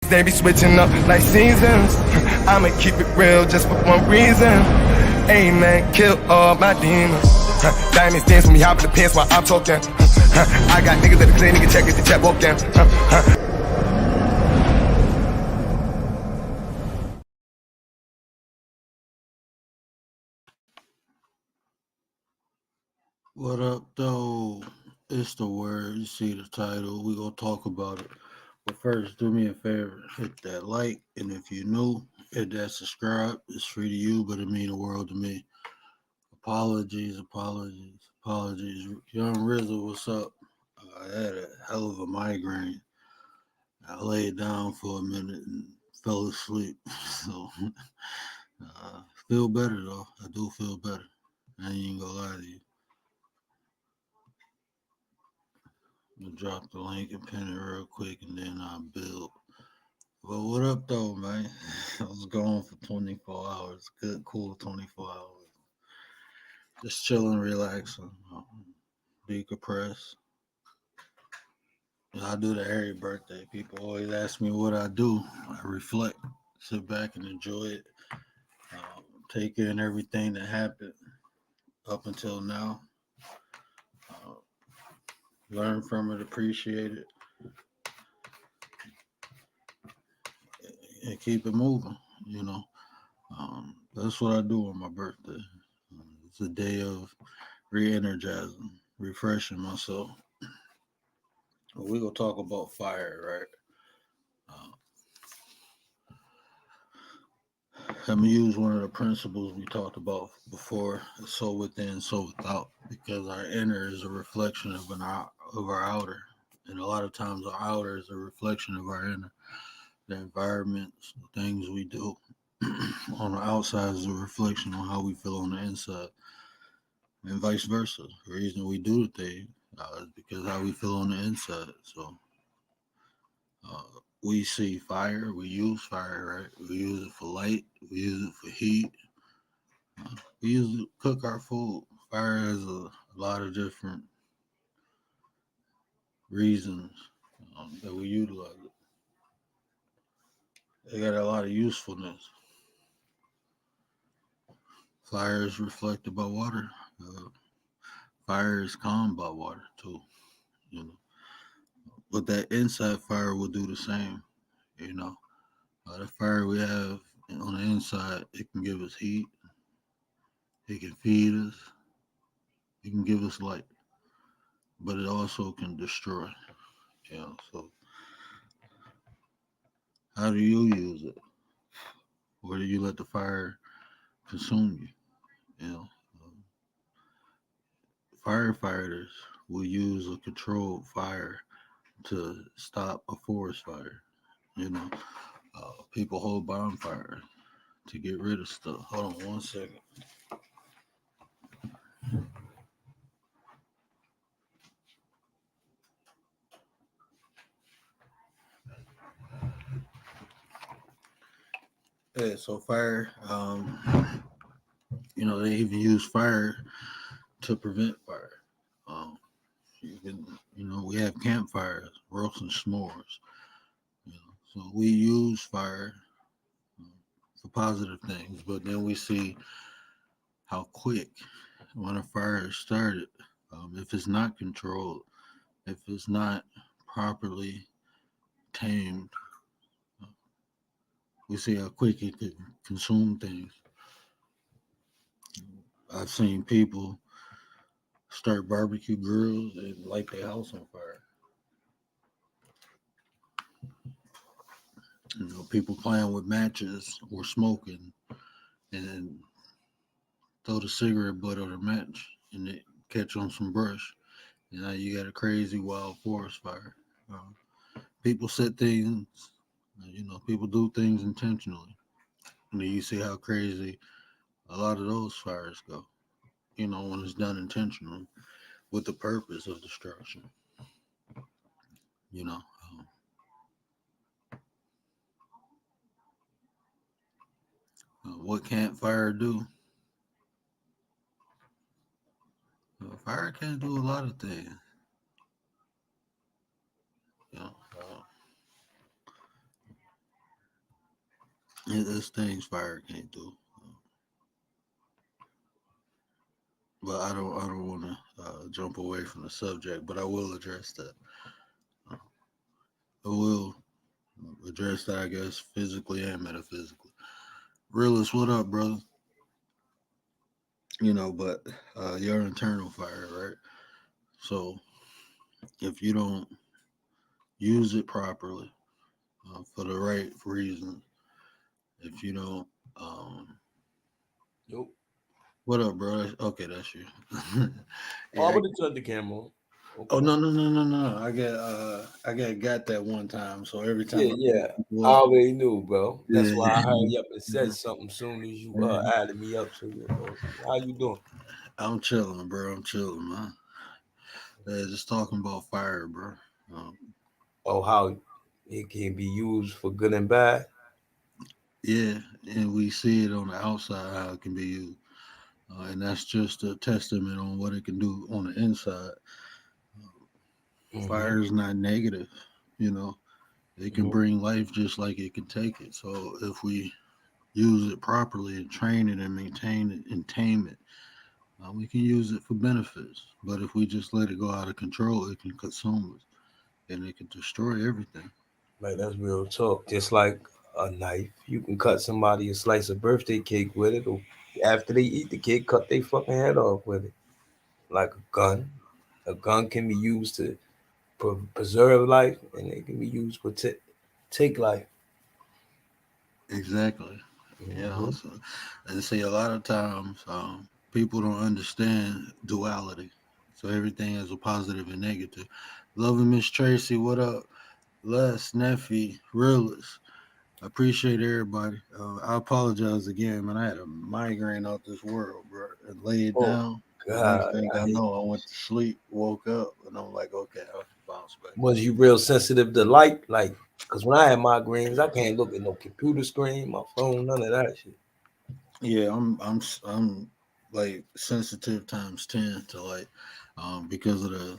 They be switching up like seasons. I'ma keep it real just for one reason. Amen, kill all my demons. Diamonds dance when we hop in the pants while I'm talking. I got niggas that the clean nigga check if the check walking. What up, though? It's the word. You see the title. We gonna talk about it. But first, do me a favor. Hit that like, and if you're new, hit that subscribe. It's free to you, but it mean the world to me. Apologies. Young Rizzo, what's up? I had a hell of a migraine. I laid down for a minute and fell asleep. So, feel better though. I do feel better. I ain't even gonna lie to you. I'm gonna drop the link and pin it real quick and then I'll build. Well, what up though, man? I was gone for 24 hours. Good, cool 24 hours. Just chilling, relaxing, decompress. I do that every birthday. People always ask me what I do. I reflect, sit back and enjoy it. Take in everything that happened up until now. Uh, Learn from it, appreciate it, and keep it moving. You know, that's what I do on my birthday. It's a day of re-energizing, refreshing myself. We're gonna talk about fire, right? I'm gonna use one of the principles we talked about before: so within, so without, because our inner is a reflection of our outer, and a lot of times our outer is a reflection of our inner. The environments, the things we do on the outside is a reflection on how we feel on the inside, and vice versa. The reason we do the thing is because how we feel on the inside. So uh, we see fire, we use fire, right? We use it for light, we use it for heat, we use it to cook our food. Fire has a lot of different reasons that we utilize it. They got a lot of usefulness. Fire is reflected by water. Uh, Fire is calmed by water too. You know, but that inside fire will do the same. You know, the fire we have on the inside, it can give us heat. It can feed us. It can give us light, but it also can destroy. You know, so how do you use it? Or do you let the fire consume you? You know, firefighters will use a controlled fire to stop a forest fire. You know, people hold bonfires to get rid of stuff. Hold on one second. Yeah, so fire, they even use fire to prevent fire. Um, we have campfires, roasting s'mores. So we use fire um, for positive things, but then we see how quick when a fire is started, if it's not controlled, if it's not properly tamed, uh, we see how quick it could consume things. I've seen people start barbecue grills and light their house on fire. People playing with matches or smoking and then throw the cigarette butt on the match and it catch on some brush. And now you got a crazy wild forest fire. People set things, people do things intentionally. And then you see how crazy a lot of those fires go, when it's done intentionally with the purpose of destruction. You know, um, what can't fire do? Fire can do a lot of things. You know, There's things fire can't do. But I don't want to jump away from the subject, but I will address that. Uh, I will address that, I guess, physically and metaphysically. Realist, what up, brother? But your internal fire, right? So if you don't use it properly for the right reason, if you don't, Nope. what up, bro? Okay, that's you. Oh, I Yeah. would have turned the camera on. Oh Okay. no. I got that one time. So every time Yeah, I bring yeah. I people up, already knew, bro. That's yeah, why I hurried yeah. up and said something soon as you Yeah. added me up. So you know, how you doing? I'm chilling, bro. I'm chilling, man. Just talking about fire, bro. Um, Oh, how it can be used for good and bad. yeah, and we see it on the outside how it can be used, and that's just a testament on what it can do on the inside. Mm-hmm. Fire is not negative, you know. It can Hmm. bring life just like it can take it. So if we use it properly and train it and maintain it and tame it, we can use it for benefits. But if we just let it go out of control, it can consume us and it can destroy everything. Like that's real talk. Just like a knife, you can cut somebody a slice of birthday cake with it, or after they eat the cake, cut their fucking head off with it. Like a gun can be used to preserve life, and it can be used to take life. Exactly. Hmm. So, and see, a lot of times people don't understand duality. So everything is a positive and negative. Loving Miss Tracy, what up? Les, Neffy, Realist. I appreciate everybody. I apologize again, man. I had a migraine out this world, bro. And laid Oh down. The next God, thing I I hate. know, I went to sleep, woke up, and I'm like, okay, I'll bounce back. Was you real sensitive to light? Like, cause when I have migraines, I can't look at no computer screen, my phone, none of that shit. Yeah, I'm like sensitive times 10 to like because of the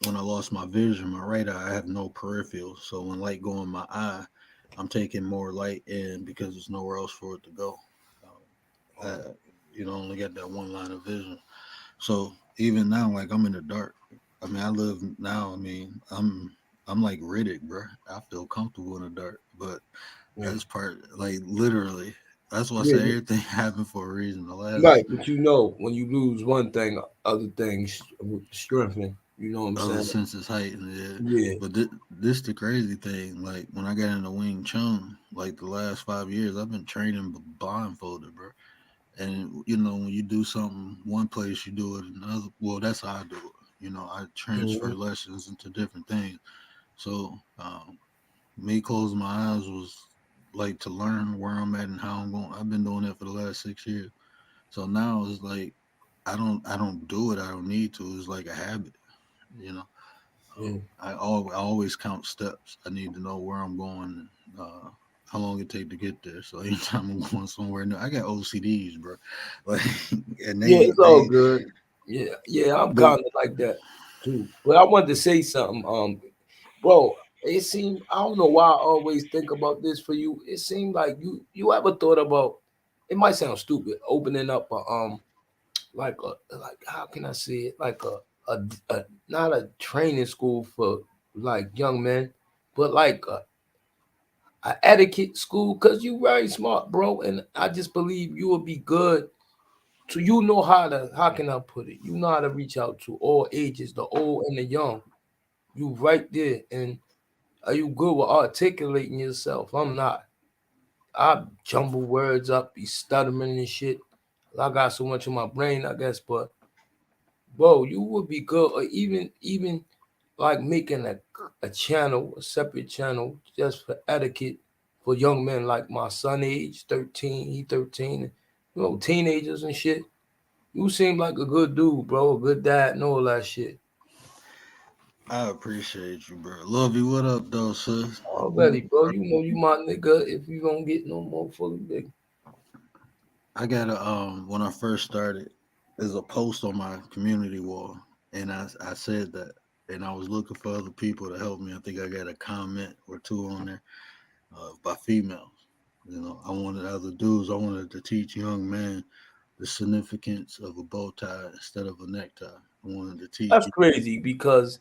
when I lost my vision, my right eye, I have no peripheral. So when light go in my eye, I'm taking more light in because there's nowhere else for it to go. Um, Oh, only got that one line of vision. So even now, like I'm in the dark. I mean, I live now. I mean, I'm like Riddick, bro. I feel comfortable in the dark, but yeah. that's part like literally. That's why I Yeah, say everything happened for a reason. The last right, but you know, when you lose one thing, other things strengthen. You know what I'm other saying? senses heightened, yeah. Yeah. But this the crazy thing. Like when I got into Wing Chun, like the last 5 years, I've been training blindfolded, bro. And when you do something one place, you do it another. Well, that's how I do it. I transfer Hmm. lessons into different things. So me closing my eyes was like to learn where I'm at and how I'm going. I've been doing that for the last 6 years. So now it's like I don't do it. I don't need to. It's like a habit. You know. Yeah. I always count steps. I need to know where I'm going, how long it take to get there. So anytime I'm going somewhere new, I got OCDs, bro. Like, and Yeah, they it's all they good. Yeah, yeah, I'm but kind of like that too. But I wanted to say something. Bro, it seemed I don't know why I always think about this for you. It seemed like you ever thought about it might sound stupid, opening up a like like how can I say it? Like a not a training school for like young men, but like a etiquette school because you very smart, bro. And I just believe you will be good. So you know how can I put it? You know how to reach out to all ages, the old and the young. You right there, and are you good with articulating yourself? I'm not. I jumble words up, be stuttering and shit. I got so much in my brain, I guess, but bro, you would be good, or even like making a channel, a separate channel just for etiquette for young men like my son age, 13, he 13, teenagers and shit. You seem like a good dude, bro, a good dad and all that shit. I appreciate you, bro. Love you. What up, though, sis? Already, bro, you know you my nigga if you don't get no more fully big. I got a when I first started, there's a post on my community wall, and I said that, and I was looking for other people to help me. I think I got a comment or two on there by females. You know, I wanted other dudes. I wanted to teach young men the significance of a bow tie instead of a necktie. I wanted to teach That's crazy because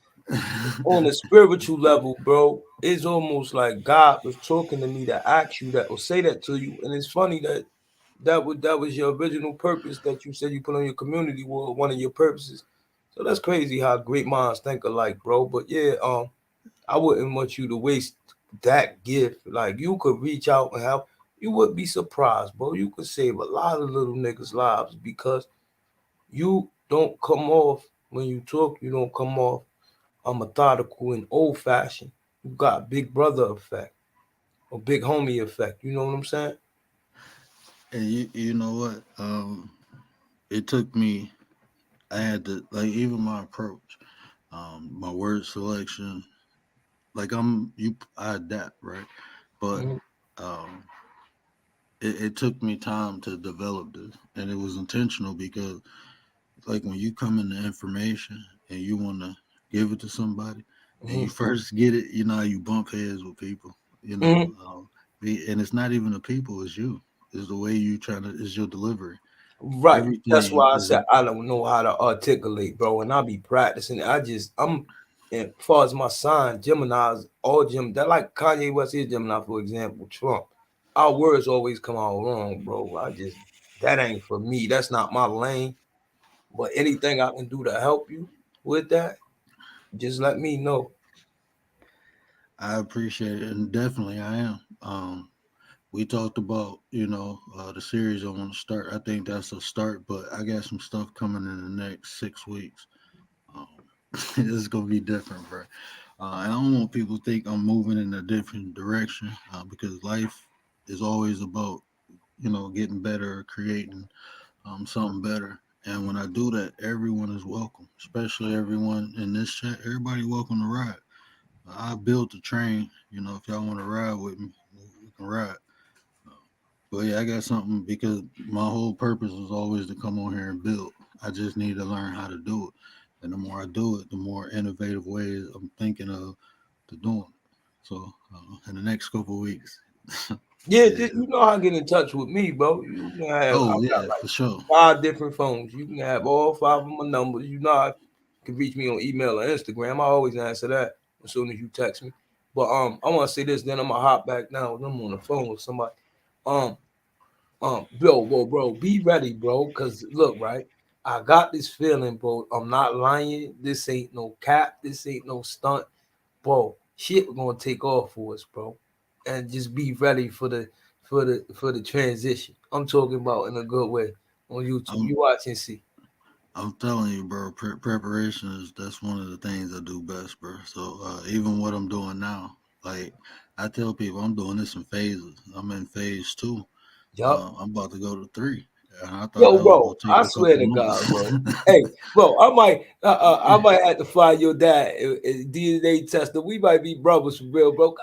on a spiritual level, bro, it's almost like God was talking to me to ask you that or say that to you. And it's funny that that was your original purpose that you said you put on your community wall, one of your purposes. So that's crazy how great minds think alike, bro. But yeah, I wouldn't want you to waste that gift. Like you could reach out and help. You would be surprised, bro. You could save a lot of little niggas' lives because you don't come off when you talk. You don't come off methodical and old fashioned. You got big brother effect or big homie effect. You know what I'm saying? and you know what? It took me. I had to like even my approach, my word selection. Like I adapt, right? But Mhm. um, it took me time to develop this, and it was intentional because like when you come into information and you want to give it to somebody, and you Mhm. first get it, you know how you bump heads with people, you know, Mhm. and it's not even the people, it's you, it's the way you trying to, it's your delivery, Right. That's everything why I is. said I don't know how to articulate, bro. And I be practicing. I'm as far as my sign, Gemini's all that like Kanye West is Gemini, for example, Trump. Our words always come out wrong, bro. That ain't for me. That's not my lane. But anything I can do to help you with that, just let me know. I appreciate it, and definitely I am. We talked about, you know, the series I want to start. I think that's a start, but I got some stuff coming in the next 6 weeks. Um, it's gonna be different, bro. And I don't want people to think I'm moving in a different direction because life is always about, you know, getting better, creating something better. And when I do that, everyone is welcome, especially everyone in this chat. Everybody welcome to ride. I built the train. You know, if y'all want to ride with me, we can ride. But yeah, I got something because my whole purpose was always to come on here and build. I just need to learn how to do it. And the more I do it, the more innovative ways I'm thinking of to doing it. So in the next couple of weeks, Yeah, yeah. you know how to get in touch with me, bro. You can have I Oh got yeah, like for sure. 5 different phones. You can have all 5 of my numbers. You know how you can reach me on email or Instagram. I always answer that as soon as you text me. But I want to say this, then I'm gonna hop back now. I'm on the phone with somebody. Um, bro, be ready, bro. Cause look, right, I got this feeling, bro. I'm not lying. This ain't no cap. This ain't no stunt, bro. Shit, we're gonna take off for us, bro. And just be ready for the transition. I'm talking about in a good way on YouTube. I'm You watch and see. I'm telling you, bro. Preparation is that's one of the things I do best, bro. So even what I'm doing now, like I tell people, I'm doing this in phases. I'm in phase two. Yup. I'm about to go to three, and I thought Yo, that was bro, gonna take I a swear couple to months. God, bro. Hey, bro, I might have to find your dad, DNA tester. We might be brothers for real, bro.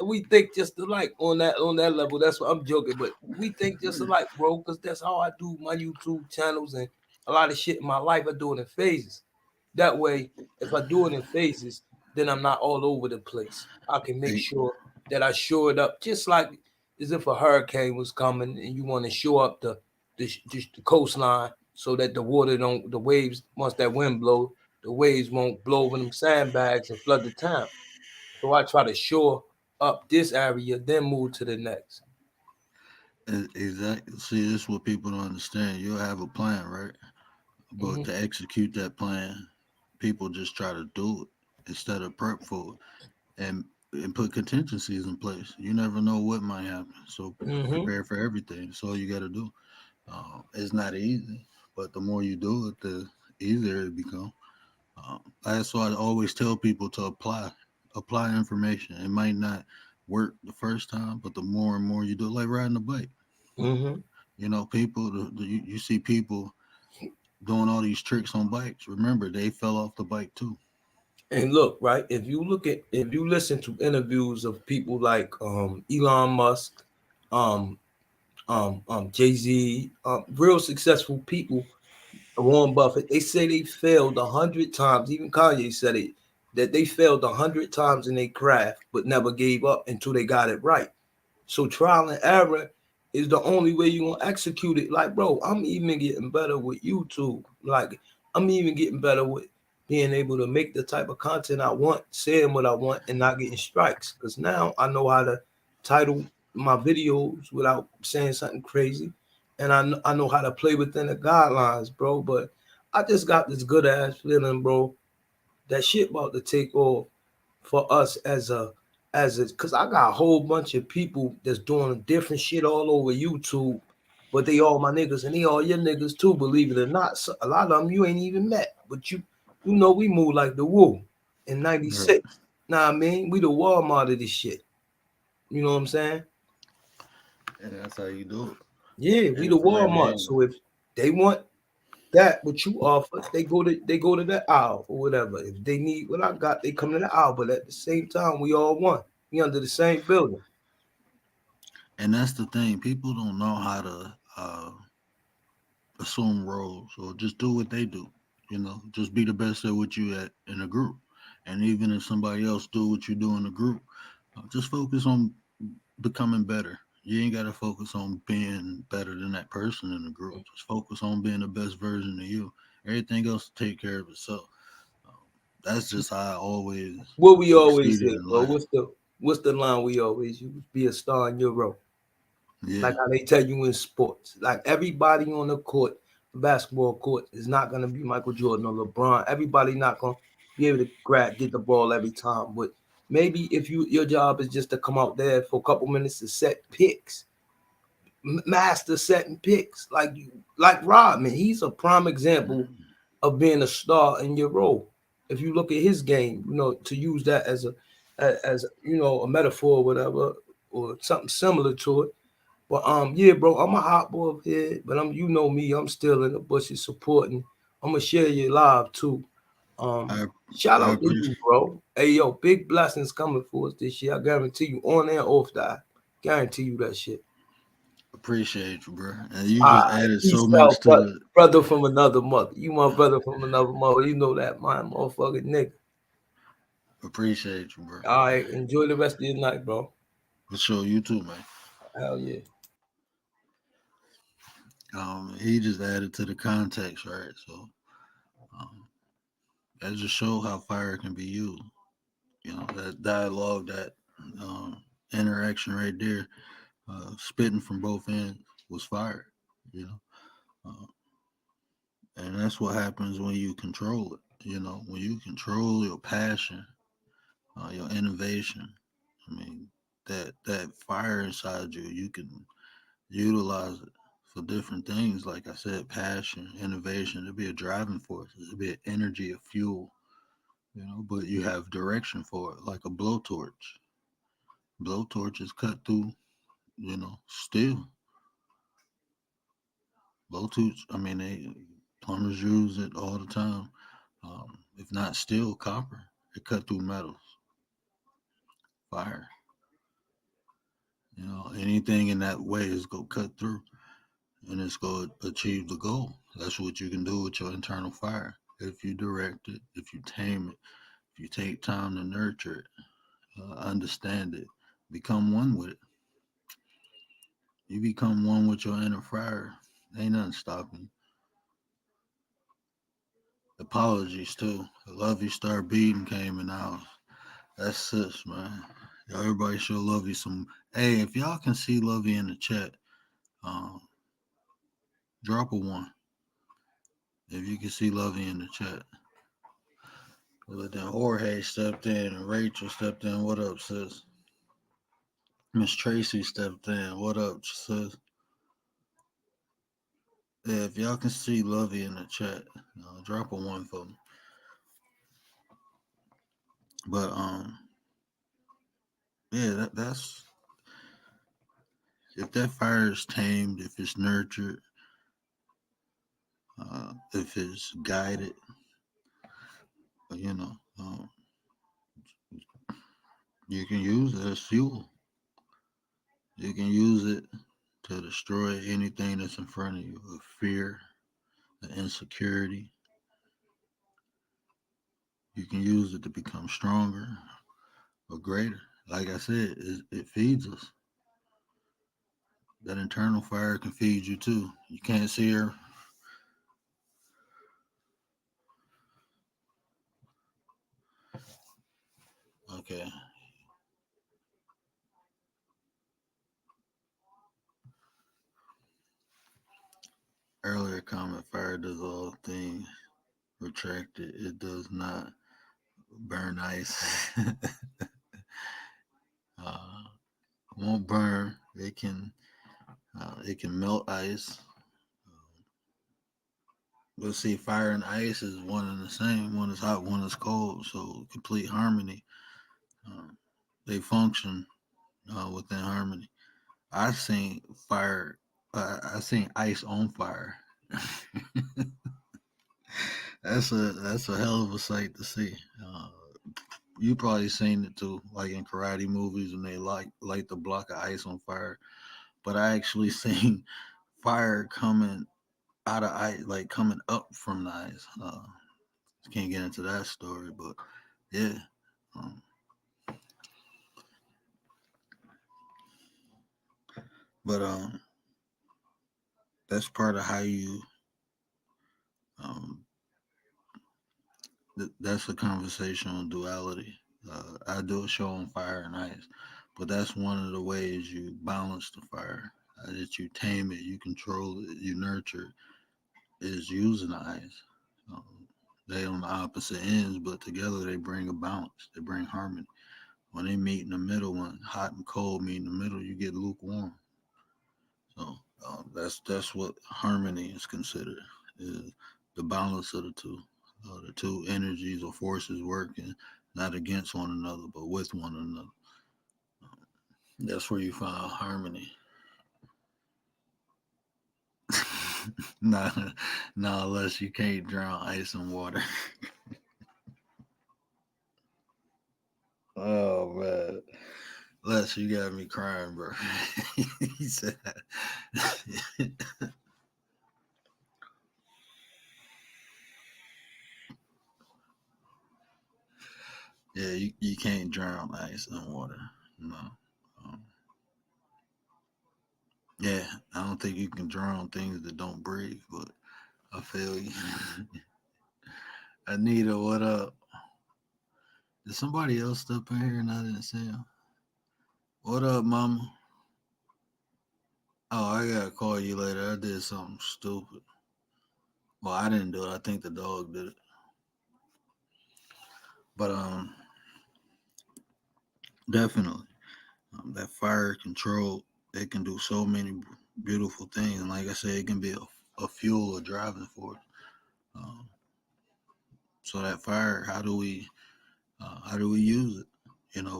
We think just alike on that level. That's what I'm joking, but we think just alike, bro, because that's how I do my YouTube channels and a lot of shit in my life. I do it in phases. That way, if I do it in phases, then I'm not all over the place. I can make Hey, sure that I shore it up, just like as if a hurricane was coming and you want to shore up the coastline so that the waves, once that wind blows, the waves won't blow over them sandbags and flood the town. So I try to shore up this area, then move to the next. exactly. See, this is what people don't understand. You'll have a plan, right? But Mhm. to execute that plan, people just try to do it instead of prep for it and put contingencies in place. You never know what might happen, so Mhm. prepare for everything. That's all you got to do. It's not easy, but the more you do it, the easier it becomes. That's why I always tell people to apply information. It might not work the first time, but the more and more you do, like riding a bike. Mhm. You know, people, you see people doing all these tricks on bikes. Remember, they fell off the bike too. And look, right, if you listen to interviews of people like Elon Musk, um, Jay-Z, real successful people, Warren Buffett, they say they failed 100 times. Even Kanye said it, that they failed 100 times in their craft, but never gave up until they got it right. So trial and error is the only way you're gonna execute it. Like, bro, I'm even getting better with YouTube. Like, I'm even getting better with being able to make the type of content I want, saying what I want, and not getting strikes. Because now I know how to title my videos without saying something crazy, and I know how to play within the guidelines, bro. But I just got this good ass feeling, bro, that shit about to take off for us as a because I got a whole bunch of people that's doing different shit all over YouTube, but they all my niggas and they all your niggas too, believe it or not. So a lot of them you ain't even met, but you know we move like the Woo in Right. '96. Nah, I mean we the Walmart of this shit. You know what I'm saying? And that's how you do it. Yeah, we And the from that Walmart. end, So if they want that what you offer, they go to that aisle or whatever. If they need what I got, they come to the aisle. But at the same time, we all one. We under the same building. and that's the thing. People don't know how to assume roles or just do what they do. Just be the best at what you at in a group. And even if somebody else do what you do in a group, just focus on becoming better. You ain't got to focus on being better than that person in the group. Just focus on being the best version of you. Everything else will take care of itself. Um, that's just how I always What we always succeeded say, in bro. life. What's the line we always use? Be a star in your role. Like Yeah, how they tell you in sports. Like everybody on the court, basketball court, is not gonna be Michael Jordan or LeBron. Everybody not gonna be able to get the ball every time. But maybe if your job is just to come out there for a couple minutes to set picks, master setting picks, like Rodman. He's a prime example of being a star in your role. If you look at his game, to use that as a metaphor or whatever, or something similar to it. But yeah, bro, I'm a hot boy up here, but you know me, I'm still in the bushes supporting. I'm gonna share your live too. I Shout I out to you, appreciate bro. Hey yo, big blessings coming for us this year. I guarantee you, on and off that. Guarantee you that shit. appreciate you, bro. And you All just right, added so peace much out, to the brother from another mother. You my brother from another mother. You know that, my motherfucking nigga. appreciate you, bro. All right, enjoy the rest of your night, bro. For sure, you too, man. Hell yeah. He just added to the context, right? So um, that just show how fire can be used. That dialogue, that interaction right there, spitting from both ends was fire. You know, uh, and that's what happens when you control it. When you control your passion, your innovation. I mean, that fire inside you, you can utilize it for different things. Like I said, passion, innovation. It'll be a driving force. It'll be an energy, a fuel. But you have direction for it, like a blowtorch. Blowtorch is cut through, steel. Blowtorch. I mean, plumbers use it all the time. If not steel, copper. It cut through metals, fire. Anything in that way is go cut through, and it's going to achieve the goal. That's what you can do with your internal fire. If you direct it, if you tame it, if you take time to nurture it, understand it, become one with it. You become one with your inner fire. Ain't nothing stopping you. Apologies too. I love you. Start beating came in the house. That's sis, man. Everybody show Lovey some. Hey, if y'all can see Lovey in the chat, um, drop a one. If you can see Lovey in the chat. But then Jorge stepped in and Rachel stepped in. What up, sis? Miss Tracy stepped in. What up, sis? Yeah, if y'all can see Lovey in the chat, drop a one for me. But yeah, that's if that fire is tamed, if it's nurtured, if it's guided, you know, you can use it as fuel. You can use it to destroy anything that's in front of you, of fear, the insecurity. You can use it to become stronger or greater. Like I said, it feeds us. that internal fire can feed you too. You can't see her. Okay. Earlier comment, fire does all things. Retracted, it does not burn ice. uh, won't burn. It can melt ice. But see, fire and ice is one and the same. One is hot, one is cold. So complete harmony. Uh, they function within harmony. I've seen fire. I've seen ice on fire. That's a hell of a sight to see. You probably seen it too, like in karate movies, and they light the block of ice on fire. But I actually seen fire coming out of ice, like coming up from the ice. Can't get into that story, but yeah. Um, but that's part of how you. Um, that's a conversation on duality. I do a show on fire and ice, but that's one of the ways you balance the fire. That you tame it, you control it, you nurture it, is using the ice. They on the opposite ends, but together they bring a balance. They bring harmony. When they meet in the middle, when hot and cold meet in the middle, you get lukewarm. So that's what harmony is considered, is the balance of the two. The two energies or forces working not against one another, but with one another. That's where you find harmony. not, not unless you can't drown ice in water. Oh man, Les, you got me crying, bro. He said, "Yeah, you can't drown ice in water. No, um, yeah, I don't think you can drown things that don't breathe, but I feel you." Anita, what up? Did somebody else step in here and I didn't see him? What up, mama? Oh, I gotta call you later. I did something stupid. Well, I didn't do it. I think the dog did it. But definitely, that fire control, it can do so many beautiful things. And like I said, it can be a fuel or driving force. Um, so that fire, how do we use it?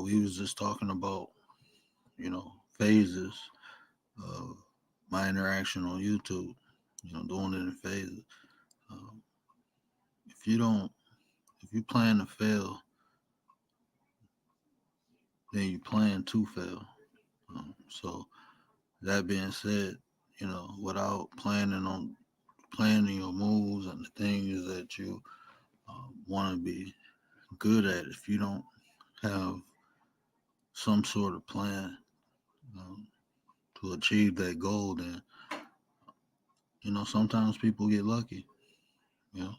We was just talking about phases of my interaction on YouTube. Doing it in phases. Um, if you don't, if you plan to fail, then you plan to fail. So that being said, without planning your moves and the things that you want to be good at, if you don't have some sort of plan um, to achieve that goal, then sometimes people get lucky.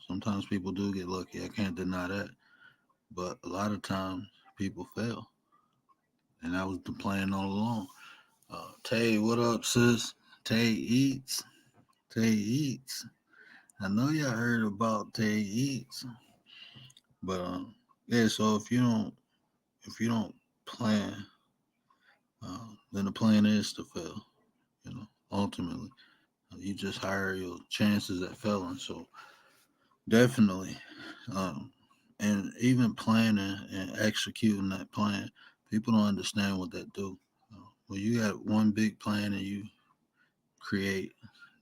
Sometimes people do get lucky. I can't deny that. But a lot of times people fail, and that was the plan all along. Tay, what up, sis? Tay eats. Tay eats. I know y'all heard about Tay eats, but yeah. So if you don't plan, then the plan is to fail. Ultimately, you just higher your chances at failing. So definitely, um, and even planning and executing that plan, people don't understand what that do. When you got one big plan and you create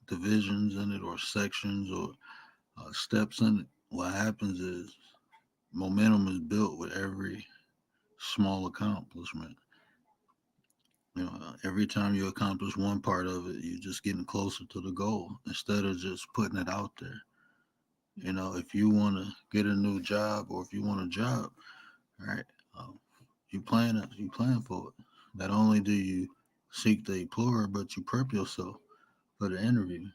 divisions in it or sections or steps in it, what happens is momentum is built with every small accomplishment. Every time you accomplish one part of it, you're just getting closer to the goal instead of just putting it out there. If you want to get a new job or if you want a job, right? Um, you plan for it. Not only do you seek the employer, but you prep yourself for the interview.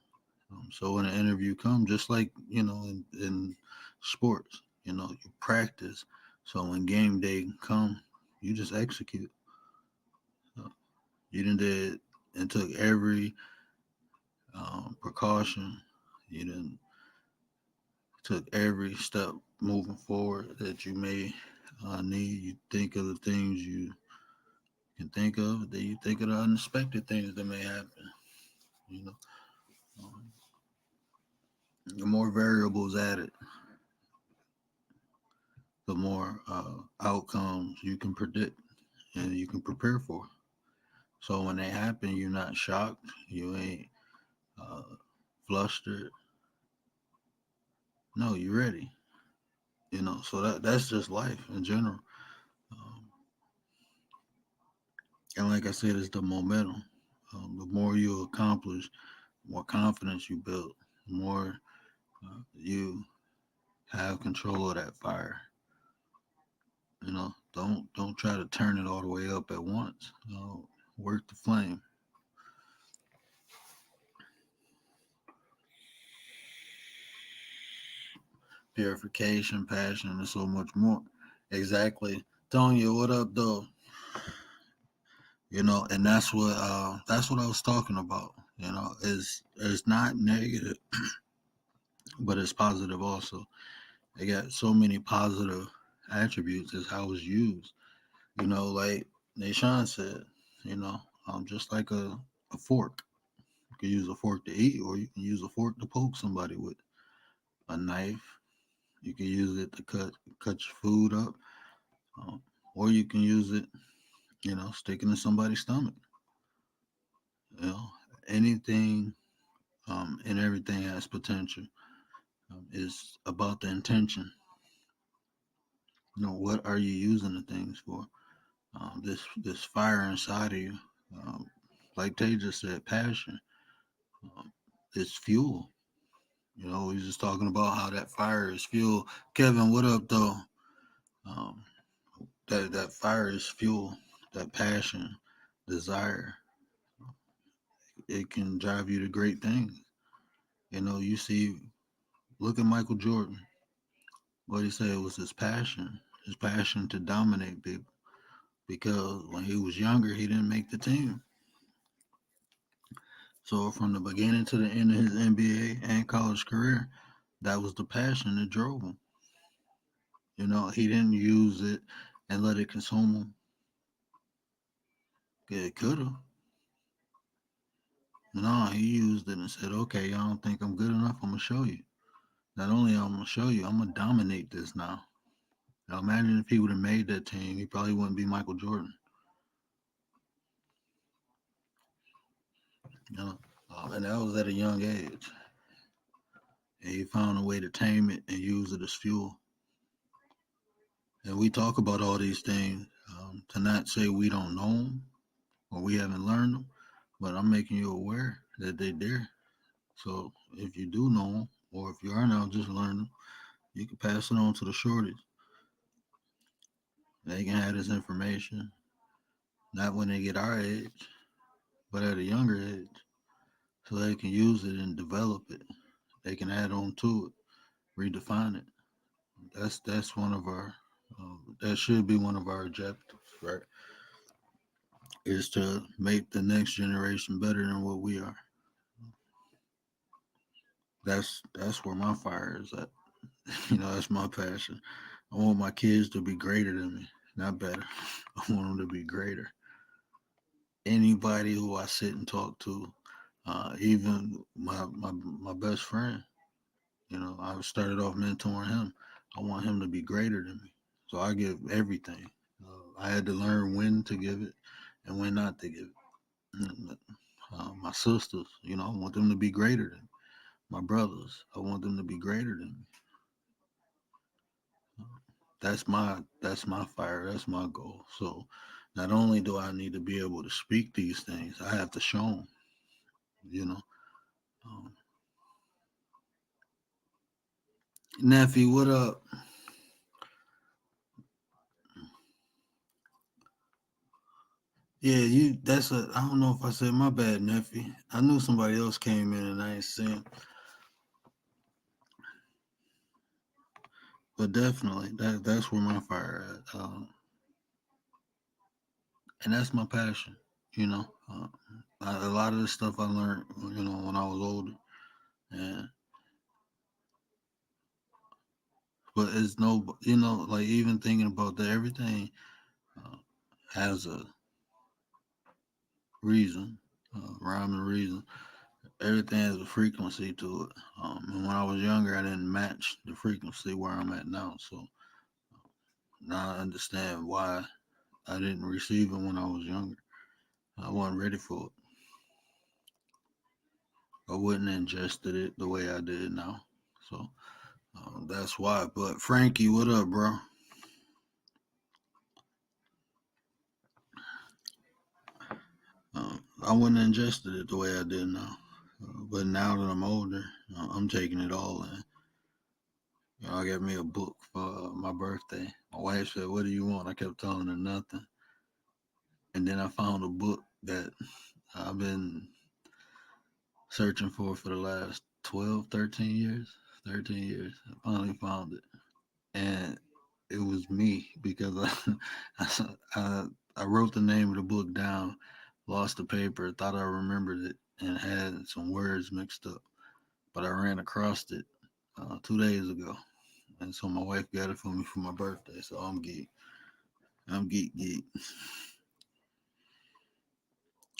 So when the interview comes, just like in sports, you practice. So when game day come, you just execute. So you didn't did and took every precaution. You didn't took every step moving forward that you may need. You think of the things you can think of, then you think of the unexpected things that may happen. You know, um, the more variables added, the more outcomes you can predict and you can prepare for. So when they happen, you're not shocked. You ain't uh, flustered. No, you're ready. So that's just life in general. Um, and like I said, it's the momentum. The more you accomplish, the more confidence you build, the more you have control of that fire. Don't try to turn it all the way up at once. Work the flame. Purification, passion, and so much more. Exactly. Tonya, what up, though? And that's what I was talking about. It's not negative, but it's positive also. They got so many positive attributes as how it's used. Like Nashawn said, just like a fork. You can use a fork to eat, or you can use a fork to poke somebody with. A knife, you can use it to cut your food up, um, or you can use it, stick it in somebody's stomach. You know, anything and everything has potential. It's about the intention. What are you using the things for? This fire inside of you, um, like Tay just said, passion. Um, it's fuel. He's just talking about how that fire is fuel. Kevin, what up though? Um, that fire is fuel. That passion, desire, it can drive you to great things. You see, look at Michael Jordan. What he said was his passion to dominate people. Because when he was younger, he didn't make the team. So from the beginning to the end of his NBA and college career, that was the passion that drove him. He didn't use it and let it consume him. It could have. No, he used it and said, "Okay, I don't think I'm good enough. I'm gonna show you. Not only I'm gonna show you, I'm gonna dominate this now." Now imagine if he would have made that team, he probably wouldn't be Michael Jordan. You know, and that was at a young age. And he found a way to tame it and use it as fuel. And we talk about all these things to not say we don't know them or we haven't learned them, but I'm making you aware that they're there. So if you do know them, or if you are now just learning, you can pass it on to the shorties. They can have this information, not when they get our age, but at a younger age, so they can use it and develop it. They can add on to it, redefine it. That's one of our that should be one of our objectives, right? Is to make the next generation better than what we are. That's where my fire is at. That's my passion. I want my kids to be greater than me, not better. I want them to be greater. Anybody who I sit and talk to, even my best friend, I started off mentoring him. I want him to be greater than me. So I give everything. I had to learn when to give it and when not to give it. My sisters, I want them to be greater than me. My brothers, I want them to be greater than me. That's my fire. That's my goal. So not only do I need to be able to speak these things, I have to show them. You know, um, Nephew, what up? Yeah, you. That's a. I don't know if I said my bad, nephew. I knew somebody else came in and I ain't seen. But definitely, that's where my fire at, and that's my passion. You know, a lot of the stuff I learned, when I was older, and but it's no, like even thinking about that, everything uh, has a reason, rhyme and reason. Everything has a frequency to it. And when I was younger, I didn't match the frequency where I'm at now. So now I understand why I didn't receive it when I was younger. I wasn't ready for it. I wouldn't ingested it the way I did now. So that's why. But Frankie, what up, bro? I wouldn't ingested it the way I did now. But now that I'm older, I'm taking it all in. I got me a book for my birthday. My wife said, "What do you want?" I kept telling her nothing. And then I found a book that I've been searching for the last 12, 13 years. 13 years. I finally found it. And it was me because I wrote the name of the book down, lost the paper, thought I remembered it, and had some words mixed up. But I ran across it 2 days ago. And so my wife got it for me for my birthday. So I'm geek. I'm geek.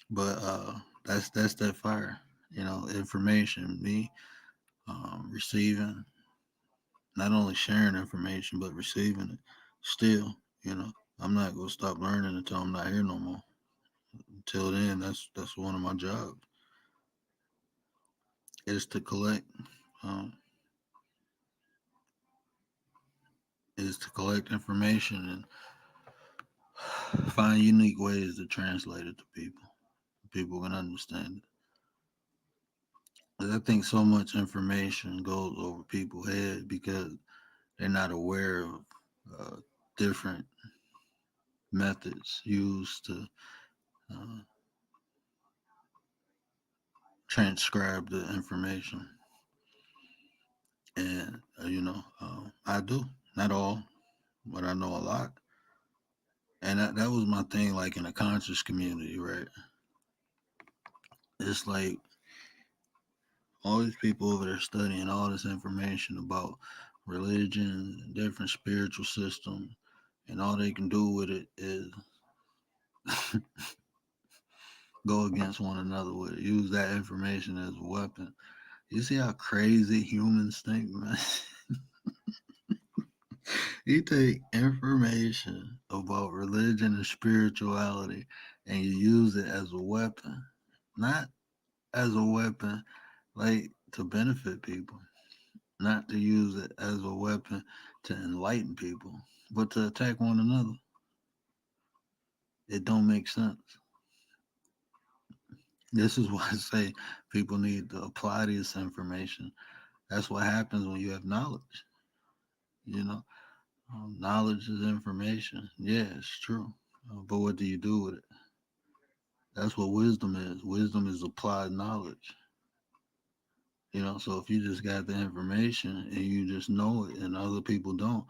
But that's that fire. Information. Me receiving, not only sharing information but receiving it. Still, I'm not gonna stop learning until I'm not here no more. Until then, that's one of my jobs is to collect, um, information and find unique ways to translate it to people. People can understand it. I think so much information goes over people's head because they're not aware of uh, different methods used to uh, transcribe the information. And, I do. Not all, but I know a lot. And that was my thing, like in a conscious community, right? It's like all these people over there studying all this information about religion and different spiritual systems, and all they can do with it is go against one another with it, use that information as a weapon. You see how crazy humans think, man? You take information about religion and spirituality and you use it as a weapon, not as a weapon like to benefit people, not to use it as a weapon to enlighten people, but to attack one another. It don't make sense. This is why I say people need to apply this information. That's what happens when you have knowledge. You know, knowledge is information. Yeah, it's true. But what do you do with it? That's what wisdom is. Wisdom is applied knowledge. So if you just got the information and you just know it and other people don't,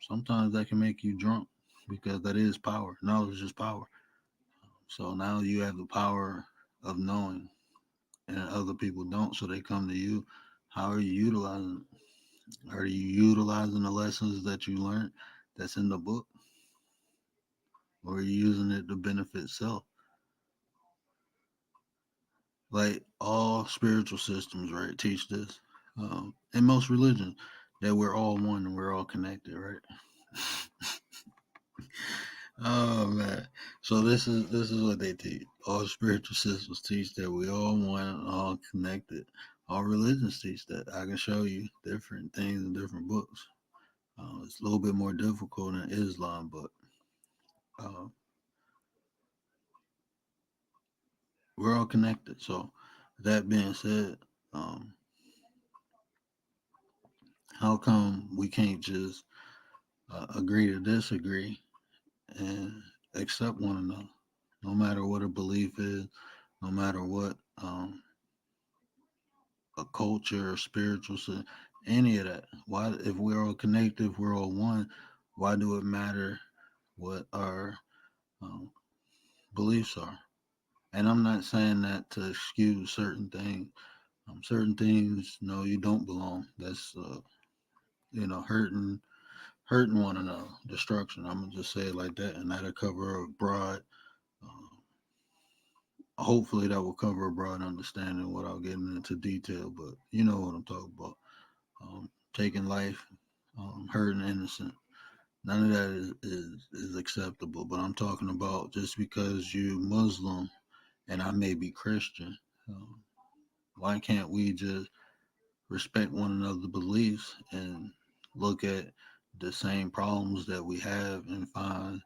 sometimes that can make you drunk because that is power. Knowledge is power. So now you have the power of knowing and other people don't. So they come to you. How are you utilizing it? Are you utilizing the lessons that you learned that's in the book? Or are you using it to benefit self? Like all spiritual systems, right, teach this. In most religions, that we're all one and we're all connected, right? Oh man. So this is what they teach. All spiritual systems teach that we all one and all connected. All religions teach that. I can show you different things in different books. It's a little bit more difficult in Islam, but uh, we're all connected. So that being said, um, how come we can't just agree to disagree and accept one another? no matter what a belief is, no matter what a culture or spiritual, any of that. Why, if we're all connected, if we're all one, why do it matter what our um, beliefs are? And I'm not saying that to excuse certain things. Certain things, no, you don't belong. That's hurting one another, destruction. I'm gonna just say it like that, and that'll cover a broad. Hopefully, that will cover a broad understanding without getting into detail. But you know what I'm talking about. Taking life, hurting innocent. None of that is acceptable. But I'm talking about just because you Muslim and I may be Christian, um, why can't we just respect one another's beliefs and look at the same problems that we have and find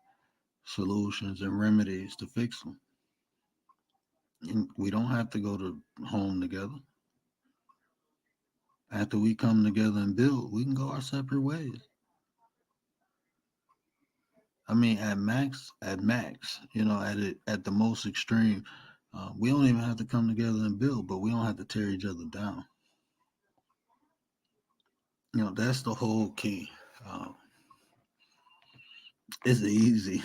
solutions and remedies to fix them? And we don't have to go to home together. After we come together and build, we can go our separate ways. I mean, at max, at the most extreme, we don't even have to come together and build, but we don't have to tear each other down. That's the whole key. Um, it's easy,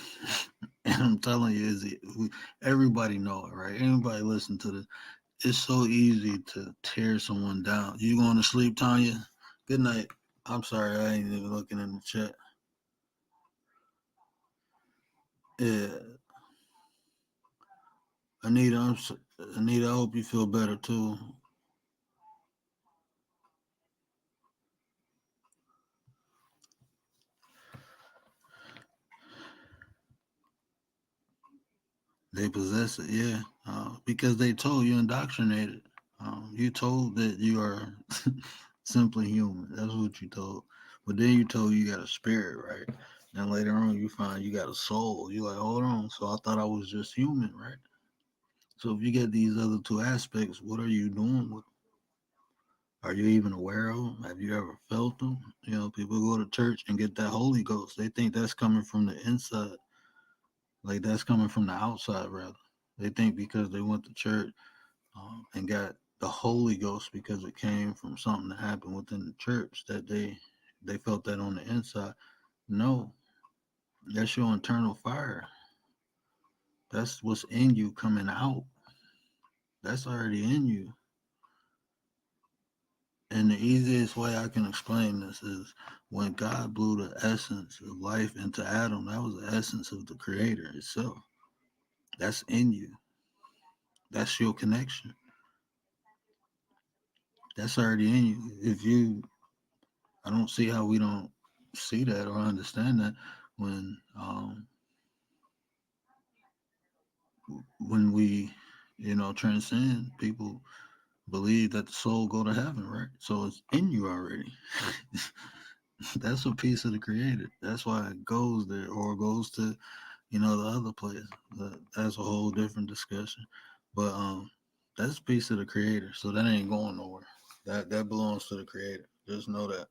and I'm telling you, everybody know it, right? Anybody listen to this? It's so easy to tear someone down. You going to sleep, Tanya? Good night. I'm sorry, I ain't even looking in the chat. Yeah, Anita, Anita, I hope you feel better too. They possess it, yeah, because they told you indoctrinated. You told that you are simply human. That's what you told. But then you told you got a spirit, right? Then later on, you find you got a soul. You like, hold on. So I thought I was just human, right? So if you get these other two aspects, what are you doing with them? Are you even aware of them? Have you ever felt them? People go to church and get that Holy Ghost. They think that's coming from the inside, like that's coming from the outside, rather. They think because they went to church and got the Holy Ghost because it came from something that happened within the church that they felt that on the inside. No, that's your internal fire. That's what's in you coming out. That's already in you. And the easiest way I can explain this is when God blew the essence of life into Adam, that was the essence of the creator itself. That's in you. That's your connection. That's already in you. I don't see how we don't see that or understand that when we transcend. People believe that the soul go to heaven, right? So it's in you already. That's a piece of the creator. That's why it goes there or goes to the other place. That's a whole different discussion. But that's a piece of the creator, so that ain't going nowhere. That belongs to the creator. Just know that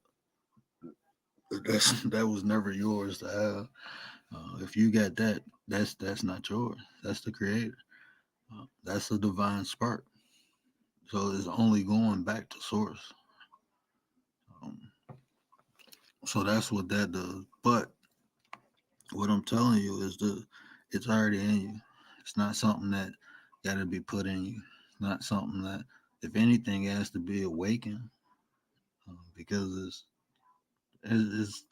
that was never yours to have. If you got that, that's not yours. That's the creator. That's a divine spark. So it's only going back to source. Um, so that's what that does. But what I'm telling you is it's already in you. It's not something that got to be put in you. It's not something that, if anything, has to be awakened because it's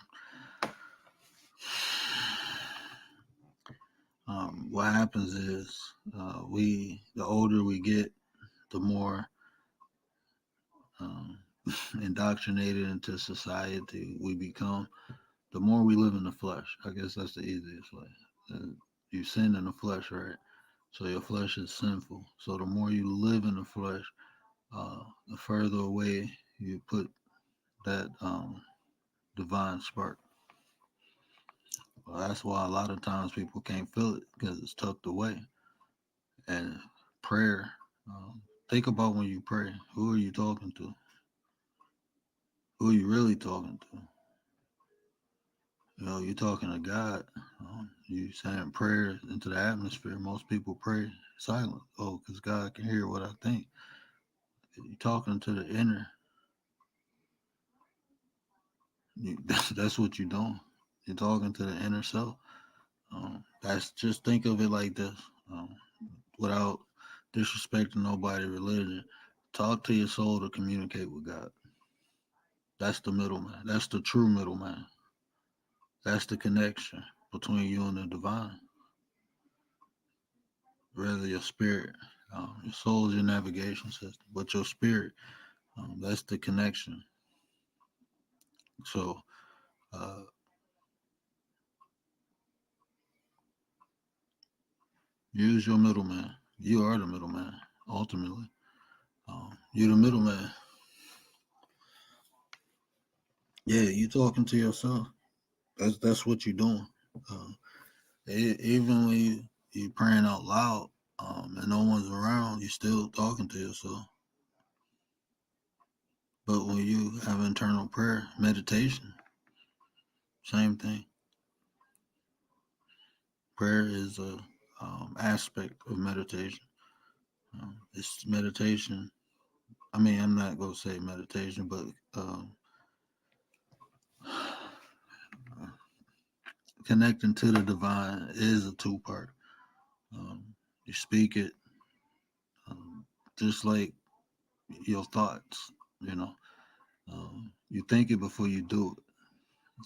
what happens is the older we get, the more um, indoctrinated into society we become, the more we live in the flesh. I guess that's the easiest way. You sin in the flesh, right? So your flesh is sinful. So the more you live in the flesh, the further away you put that divine spark. Well, that's why a lot of times people can't feel it because it's tucked away. And prayer, think about when you pray. Who are you talking to? Who are you really talking to? You're talking to God. You saying prayer into the atmosphere. Most people pray silent. Oh, because God can hear what I think. You're talking to the inner. That's what you're doing. You're talking to the inner self. That's just think of it like this, without disrespecting nobody' religion. Talk to your soul to communicate with God. That's the middleman. That's the true middleman. That's the connection between you and the divine. Rather your spirit. Your soul is your navigation system, but your spirit, that's the connection. So uh, use your middleman. You are the middleman, ultimately. You're the middleman. Yeah, you talking to yourself. That's what you're doing. Uh, Even when you praying out loud, and no one's around, you're still talking to yourself. But when you have internal prayer, meditation, same thing. Prayer is a aspect of meditation. It's meditation. I mean, I'm not gonna say meditation, but connecting to the divine is a two-part. You speak it, um, just like your thoughts. You know, you think it before you do it.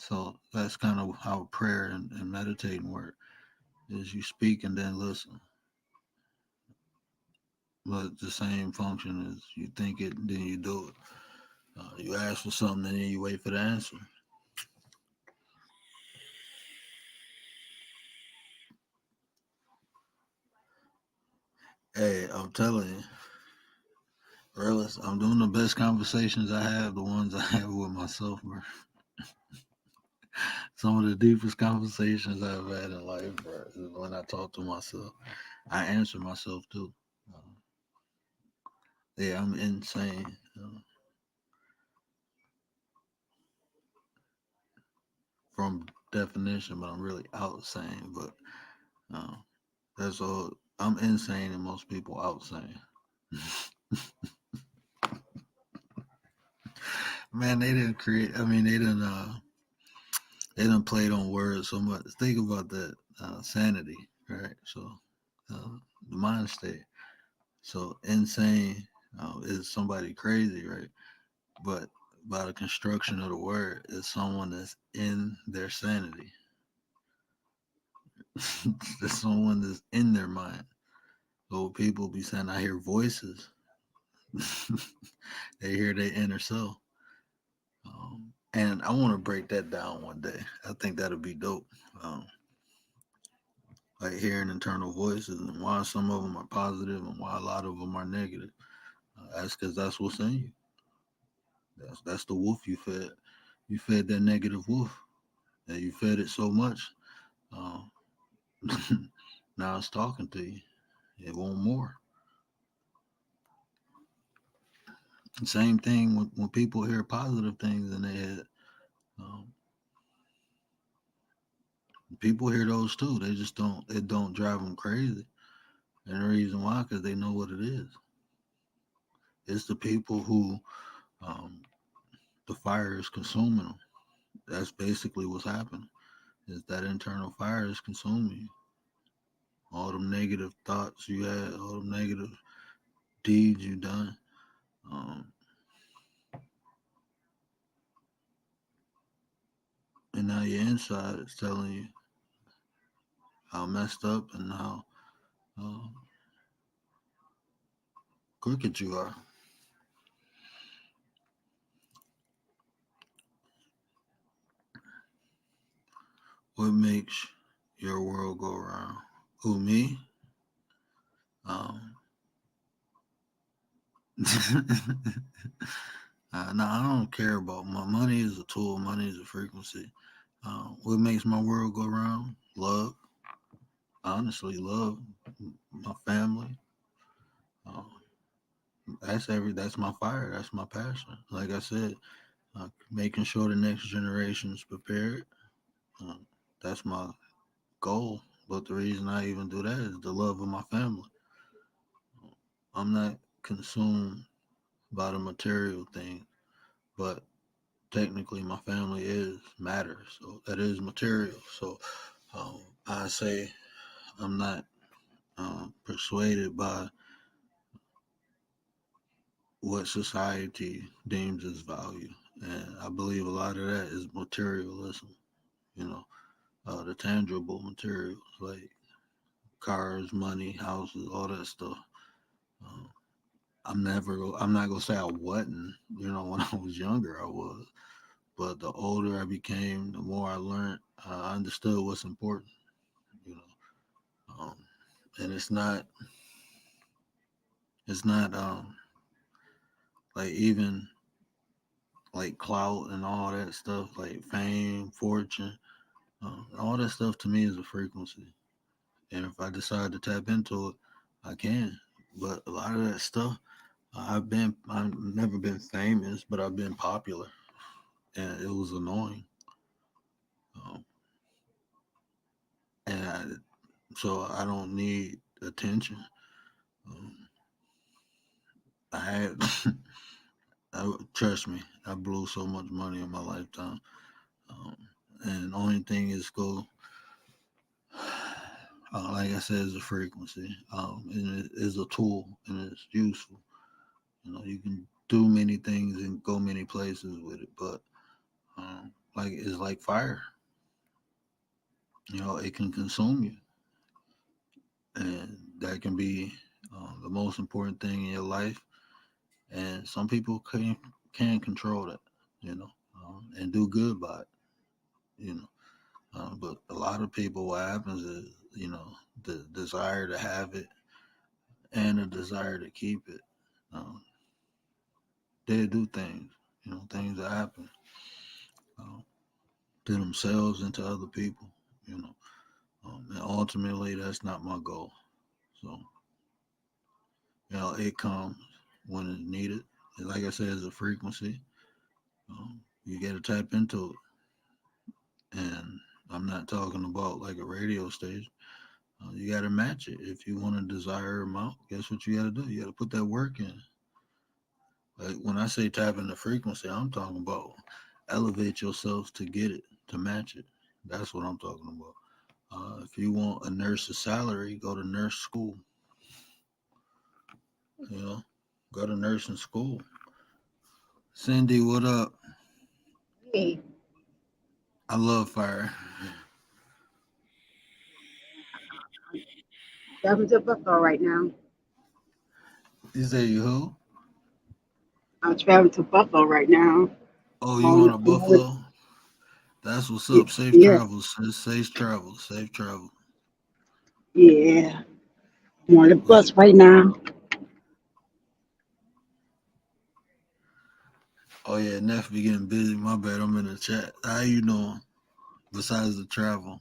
So that's kind of how prayer and meditating work. Is you speak and then listen. But the same function is you think it, then you do it. You ask for something and then you wait for the answer. Hey, I'm telling you, realist, I'm doing the best conversations I have, the ones I have with myself, bro. Some of the deepest conversations I've had in life, bro, is when I talk to myself. I answer myself too. Uh, yeah, I'm insane. From definition, but I'm really outsane. But uh, that's all. I'm insane, and most people outsane. Man, they didn't create. I mean, they didn't. They didn't play it on words so much. Think about that sanity, right? So uh, the mind state. So insane is somebody crazy, right? But by the construction of the word, is someone that's in their sanity. There's someone that's in their mind. So people be saying, I hear voices. They hear their inner self. And I want to break that down one day. I think that'll be dope. Um, like hearing internal voices and why some of them are positive and why a lot of them are negative. That's because that's what's in you. That's the wolf you fed. You fed that negative wolf, and you fed it so much. Uh, now it's talking to you. It want more. Same thing when people hear positive things in their head. Um, People hear those too. They just don't. It don't drive them crazy. And the reason why, because they know what it is. It's the people who um, the fire is consuming them. That's basically what's happening. Is that internal fire is consuming you. All them negative thoughts you had, all them negative deeds you done. Um, and now your inside is telling you how messed up and how uh, crooked you are. What makes your world go around? Who, me? Um, no, I don't care about my money is a tool. Money is a frequency. What makes my world go around? Love. Honestly, love my family. Uh, that's my fire. That's my passion. Like I said, making sure the next generation is prepared. Uh, that's my goal. But the reason I even do that is the love of my family. I'm not consumed by the material thing, but technically my family is matter. So that is material. So I say I'm not persuaded by what society deems as value. And I believe a lot of that is materialism, you know, the tangible materials like cars, money, houses, all that stuff. Um, I'm not gonna say I wasn't, when I was younger, I was. But the older I became, the more I learned, I understood what's important, you know. And it's not, like even like clout and all that stuff, like fame, fortune, all that stuff to me is a frequency. And if I decide to tap into it, I can. But a lot of that stuff, I've never been famous, but I've been popular, and it was annoying. Um, so I don't need attention. Um, I had, trust me, I blew so much money in my lifetime. Um, and the only thing is go, like I said, is a frequency. And it is a tool and it's useful. You can do many things and go many places with it, but like it's like fire. It can consume you, and that can be the most important thing in your life. And some people can control that, and do good by it. You know, but a lot of people, what happens is, the desire to have it and the desire to keep it. Um, they do things, things that happen uh, to themselves and to other people. You know, and ultimately, that's not my goal. So, it comes when it's needed. And like I said, it's a frequency. You got to tap into it, and I'm not talking about like a radio station. You got to match it. If you want a desired amount, guess what you got to do? You got to put that work in. Like when I say tap into frequency, I'm talking about elevate yourself to get it, to match it. That's what I'm talking about. If you want a nurse's salary, go to nurse school. You know, go to nursing school. Cindy, what up? Hey, I love fire. driving to Buffalo right now. You say you who? I'm traveling to Buffalo right now. Oh, I'm you on, want a I'm on Buffalo? That's what's yeah, up. Safe yeah, travels. Sis. Safe travel. Safe travel. yeah. I'm on the Like, bus right now. oh yeah, Neff be getting busy. My bad. I'm in the chat. How you doing? Besides the travel.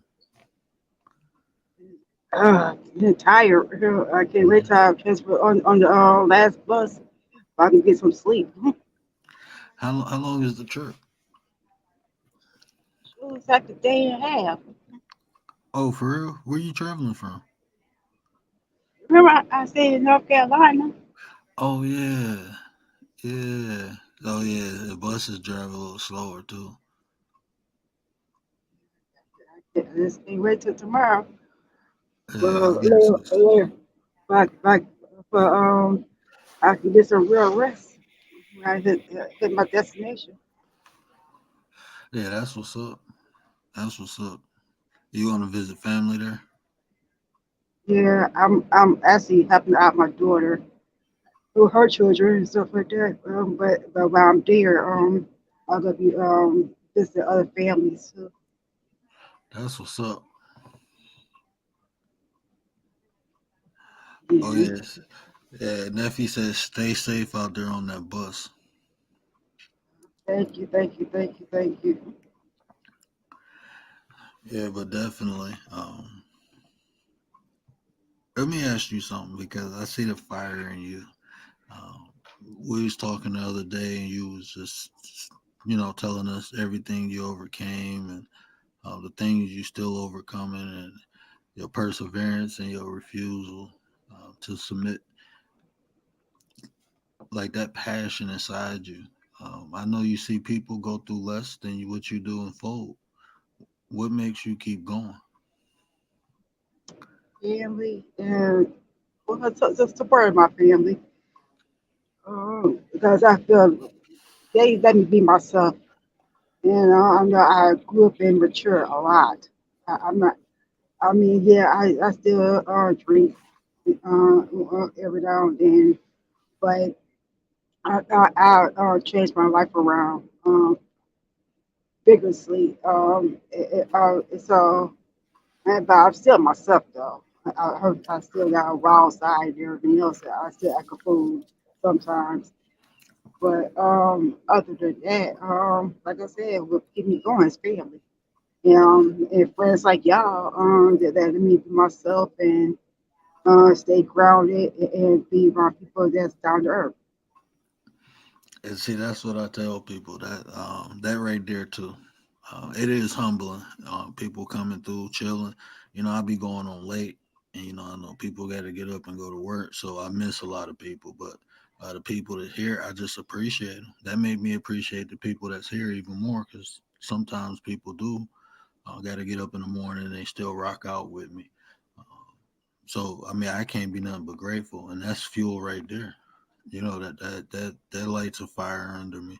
I'm tired. I can't wait till I transfer on the last bus so I can get some sleep. How long is the trip? It was like a day and a half. Oh, for real? Where you traveling from? Remember, I stayed in North Carolina. Oh yeah, yeah. Oh yeah. The buses drive a little slower too. I stay wait till tomorrow. Yeah, I Well, got you. like, for I can get some real rest when I hit my destination. Yeah, that's what's up. That's what's up. You want to visit family there? Yeah, I'm actually helping out my daughter with her children and stuff like that. But while I'm there, I'm gonna be visiting other families. So, That's what's up. Oh yeah. yes. Yeah, nephew says stay safe out there on that bus. Thank you, thank you, thank you, thank you. Yeah, but definitely. Let me ask you something because I see the fire in you. Um, we was talking the other day, and you was just, telling us everything you overcame, and the things you still overcoming, and your perseverance and your refusal to submit, like that passion inside you. I know you see people go through less than what you do and fold. What makes you keep going? Family and well, to support my family. Because I feel they let me be myself. You know, I'm not, I grew up and mature a lot. I'm not. I mean, yeah, I still drink every now and then, but I changed my life around vigorously. But I'm still myself though. I still got a wild side and everything else. I still act a fool sometimes. But other than that, like I said, what keep me going is family. And friends like y'all, that let me be myself and stay grounded and be around people that's down to earth. And see, that's what I tell people, that that right there too. It is humbling. People coming through, chilling. I be going on late, and I know people got to get up and go to work, so I miss a lot of people. But the people that here, I just appreciate them. That made me appreciate the people that's here even more, because sometimes people do got to get up in the morning and they still rock out with me. Uh, so I mean, I can't be nothing but grateful, and that's fuel right there. That lights a fire under me,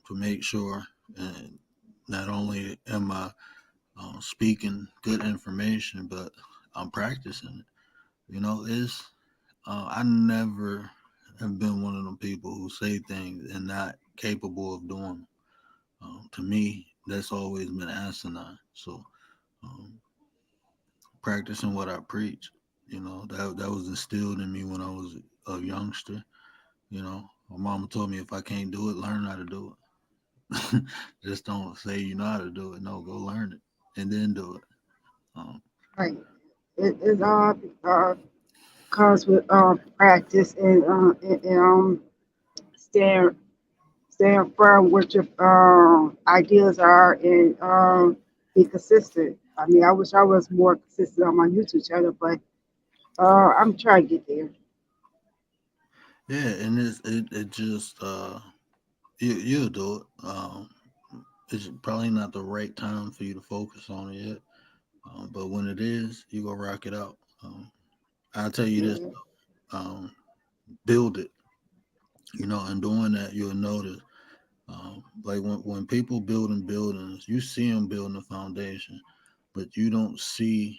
to make sure, and not only am I speaking good information, but I'm practicing it. Is I never have been one of them people who say things and not capable of doing them. To me, that's always been asinine. So, um, practicing what I preach, that was instilled in me when I was a youngster. My mama told me if I can't do it, learn how to do it. Just don't say you know how to do it. No, go learn it and then do it. Um, Right. It all comes with practice and staying staying firm with your ideas are and be consistent. I mean, I wish I was more consistent on my YouTube channel, but I'm trying to get there. yeah, and it just you'll do it. It's probably not the right time for you to focus on it yet, but when it is, you go rock it out. I'll tell you this: Yeah, um, build it. And doing that, you'll notice. Like when people building buildings, you see them building a foundation, but you don't see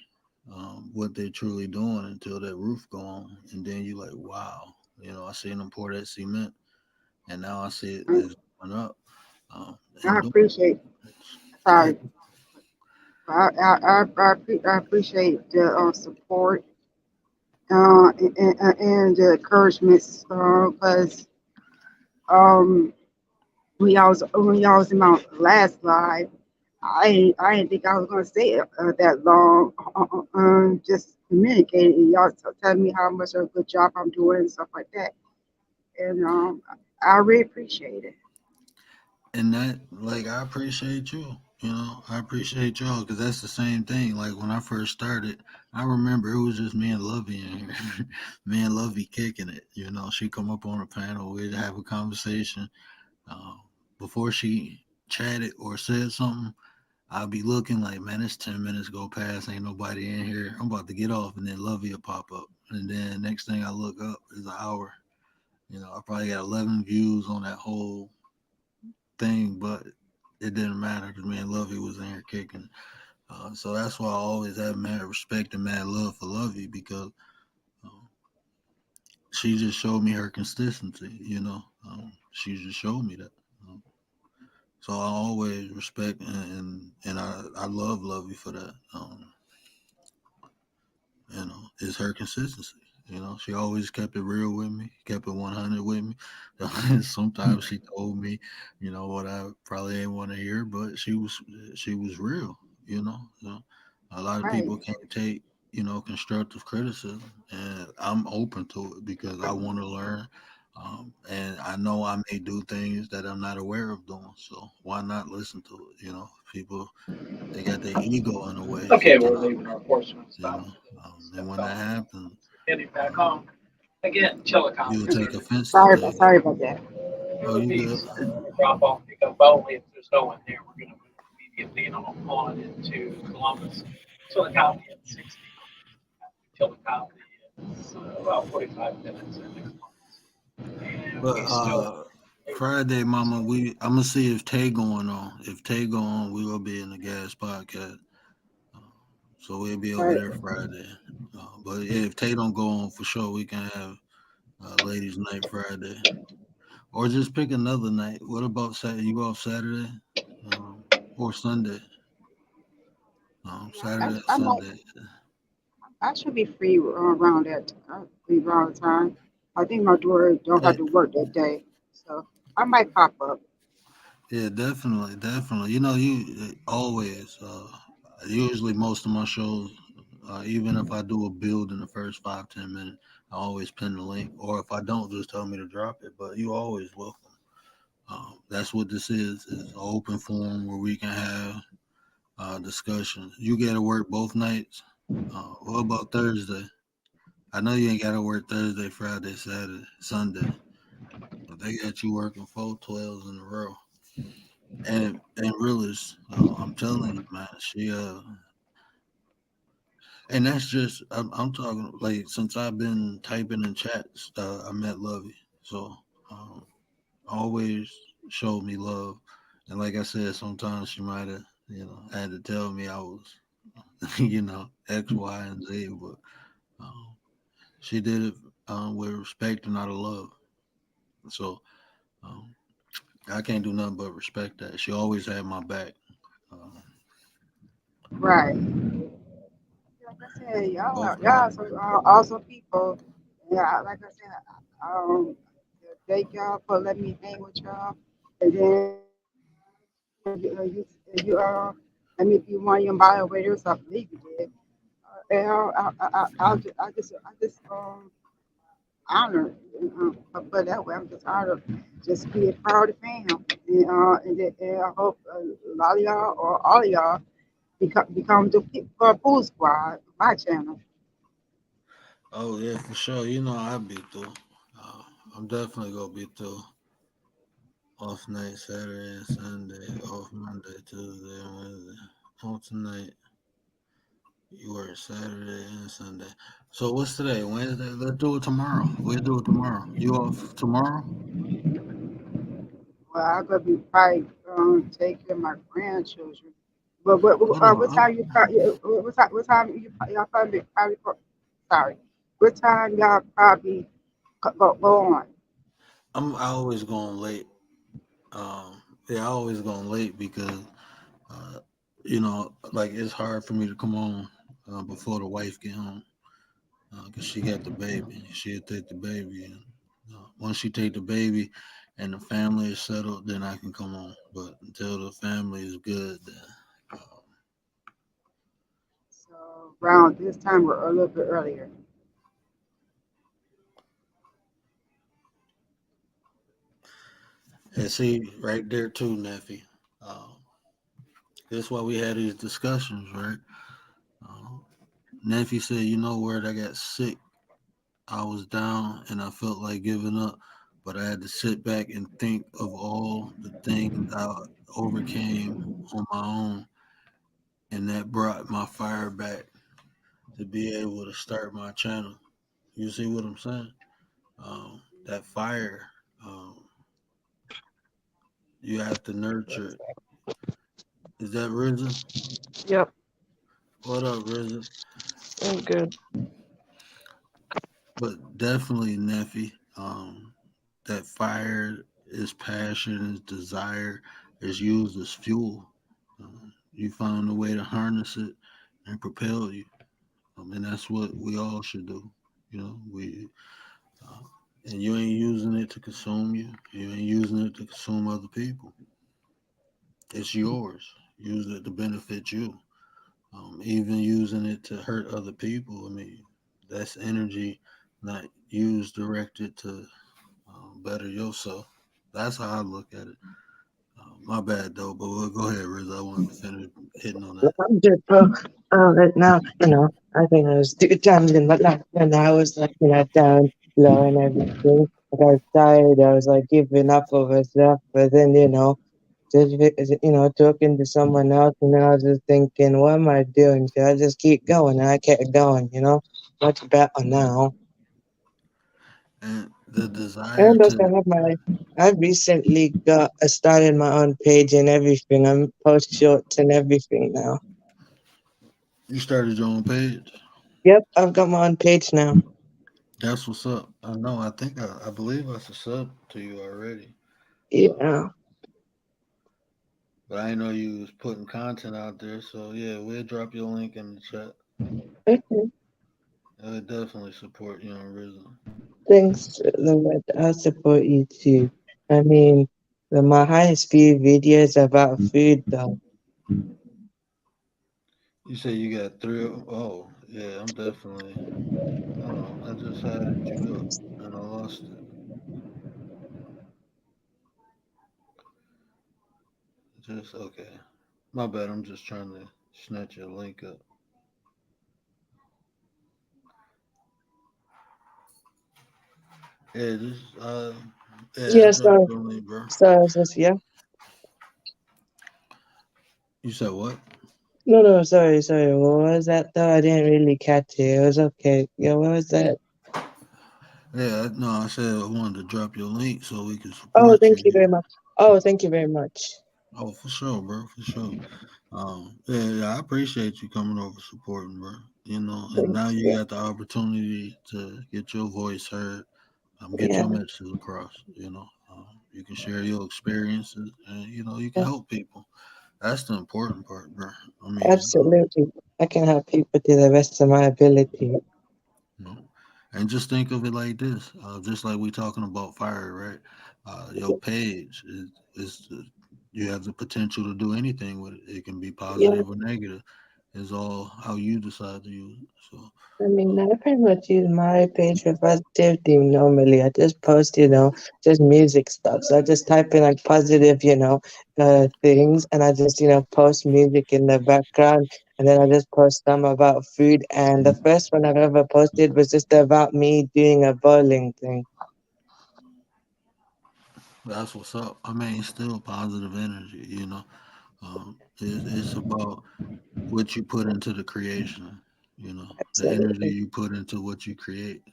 what they're truly doing until that roof go on, and then you like, wow, I seen them pour that cement, and now I see it I, is going up. Um, I and doing appreciate. yeah, Sorry, I appreciate the support and the encouragements because um, when y'all was in my last live, I didn't think I was gonna stay that long. Just communicating, y'all telling me how much of a good job I'm doing and stuff like that, and I really appreciate it. and that, like, I appreciate you. I appreciate y'all, because that's the same thing. Like when I first started, I remember it was just me and Lovey in here, me and Lovey kicking it. She come up on a panel, we'd have a conversation. Uh, Before she chatted or said something, I'll be looking like, man, it's 10 minutes go past, ain't nobody in here. I'm about to get off, and then Lovey will pop up, and then next thing I look up is an hour. I probably got 11 views on that whole thing, but it didn't matter because me and Lovey was in here kicking. So that's why I always have mad respect and mad love for Lovey, because uh, she just showed me her consistency. She just showed me that. Um, so I always respect and I love Lovey for that. It's her consistency. She always kept it real with me, kept it 100 with me. Sometimes she told me, what I probably didn't want to hear, but she was real. So a lot of Right, people can't take constructive criticism, and I'm open to it because I want to learn. And I know I may do things that I'm not aware of doing. So why not listen to it? People, they got their ego in the way Okay, we're sometimes, leaving our enforcement you stop. know. And Step when that out. happens, Getting back um, home. Again, Chillicothe, you'll New take Jersey. offense to Sorry, things. sorry about that. Oh, you good? Northeast. Drop off, pick up only if there's no one there. We're going to move immediately on into Columbus. Chillicothe at 60. Chillicothe is about 45 minutes into Columbus. And But we still Friday, Mama, I'm gonna see if Tay going on. If Tay go on, we will be in the gas podcast. Uh, so we'll be over Right. there Friday. But yeah, if Tay don't go on for sure, we can have ladies' night Friday, or just pick another night. What about Saturday? You off Saturday um, or Sunday? I, Saturday or I might, Sunday. I should be free around that. Free around the time. I think my daughter don't have Hey, to work that day, so I might pop up. yeah, definitely, definitely. You always. Usually, most of my shows, even if I do a build in the first 5-10 minutes, I always pin the link. Or if I don't, just tell me to drop it. But you always welcome. That's what this is an open forum where we can have discussion. You got to work both nights. What about Thursday? I know you ain't got to work Thursday, Friday, Saturday, Sunday. But they got you working 4 12s in a row. And realist, I'm telling you, man, and that's just I'm talking like since I've been typing in chats, I met Lovey, so um, always showed me love, and like I said, sometimes she might have had to tell me I was X, Y, and Z, but um, she did it with respect and out of love. So um, I can't do nothing but respect that. She always had my back. Um, Right. Like I said, both y'all nights. are some awesome people. Yeah, like I said, um, thank y'all for letting me hang with y'all. And then you let me be one of your moderators. I believe you did. And I just honored. But that way, I'm just honored just be a part of the fam. And I hope a lot of y'all or all of y'all become the Food Squad, my channel. Oh yeah, for sure. I'll be through. Uh, I'm definitely gonna be through. Off night Saturday and Sunday. Off Monday, Tuesday, and Wednesday. On tonight, you work Saturday and Sunday. So what's today? Wednesday. Let's do it tomorrow. We'll do it tomorrow. You off tomorrow? Well, I'm gonna be probably take care of my grandchildren. But Hold what on. time you what time y'all probably sorry. What time y'all probably go on? I always going late. Yeah, I always going late because uh, like it's hard for me to come on before the wife get home. Because she got the baby. She'll take the baby, and once she take the baby, and the family is settled, then I can come on. But until the family is good, then, uh, So around this time or a little bit earlier. and see right there too, Neffy. Uh, that's why we had these discussions, right? Uh, Neffy said, where I got sick, I was down and I felt like giving up, but I had to sit back and think of all the things I overcame on my own, and that brought my fire back to be able to start my channel. You see what I'm saying? That fire, um, you have to nurture it. Is that Risen? Yep, What up, Risen? I'm good. But definitely, Neffy, that fire is passion, is desire, is used as fuel. You found a way to harness it and propel you. And that's what we all should do. Uh, and you ain't using it to consume you. You ain't using it to consume other people. It's yours. Use it to benefit you. Even using it to hurt other people. I mean, that's energy not used directed to better yourself. That's how I look at it. My bad though, but we'll go ahead, Riz. I wanted to finish hitting on that. I'm just right now, I think I was two times in my life when I was like, down low and everything. Like I was tired, I was like giving up over stuff, but then, just, talking to someone else, and then I was just thinking, what am I doing? Should I just keep going? And I kept going, much better now. And the desire And also, to I recently started my own page and everything. I'm post shorts and everything now. you started your own page. Yep, I've got my own page now. That's what's up. I know. I think I believe I sub to you already. Yeah. But I didn't know you was putting content out there. So yeah, we'll drop your link in the chat. Okay. I would definitely support you on Rhythm. Thanks, Lord. I support you too. I mean, my highest view videos about food, though. You say you got three. Oh yeah, I'm definitely. Hold on, I just added you up and I lost it. Just okay. My bad. I'm just trying to snatch your link up. Yeah, just yeah, I Yeah, dropped so, your link, bro. yeah. You said what? No, sorry. What was that, though? I didn't really catch it. It was okay. Yeah, what was that? Yeah, no, I said I wanted to drop your link so we can Oh, support thank you. you very much. Oh, thank you very much. Oh, for sure, bro, for sure. Yeah, I appreciate you coming over supporting, bro. And now Thanks. you Yeah, got the opportunity to get your voice heard, get yeah, your messages across. You can share your experiences, and you can yeah, help people. That's the important part, bro. I mean, absolutely. I can help people to the best of my ability. you know, and just think of it like this: just like we talking about fire, right? Your page is you have the potential to do anything with it. It can be Yeah. positive or negative. It's all how you decide to use it. So, I mean, uh, I pretty much use my page for positivity normally. I just post, just music stuff. So I just type in like positive, things, and I just, post music in the background. And then I just post some about food. And the first one I've ever posted was just about me doing a bowling thing. that's what's up. I mean, it's still positive energy. It's about what you put into the creation. The energy Absolutely. you put into what you create.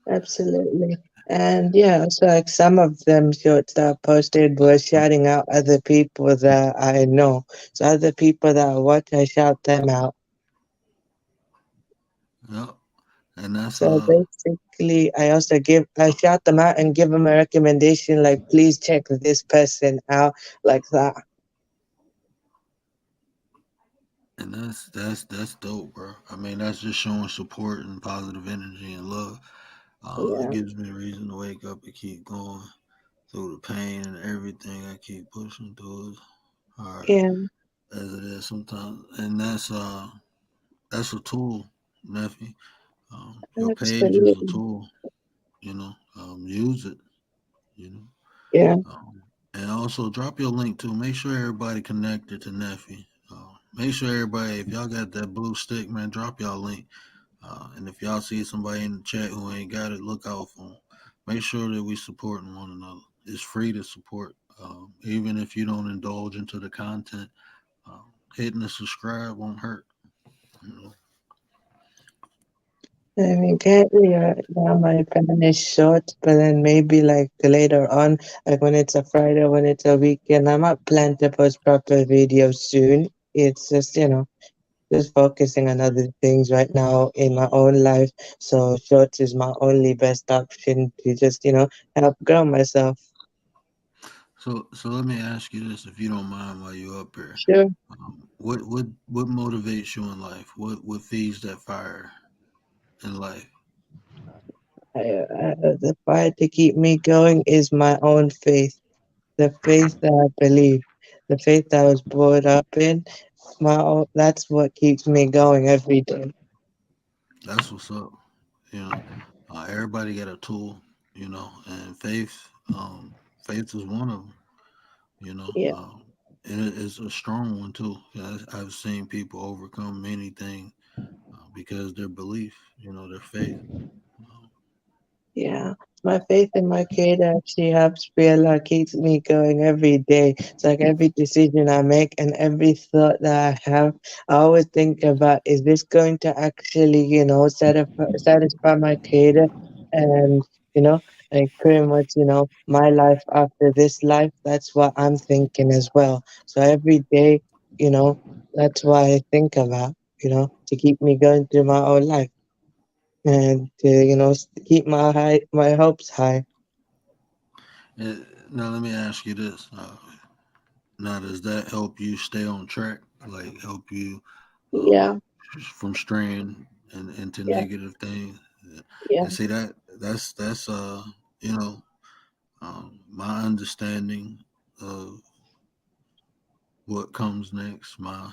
Absolutely. And yeah, so like some of them shorts that I posted were shouting out other people that I know. So other people that I watch, I shout them out. Yeah, and that's So basically, I shout them out and give them a recommendation, like, please check this person out, like that. and that's dope, bro. I mean, that's just showing support and positive energy and love. It Yeah, gives me a reason to wake up and keep going through the pain and everything. I keep pushing through as hard yeah, as it is sometimes, and that's a tool, nephew. Your page is a absolutely. tool. Use it. You know. Yeah, And also drop your link too. Make sure everybody connected to Neffy. Make sure everybody, if y'all got that blue stick, man, drop y'all link. And if y'all see somebody in the chat who ain't got it, look out for them. Make sure that we supporting one another. It's free to support, even if you don't indulge into the content. Hitting the subscribe won't hurt. You know? I mean, currently right now my plan is short, but then maybe like later on, like when it's a Friday, when it's a weekend, I might plan to post proper videos soon. It's just, just focusing on other things right now in my own life. So shorts is my only best option to just, help grow myself. So let me ask you this, if you don't mind, while you're up here. Sure. What motivates you in life? What feeds that fire in life? The fire to keep me going is my own faith, the faith that I believe, the faith that I was brought up in. That's what keeps me going every day. That's what's up. You know, everybody got a tool. and faith is one of them, you know, Yeah. and it's a strong one too. I've seen people overcome many things because their belief, their faith. Um, Yeah, my faith in my creator actually helps me a lot, keeps me going every day. It's like every decision I make and every thought that I have, I always think about, is this going to actually, satisfy my creator? And, like pretty much, my life after this life, that's what I'm thinking as well. So every day, you know, that's what I think about, to keep me going through my whole life and to keep my hopes high. eh, Now let me ask you this: now, does that help you stay on track? Like help you um, Yeah, from straying into yeah, negative things? yeah, And see that's you know my understanding of what comes next, my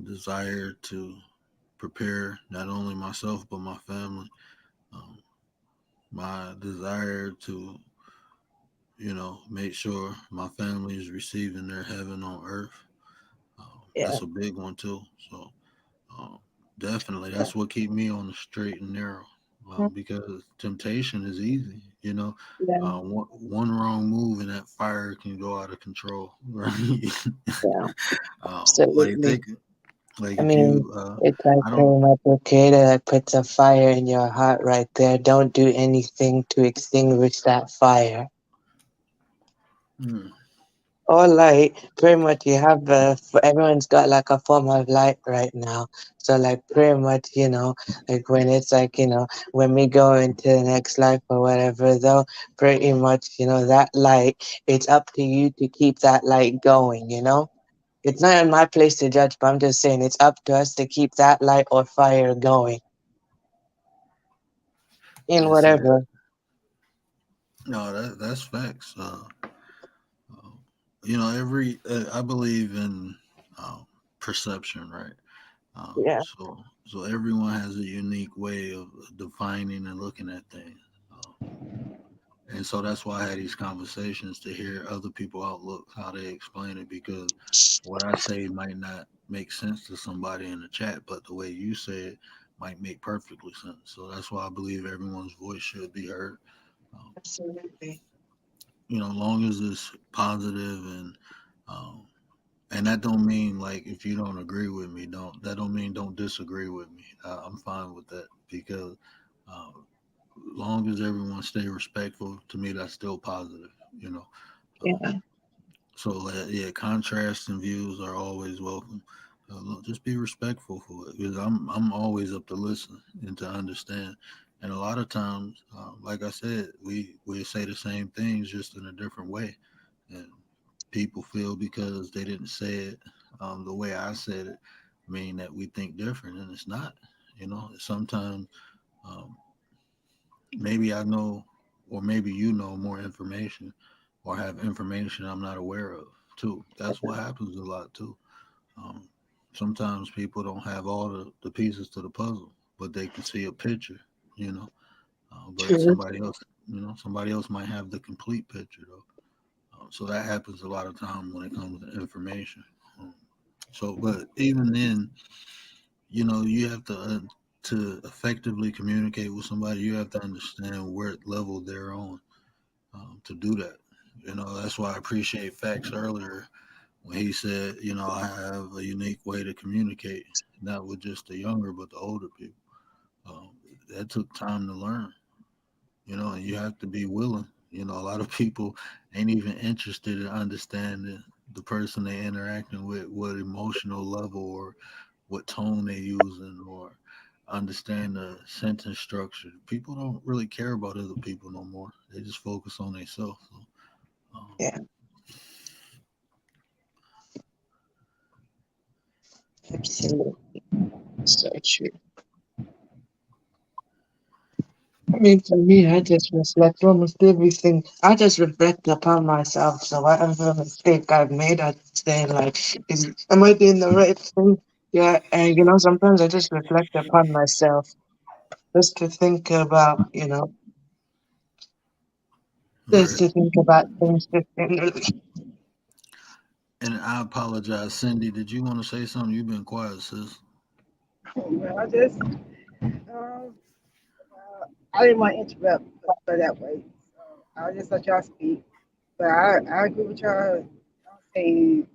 desire to prepare not only myself but my family, um, my desire to make sure my family is receiving their heaven on earth. yeah, That's a big one too. So um, definitely, that's what keep me on the straight and narrow. Because temptation is easy, yeah, one wrong move and that fire can go out of control, right? yeah, Like absolutely. think, like I if mean, you, it's like I don't. pretty much a creator that puts a fire in your heart right there. Don't do anything to extinguish that fire. Hmm, Or light, pretty much you have everyone's got like a form of light right now. So like pretty much, like when it's like, when we go into the next life or whatever though, pretty much, that light, it's up to you to keep that light going. It's not in my place to judge, but I'm just saying it's up to us to keep that light or fire going in and see that. whatever. No, that's facts. Uh, every I believe in perception, right? Yeah, So everyone has a unique way of defining and looking at things. And so that's why I had these conversations to hear other people outlook, how they explain it, because what I say might not make sense to somebody in the chat, but the way you say it might make perfectly sense. So that's why I believe everyone's voice should be heard. Um, absolutely. long as it's positive um, and that don't mean like if you don't agree with me, don't mean don't disagree with me. I'm fine with that because uh, long as everyone stay respectful, to me that's still positive. You know, um, Yeah, so yeah, contrasts and views are always welcome. Just be respectful for it because I'm always up to listen and to understand. And a lot of times, like I said, we say the same things just in a different way, and people feel because they didn't say it the way I said it, mean that we think different, and it's not. Sometimes um, maybe I know, or maybe you know more information, or have information I'm not aware of too. That's what happens a lot too. Um, Sometimes people don't have all the pieces to the puzzle, but they can see a picture, you know. But true. somebody else might have the complete picture though. So that happens a lot of time when it comes to information. Um, but even then, you have to effectively communicate with somebody. You have to understand what level they're on to do that. That's why I appreciate Facts earlier when he said, I have a unique way to communicate, not with just the younger, but the older people. Um, that took time to learn, and you have to be willing. A lot of people ain't even interested in understanding the person they interacting with, what emotional level or what tone they using or understand the sentence structure. People don't really care about other people no more. They just focus on themselves. So, um, Yeah, absolutely. So true. I mean, for me, I just reflect almost everything. I just reflect upon myself. So whatever mistake I've made, I say like, am I doing the right thing? Yeah, and sometimes I just reflect upon myself, just to think about, Just Right. to think about things differently. And I apologize, Cindy. Did you want to say something? You've been quiet, sis. Well, I didn't want to interrupt for that way. So I'll just let y'all speak. But I agree with y'all saying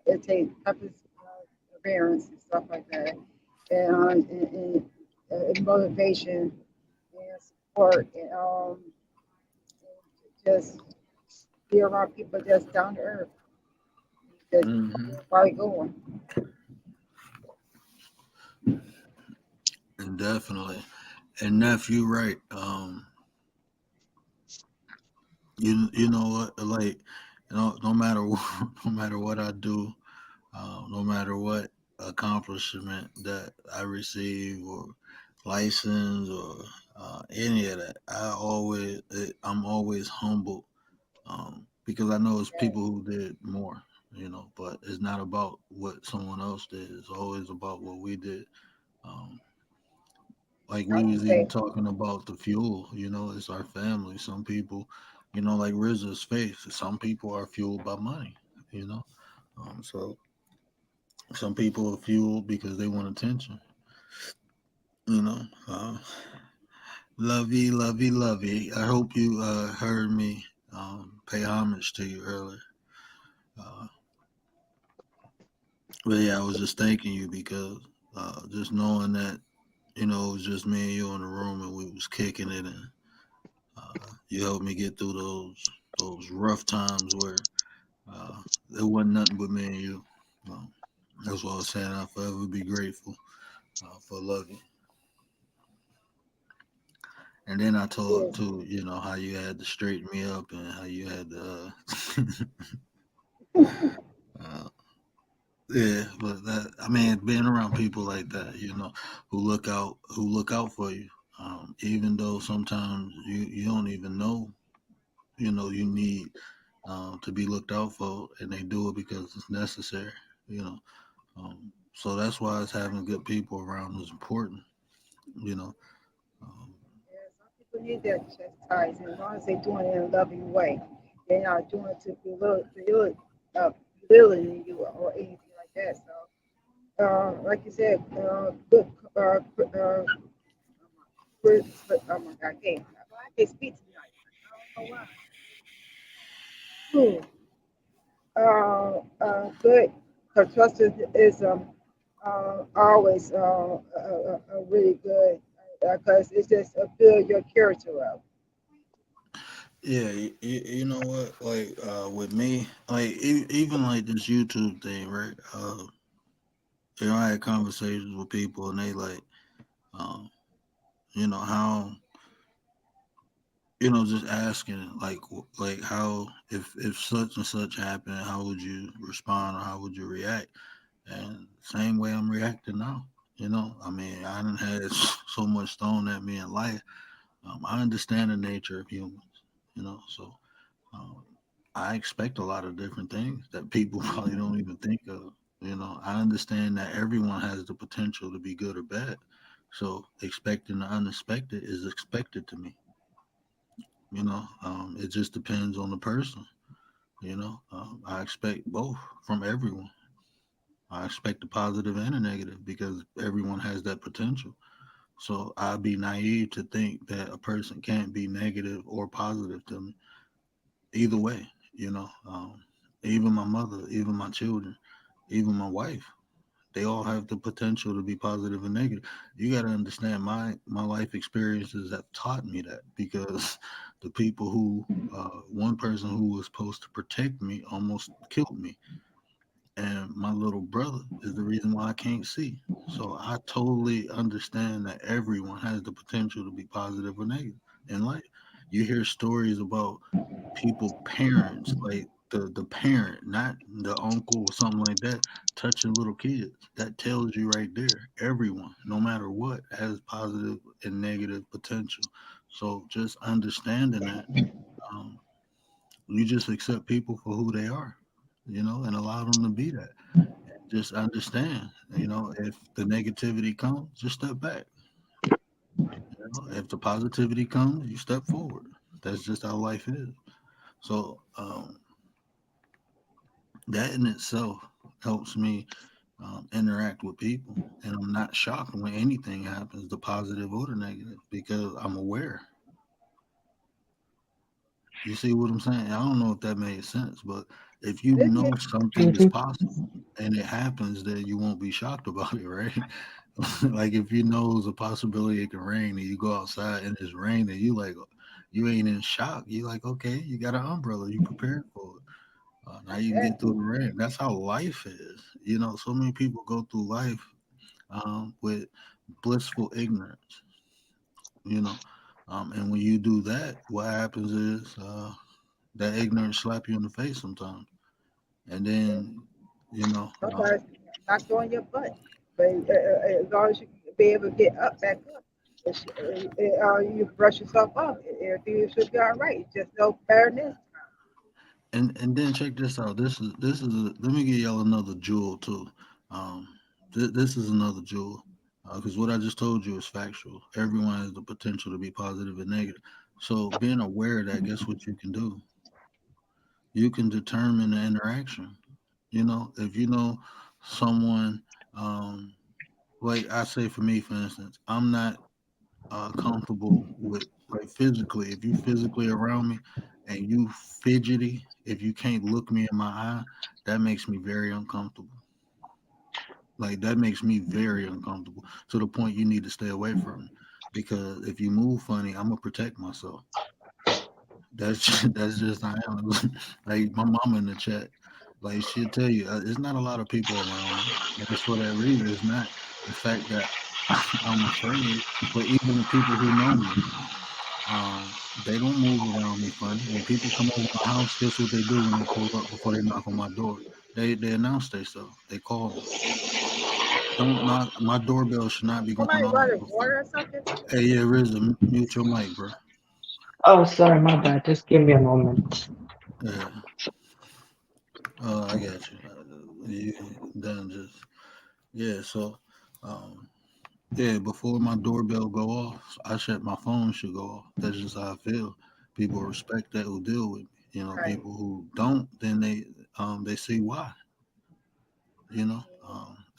that it takes purpose, forbearance, and stuff like that, and motivation and support, and just be around people just down to earth, just Hmm. where you going. And definitely. And Neff, you right. You know what? Like, no matter no matter what I do, no matter what accomplishment that I receive or license or any of that, I'm always humble because I know it's people who did more, but it's not about what someone else did. It's always about what we did. Um, like I we would was even say, talking about the fuel, it's our family. Some people, like RZA's faith, some people are fueled by money, you know. So some people are fueled because they want attention, you know. Lovey, lovey, lovey. I hope you heard me pay homage to you earlier. Uh, but yeah, I was just thanking you because just knowing that, it was just me and you in the room and we was kicking it, and you helped me get through those rough times where there wasn't nothing but me and you. Um, that's what I was saying. I'll forever be grateful for loving. And then I yeah, told too, how you had to straighten me up and how you had to, uh, yeah. But that, I mean, being around people like that, who look out for you, even though sometimes you don't even know, you need to be looked out for, and they do it because it's necessary, you know. So that's why it's having good people around is important, you know. Um, yeah, some people need that chastisement as long as they're doing it in a loving way. They're not doing it to uh, belittling you or anything like that. So, like you said, good, oh my God, I can't speak tonight. I don't know why. Good. Because trust is always really good because it's just build your character up. yeah, you know what? Like with me, like even like this YouTube thing, right? I had conversations with people, and they like, um, how, just asking like how if such and such happened, how would you respond or how would you react? And same way I'm reacting now. I mean, I done had so much thrown at me in life. I understand the nature of humans, so um, I expect a lot of different things that people probably don't even think of. I understand that everyone has the potential to be good or bad. So expecting the unexpected is expected to me. It just depends on the person. I expect both from everyone. I expect a positive and a negative because everyone has that potential. So I'd be naive to think that a person can't be negative or positive to me. Either way, even my mother, even my children, even my wife, they all have the potential to be positive and negative. You got to understand my life experiences have taught me that because the people who, one person who was supposed to protect me almost killed me, and my little brother is the reason why I can't see. So I totally understand that everyone has the potential to be positive or negative in life. You hear stories about people, parents, like the parent, not the uncle or something like that, touching little kids. That tells you right there, everyone, no matter what, has positive and negative potential. So just understanding that, um, you just accept people for who they are, and allow them to be that. Just understand, if the negativity comes, just step back. If the positivity comes, you step forward. That's just how life is. So that in itself helps me interact with people, and I'm not shocked when anything happens, the positive or the negative, because I'm aware. You see what I'm saying? I don't know if that made sense, but if you This know year, something is possible and it happens, then you won't be shocked about it, right? Like if you know there's a possibility it can rain and you go outside and it's raining, you like you ain't in shock. You like, okay, you got an umbrella, you prepared for it. Now you can get through the rain. That's how life is. So many people go through life with blissful ignorance. You know, and when you do that, what happens is that ignorance slap you in the face sometimes, and then you know, somebody knocked on your butt, but as long as you be able to get up, back up, you brush yourself off. Everything should be all right. Just no fairness. and then check this out. Let me give y'all another jewel too. Um, this is another jewel because what I just told you is factual. Everyone has the potential to be positive and negative. So being aware of that, guess what you can do? You can determine the interaction. If you know someone, um, like I say for me, for instance, I'm not comfortable with like physically. If you physically around me and you fidgety, if you can't look me in my eye, that makes me very uncomfortable. Like that makes me very uncomfortable to the point you need to stay away from me. Because if you move funny, I'm gonna protect myself. That's just I am. Like my mama in the chat, like she'll tell you, it's not a lot of people around me, and it's for that reason. It's not the fact that I'm afraid, but even the people who know me, they don't move around me funny. When people come over my house, guess what they do when they pull up before they knock on my door? They announce themselves. They call me. Don't knock. My doorbell should not be going Somebody off. running water or something. Hey, yeah, RZA, mute your mic, bro. Oh, sorry, my bad. Just give me a moment. Yeah, I got you. You done just yeah. So, um, yeah, before my doorbell go off, I shut my phone should go off. That's just how I feel. People respect that who deal with me. Right. People who don't, then they see why.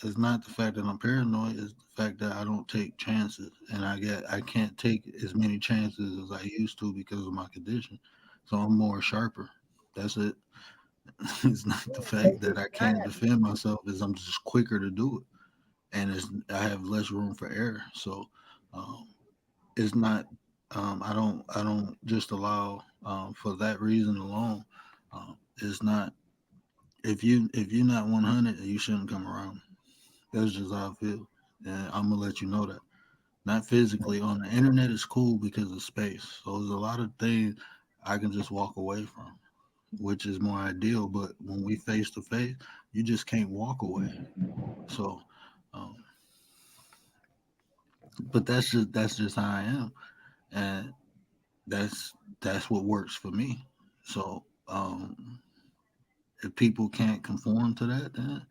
It's not the fact that I'm paranoid. It's the fact that I don't take chances, and I can't take as many chances as I used to because of my condition. So I'm more sharper. That's it. It's not the fact Makes that you I can't mad. defend myself. Is I'm just quicker to do it, and I have less room for error. So um, it's not. I don't just allow for that reason alone. It's not if you're not 100, you shouldn't come around. That's just how I feel, and I'm gonna let you know that. Not physically on the internet is cool because of space. So there's a lot of things I can just walk away from, which is more ideal. But when we face to face, you just can't walk away. So, um, but that's just how I am, and that's what works for me. So, if people can't conform to that, then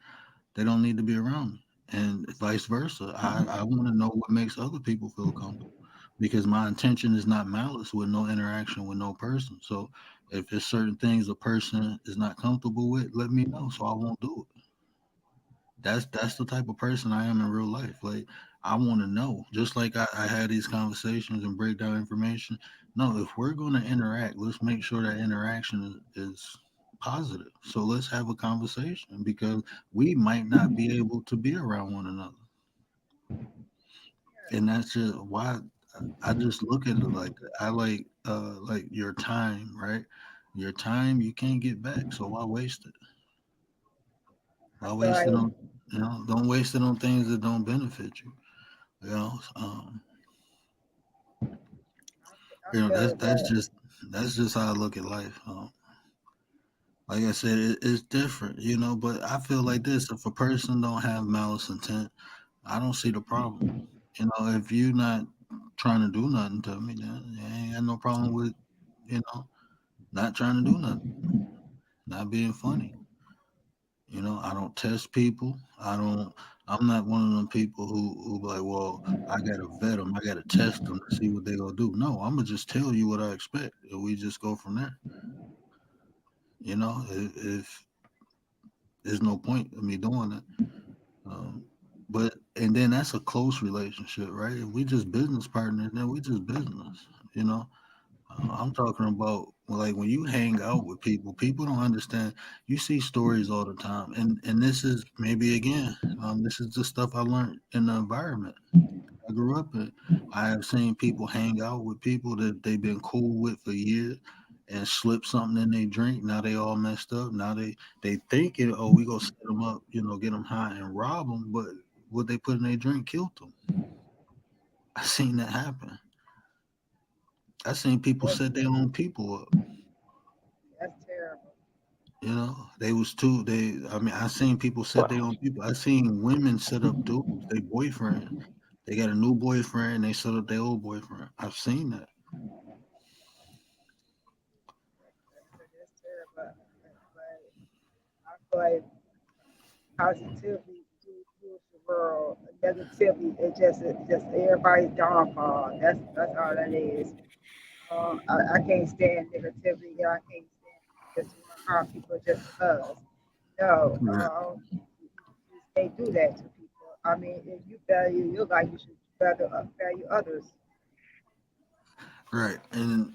they don't need to be around me, and vice versa. I want to know what makes other people feel comfortable because my intention is not malice with no interaction with no person. So, if there's certain things a person is not comfortable with, let me know so I won't do it. That's the type of person I am in real life. Like I want to know, just like I had these conversations and break down information. No, if we're going to interact, let's make sure that interaction is positive. So let's have a conversation because we might not be able to be around one another, and that's just why I just look at it like that. I like your time, right? Your time you can't get back, so why waste it? I Why feel waste it like on don't waste it on things that don't benefit you. You know, I feel that. that's just how I look at life. Like I said, it's different, But I feel like this: if a person don't have malice intent, I don't see the problem. If you're not trying to do nothing to me, then I ain't got no problem with not trying to do nothing, not being funny. I don't test people. I'm not one of them people who be like, well, I gotta vet them, I gotta test them to see what they gonna do. No, I'm gonna just tell you what I expect, and we just go from there. You know, if there's no point of me doing it. But and then that's a close relationship, right? If we just business partners, then we just business. You know, I'm talking about like when you hang out with people, people don't understand. You see stories all the time, and this is maybe again, this is the stuff I learned in the environment I grew up in. I have seen people hang out with people that they've been cool with for years and slip something in their drink. Now they all messed up. Now they thinking, oh, we gonna set them up, you know, get them high and rob them, but what they put in their drink killed them. I seen that happen. I seen people That's, set their own people up. that's terrible. You know, they was too. They. I mean, I seen people set their own people. I seen women set up dudes, their boyfriend. They got a new boyfriend. They set up their old boyfriend. I've seen that. That's terrible. But I feel like positivity rules the world. Negativity, it's just everybody's downfall. That's all that is. I can't stand negativity. I can't stand just want to harm people just because. No, Right. you can't do that to people. I mean, if you value your life, you should value others. Right. And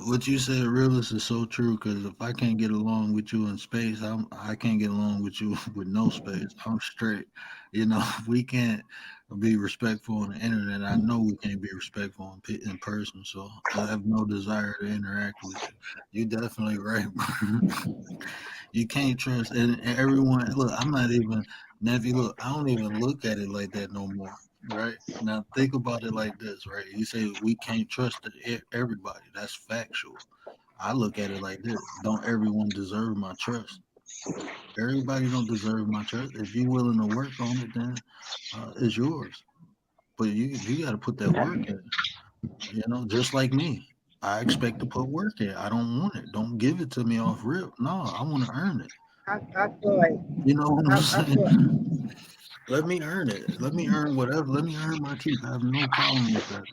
what you said, realist, is so true. Because if I can't get along with you in space, I can't get along with you with no space. I'm straight. You know, if we can't be respectful on the internet, I know we can't be respectful in person. So I have no desire to interact with you. You definitely right. You can't trust and everyone. Look, I'm not even nephew. Look, I don't even look at it like that no more. Right now, think about it like this. Right, you say we can't trust everybody. That's factual. I look at it like this: don't everyone deserve my trust? Everybody don't deserve my trust. If you're willing to work on it, then it's yours. But you got to put that work in. You know, just like me. I expect to put work in. I don't want it. Don't give it to me off rip. No, I want to earn it. I feel like You know what I'm I saying? feel Let me earn it. Let me earn whatever. Let me earn my keep. I have no problem with that.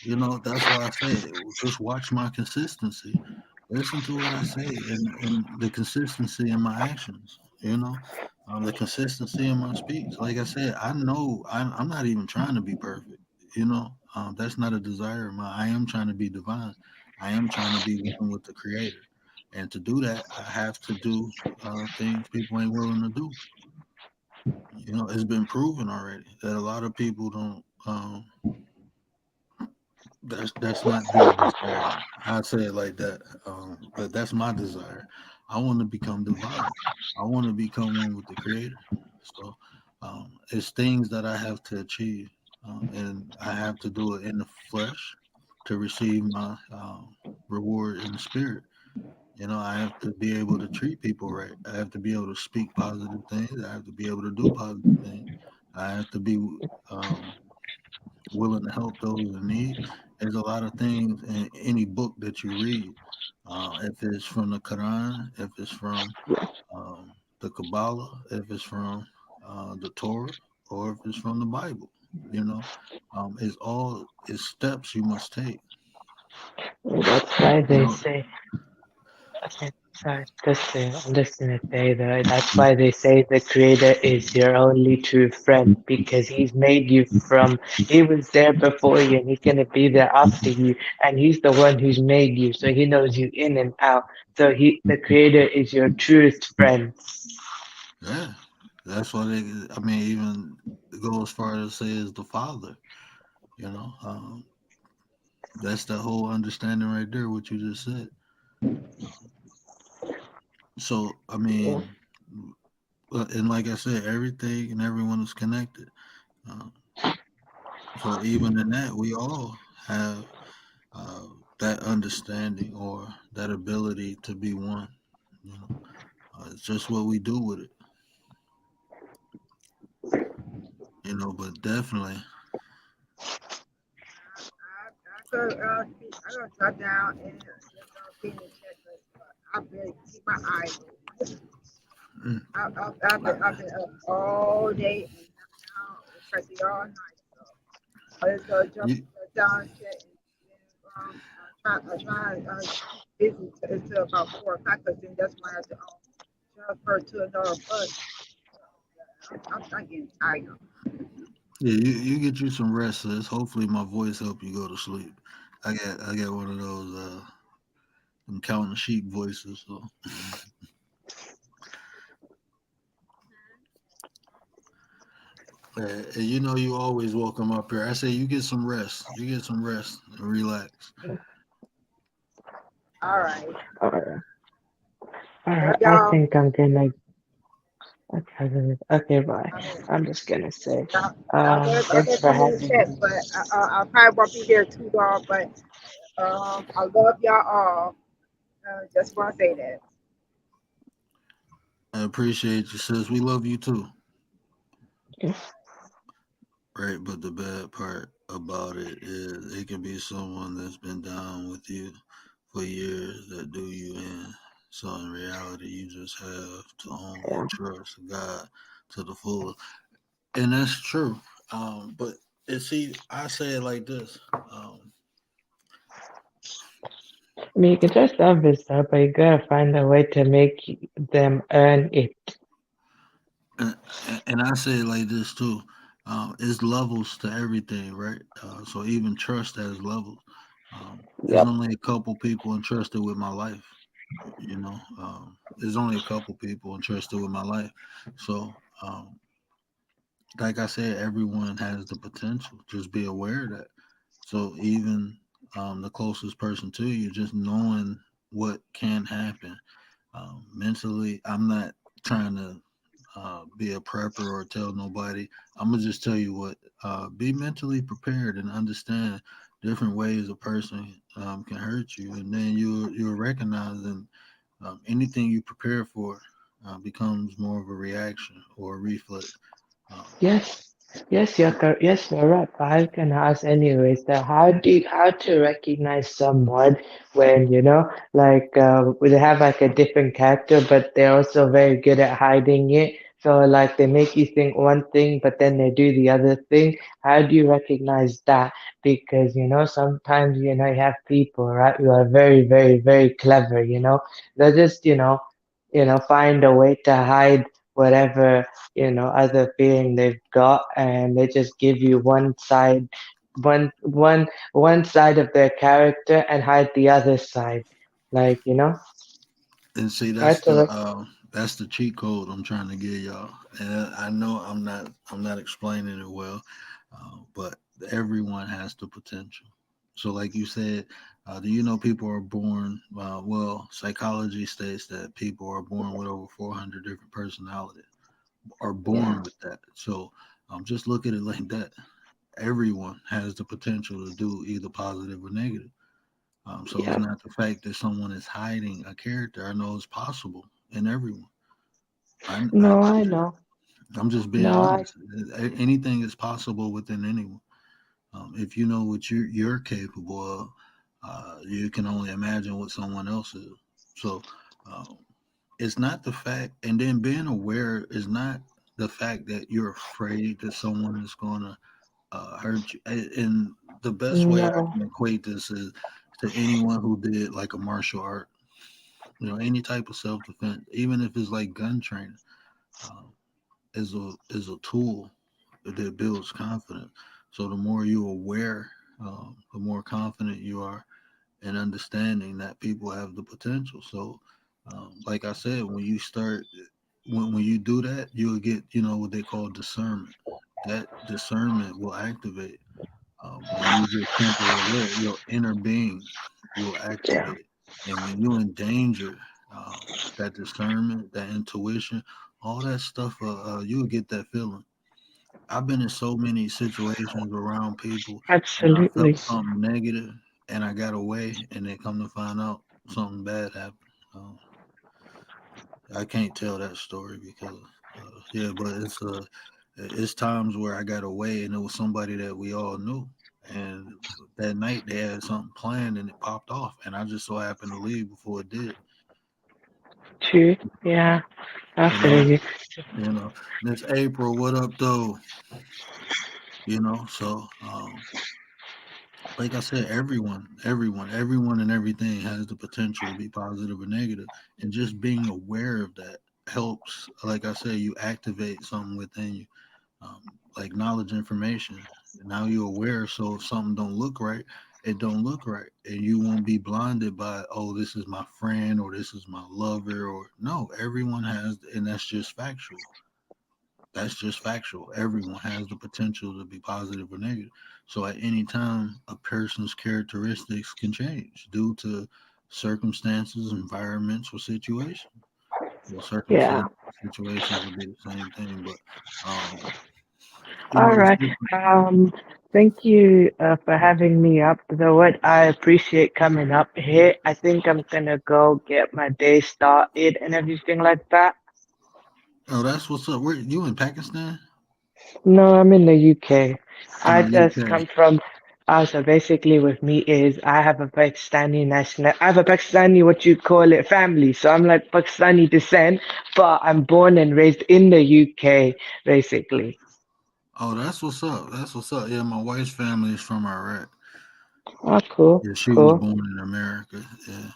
You know, that's why I say just watch my consistency. Listen to what I say and the consistency in my actions. You know, the consistency in my speech. Like I said, I know I'm not even trying to be perfect. You know, that's not a desire of mine. I am trying to be divine. I am trying to be one with the Creator. And to do that, I have to do things people ain't willing to do. You know, it's been proven already that a lot of people don't. That's not their desire. I say it like that. But that's my desire. I want to become divine. I want to become one with the Creator. So it's things that I have to achieve, and I have to do it in the flesh to receive my reward in the spirit. You know, I have to be able to treat people right. I have to be able to speak positive things. I have to be able to do positive things. I have to be um, willing to help those in need. There's a lot of things in any book that you read. If it's from the Quran, if it's from the Kabbalah, if it's from the Torah, or if it's from the Bible, you know, it's steps you must take. That's why You they know, say, okay, sorry, I'm just gonna say that that's why they say the creator is your only true friend because he's made you from, he was there before you and he's gonna be there after you, and he's the one who's made you, so he knows you in and out. So the creator is your truest friend. yeah, that's why they. I mean, even go as far as say is the Father. You know, that's the whole understanding right there. What you just said. So I mean, and like I said, everything and everyone is connected. Uh, so even in that, we all have uh, that understanding or that ability to be one. You know, it's just what we do with it. You know, but definitely, I gotta jot down and be in the checklist, but I better keep my eyes open. mm, I've been up all day and crazy all night. So I just go jump You, down shit try busy until about 4 o'clock, because then that's when I have to transfer to another bus. I'm getting tired. yeah, you get you some rest, sis. Hopefully my voice help you go to sleep. I got one of those I'm counting sheep voices. So and you know you always welcome up here. I say you get some rest. You get some rest and relax. All right. Alright, Love alright. I y'all. think I'm gonna. Okay, okay, bye. All right. I'm just gonna say, I'm thanks gonna for come in the having chat, me. but I probably won't be here too long. But I love y'all all. Just want to say that. I appreciate you, sis. We love you too. Right, but the bad part about it is it can be someone that's been down with you for years that do you in. So in reality, you just have to only Yeah. trust God to the full, and that's true. But see, I say it like this. I mean, you can just love yourself, but you gotta find a way to make them earn it. And, and I say it like this too. It's levels to everything, right? So even trust has levels. There's Yep. only a couple people entrusted with my life. You know, there's only a couple people entrusted with my life. So, like I said, everyone has the potential. Just be aware of that. So even the closest person to you, just knowing what can happen mentally. I'm not trying to be a prepper or tell nobody. I'm gonna just tell you what. Be mentally prepared and understand different ways a person can hurt you, and then you'll recognize and anything you prepare for becomes more of a reaction or a reflex. Um, Yes, yes, you're right. But I can ask anyways that how to recognize someone when like they have like a different character, but they're also very good at hiding it. So like they make you think one thing, but then they do the other thing. How do you recognize that? Because sometimes you have people, right, who are very, very, very clever. They just find a way to hide whatever other feeling they've got, and they just give you one side of their character and hide the other side, like and see, hard to look. that's the cheat code I'm trying to give y'all. And I know I'm not explaining it well, but everyone has the potential. So, like you said, do you know people are born? Well, psychology states that people are born with over 400 different personalities, are Yeah. born with that. So, just look at it like that. Everyone has the potential to do either positive or negative. So it's Yeah. not the fact that someone is hiding a character. I know it's possible in everyone. I No, I know. I'm just being No, I. honest. Anything is possible within anyone. If you know what you're capable of, you can only imagine what someone else is. So um, it's not the fact, and then being aware is not the fact that you're afraid that someone is going to hurt you. And the best way I No. can equate this is to anyone who did like a martial art, any type of self defense, even if it's like gun training, um, is a tool that builds confidence. So the more you're aware, the more confident you are in understanding that people have the potential. So, like I said, when you start, when you do that, you'll get what they call discernment. That discernment will activate when you just simply aware. Your inner being will Yeah. activate, and when you're in danger, that discernment, that intuition, all that stuff, you'll get that feeling. I've been in so many situations around people, and I Absolutely. felt something negative, and I got away, and then come to find out something bad happened. Um, I can't tell that story because, yeah, but it's times where I got away, and it was somebody that we all knew, and that night they had something planned, and it popped off, and I just so happened to leave before it did. True. Yeah. I You feel know, you. Miss April, what up though? So like I said, everyone and everything has the potential to be positive or negative. And just being aware of that helps. Like I said, you activate something within you. Like knowledge information. And now you're aware, so if something don't look right, it don't look right. And you won't be blinded by, oh, this is my friend or this is my lover or no, everyone has, and that's just factual. That's just factual. Everyone has the potential to be positive or negative. So at any time, a person's characteristics can change due to circumstances, environments, or situations. Well, Yeah. circumstances, situations will be the same thing, but um, All it's right. different. Thank you for having me up. So what I appreciate coming up here. I think I'm gonna go get my day started and everything like that. Oh, that's what's up. Where you in Pakistan? No, I'm in the UK. In I the just UK. come from. So basically, with me is I have a Pakistani national. I have a Pakistani what you call it family. So I'm like Pakistani descent, but I'm born and raised in the UK, basically. Oh, that's what's up. That's what's up. Yeah, my wife's family is from Iraq. Oh, cool, Yeah, she was cool. born in America. Yeah,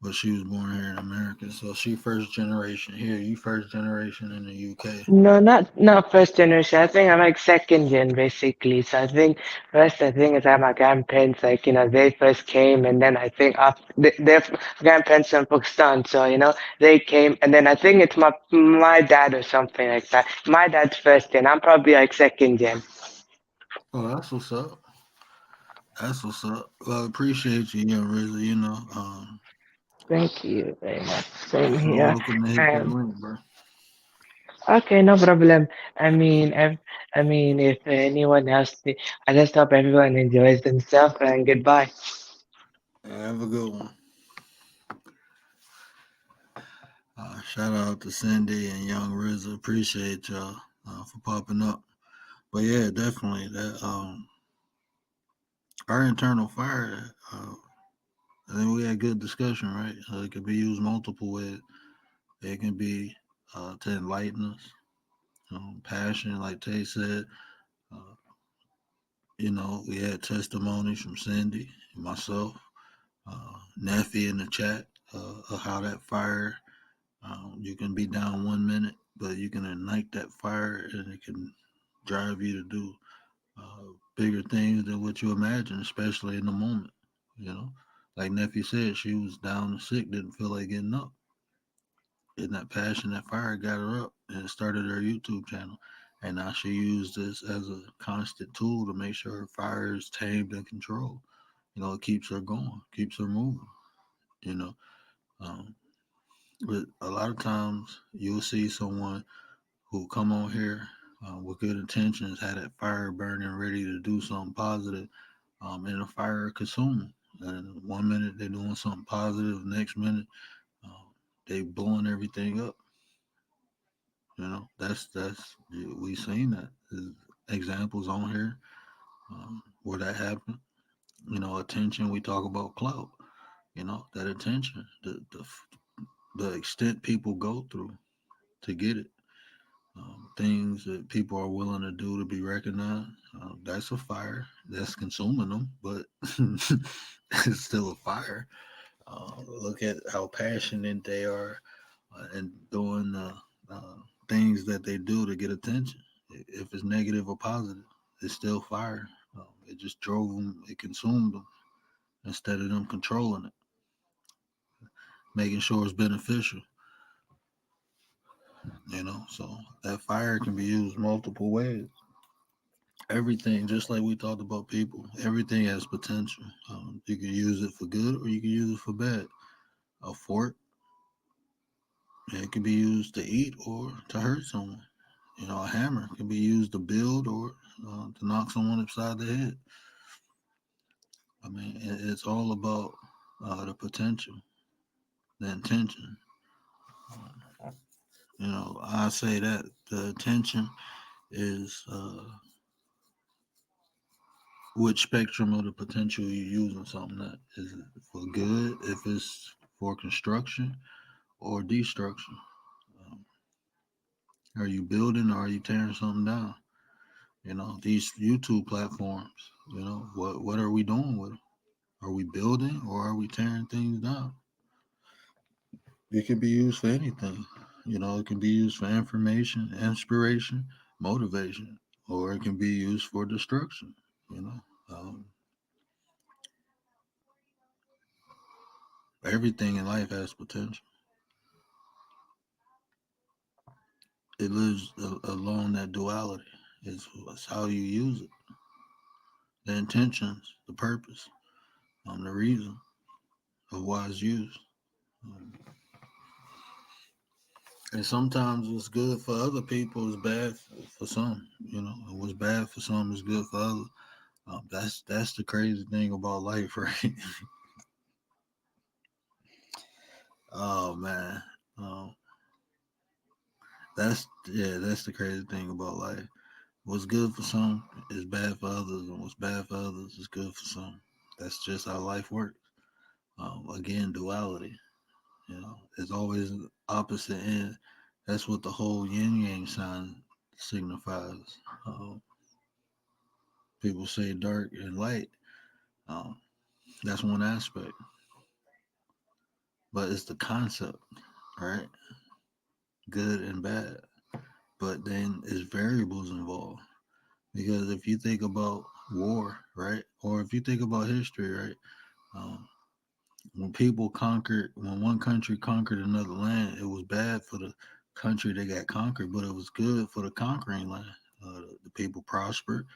but she was born here in America. So she first generation here. You first generation in the UK. No, not first generation. I think I'm like second gen basically. So I think first the thing is that my grandparents like they first came and then I think after their grandparents from Pakistan. So they came and then I think it's my dad or something like that. My dad's first gen. I'm probably like second gen. Oh, that's what's up. That's what's up. Well, I appreciate you, yeah, Rizzy. Thank you very much. Same So here. welcome to hit that Um, link, bro. okay, no problem. I mean, if anyone else, I just hope everyone enjoys themselves and goodbye. Have a good one. Shout out to Cindy and Young RZA. Appreciate y'all for popping up. But yeah, definitely that our internal fire. I think we had good discussion, right? It can be used multiple ways. It can be to enlighten us, passion, like Tay said. Uh, we had testimonies from Cindy and myself, Neffy in the chat of how that fire. You can be down 1 minute, but you can ignite that fire, and it can drive you to do bigger things than what you imagine, especially in the moment. Like Neffy said, she was down and sick, didn't feel like getting up. And that passion, that fire got her up and started her YouTube channel. And now she used this as a constant tool to make sure her fire is tamed and controlled. It keeps her going, keeps her moving, you know. Um, but a lot of times you'll see someone who come on here with good intentions, had that fire burning, ready to do something positive, and the fire consume them. And 1 minute they're doing something positive, next minute they blowing everything up. That's we seen that. There's examples on here where that happened. Attention. We talk about clout. That attention, the extent people go through to get it. Things that people are willing to do to be recognized. That's a fire. That's consuming them, but it's still a fire. Look at how passionate they are and doing the uh, things that they do to get attention. If it's negative or positive, it's still fire. It just drove them, it consumed them instead of them controlling it, making sure it's beneficial. So that fire can be used multiple ways. Everything, just like we talked about people, everything has potential. You can use it for good or you can use it for bad. A fork, it can be used to eat or to hurt someone. A hammer can be used to build or to knock someone upside the head. I mean, it's all about the potential, the intention. I say that the intention is which spectrum of the potential you're using something that is it for good. If it's for construction or destruction? Um, are you building or are you tearing something down? These YouTube platforms, what are we doing with them? Are we building or are we tearing things down? It can be used for anything. It can be used for information, inspiration, motivation, or it can be used for destruction. You know, um, everything in life has potential. It lives along that duality. It's how you use it, the intentions, the purpose, the reason of why it's used. Um, and sometimes what's good for other people is bad for some. And what's bad for some is good for others. That's the crazy thing about life, right? Oh man, um, that's the crazy thing about life. What's good for some is bad for others, and what's bad for others is good for some. That's just how life works. Again, duality. It's always an opposite end. That's what the whole yin yang sign signifies. People say dark and light. Um, that's one aspect, but it's the concept, right? Good and bad. But then there's variables involved. Because if you think about war, right, or if you think about history, right, um, when one country conquered another land, it was bad for the country that got conquered, but it was good for the conquering land. The people prospered,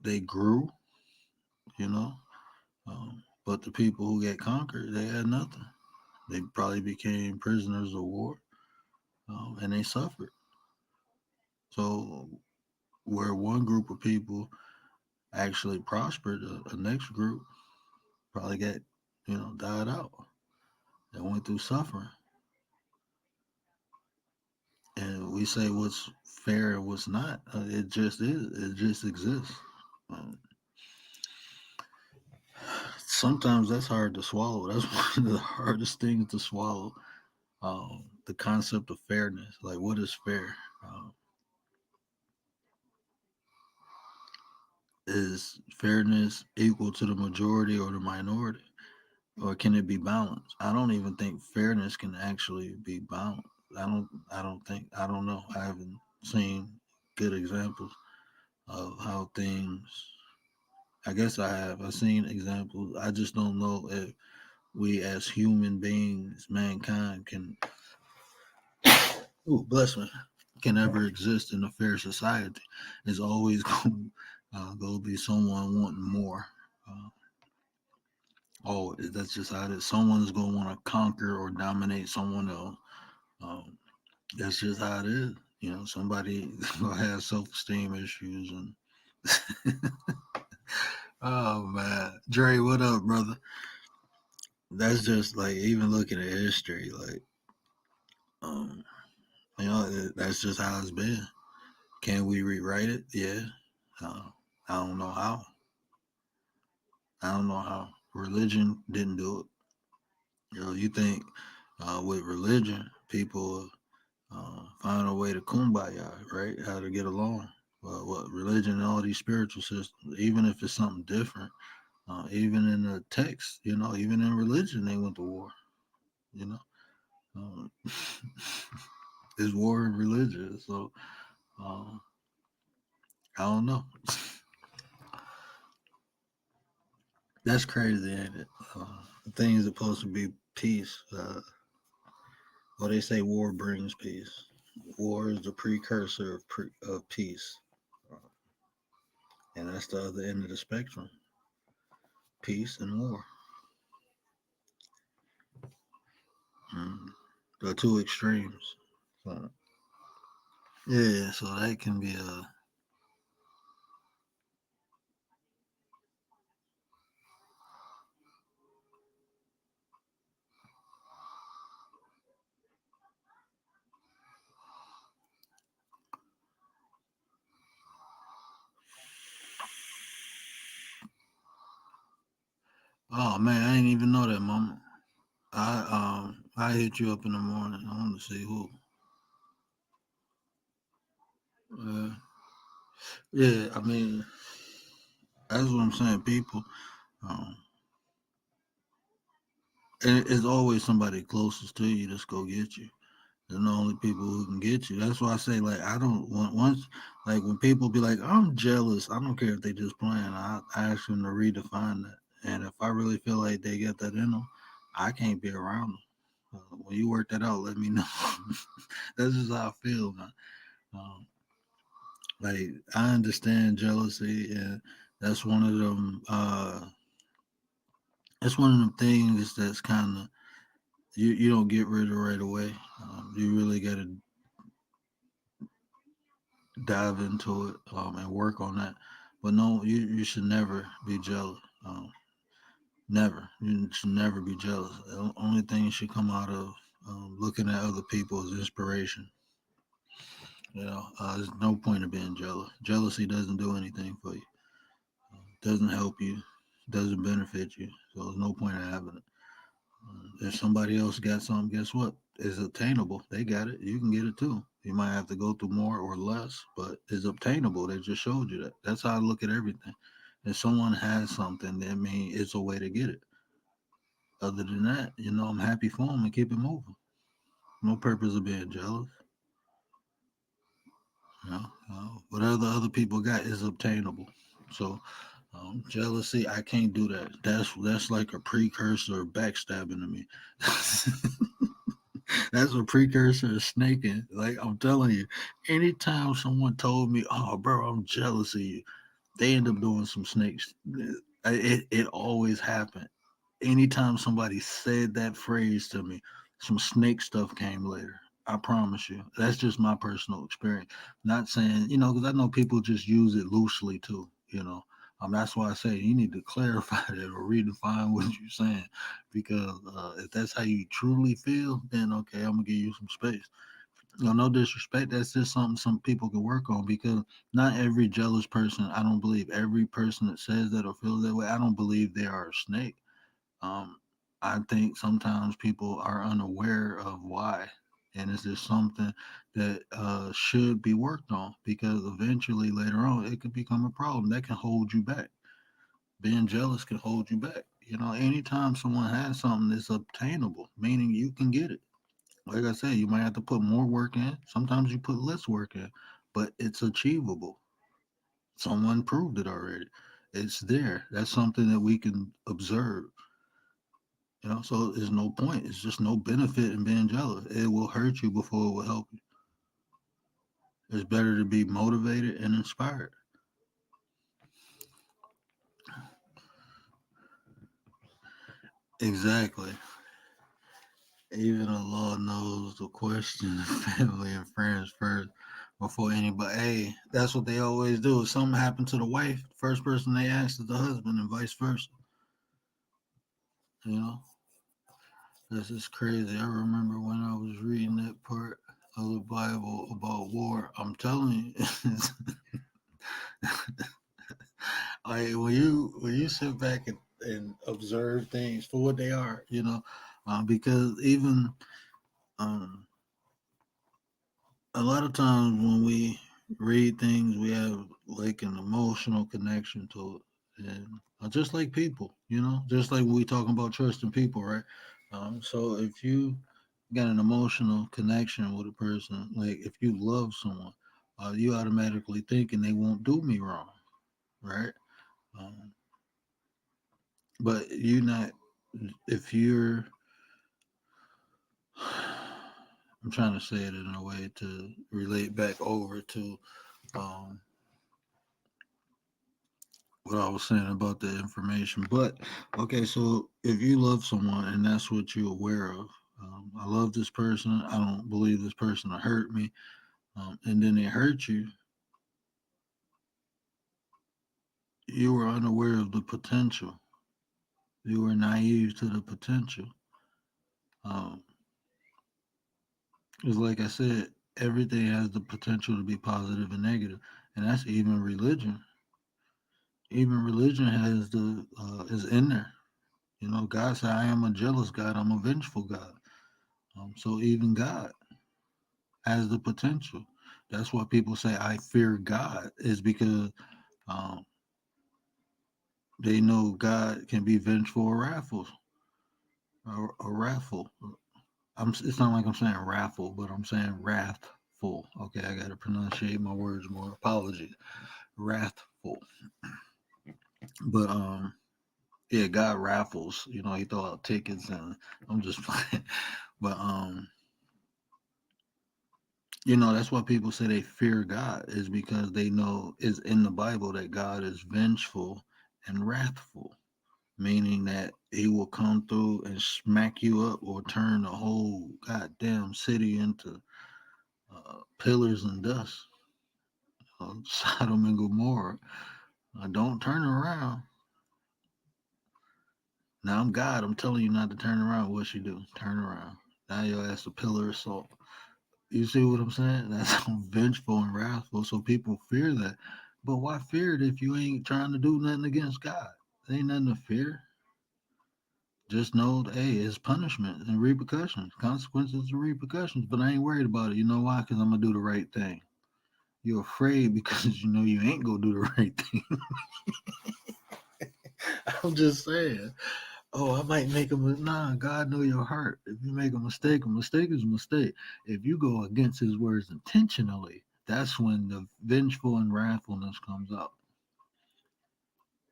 they grew, you know, but the people who get conquered, they had nothing. They probably became prisoners of war, and they suffered. So where one group of people actually prospered, the next group probably got, died out. They went through suffering. And we say what's fair and what's not. It just is. It just exists. Um, Sometimes that's hard to swallow. That's one of the hardest things to swallow. The concept of fairness. Like, what is fair? Is fairness equal to the majority or the minority? Or can it be balanced? I don't even think fairness can actually be balanced. I don't know. I haven't seen good examples of how things, I guess I have. I've seen examples. I just don't know if we as human beings, mankind can, ooh, bless me, can ever exist in a fair society. There's always going to be someone wanting more. Uh, oh, that's just how it is. Someone's going to want to conquer or dominate someone else. Um, that's just how it is. Somebody will have self-esteem issues and oh man, Dre, what up, brother? That's just like even looking at history, like um, that's just how it's been. Can we rewrite it? Yeah. Uh, I don't know how. I don't know how. Religion didn't do it. You think with religion, people find a way to kumbaya, right? How to get along. Well, what religion and all these spiritual systems, even if it's something different, even in the text, even in religion, they went to war. You know, um, it's war in religion. So um, I don't know. That's crazy, ain't it? Things are supposed to be peace. Well, they say war brings peace. War is the precursor of peace, uh, and that's the other end of the spectrum: peace and war. Mm. The two extremes. So, yeah, so that can be a. Oh man, I didn't even know that, mama. I hit you up in the morning. I want to see who. Uh, yeah, I mean that's what I'm saying. People, um, and it's always somebody closest to you that's go get you. They're the only people who can get you. That's why I say like I don't want once like when people be like I'm jealous. I don't care if they just playing. I ask them to redefine that. And if I really feel like they get that in them, I can't be around them. When you work that out, let me know. That's just how I feel, man. Um, like I understand jealousy, and that's one of them. That's one of them things that's kind of you don't get rid of right away. You really got to dive into it and work on that. But no, you should never be jealous. Never. You should never be jealous. The only thing you should come out of looking at other people is inspiration. There's no point in being jealous. Jealousy doesn't do anything for you. Doesn't help you. Doesn't benefit you. So there's no point in having it. If somebody else got something, guess what? It's obtainable. They got it. You can get it too. You might have to go through more or less, but it's obtainable. They just showed you that. That's how I look at everything. If someone has something, that means it's a way to get it. Other than that, I'm happy for them and keep it moving. No purpose of being jealous. Whatever the other people got is obtainable. So jealousy, I can't do that. That's like a precursor of backstabbing to me. That's a precursor of snaking. Like I'm telling you, anytime someone told me, "Oh, bro, I'm jealous of you," they end up doing some snakes. It always happened. Anytime somebody said that phrase to me, some snake stuff came later. I promise you. That's just my personal experience. Not saying, because I know people just use it loosely too. That's why I say you need to clarify that or redefine what you're saying. Because if that's how you truly feel, then okay, I'm going to give you some space. No disrespect. That's just something some people can work on because not every jealous person, I don't believe every person that says that or feels that way, I don't believe they are a snake. um, I think sometimes people are unaware of why, and it's just something that should be worked on because eventually later on it could become a problem that can hold you back. Being jealous can hold you back. Anytime someone has something that's obtainable, meaning you can get it. Like I said, you might have to put more work in. Sometimes you put less work in, but it's achievable. Someone proved it already. It's there. That's something that we can observe. So there's no point. It's just no benefit in being jealous. It will hurt you before it will help you. It's better to be motivated and inspired. Exactly. Even the law knows the question of family and friends first before anybody. Hey, that's what they always do. If something happened to the wife, first person they ask is the husband and vice versa. You know, this is crazy. I remember when I was reading that part of the Bible about war. I'm telling you, like when you sit back and observe things for what they are, because even um, a lot of times when we read things, we have like an emotional connection to it, and just like people, just like when we talking about trusting people, right? So if you got an emotional connection with a person, like if you love someone, you automatically thinking they won't do me wrong, right? Um, but you not if you're I'm trying to say it in a way to relate back over to um, what I was saying about the information. But okay, so if you love someone and that's what you're aware of, I love this person. I don't believe this person will hurt me, and then they hurt you. You were unaware of the potential. You were naive to the potential. Um, Because, like I said, everything has the potential to be positive and negative, and that's even religion. Even religion has is in there. You know, God said, I am a jealous God, I'm a vengeful God. So even God has the potential. That's why people say, I fear God, is because um, they know God can be vengeful or wrathful. Or wrathful. It's not like I'm saying wrathful, but I'm saying wrathful. Okay, I got to pronunciate my words more. Apologies. Wrathful. But yeah, God raffles. You know, he throw out tickets, and I'm just playing. But you know, that's why people say they fear God, is because they know it's in the Bible that God is vengeful and wrathful, meaning that he will come through and smack you up or turn the whole goddamn city into pillars and dust. Sodom and Gomorrah. Don't turn around. Now I'm God. I'm telling you not to turn around. What you do? Turn around. Now your ass a pillar of salt. You see what I'm saying? That's vengeful and wrathful. So people fear that. But why fear it if you ain't trying to do nothing against God? There ain't nothing to fear. Just know that, hey, it's punishment and repercussions, consequences and repercussions. But I ain't worried about it. You know why? Because I'm going to do the right thing. You're afraid because you know you ain't going to do the right thing. I'm just saying. Oh, I might make a mistake. Nah, God know your heart. If you make a mistake is a mistake. If you go against his words intentionally, that's when the vengeful and wrathfulness comes out.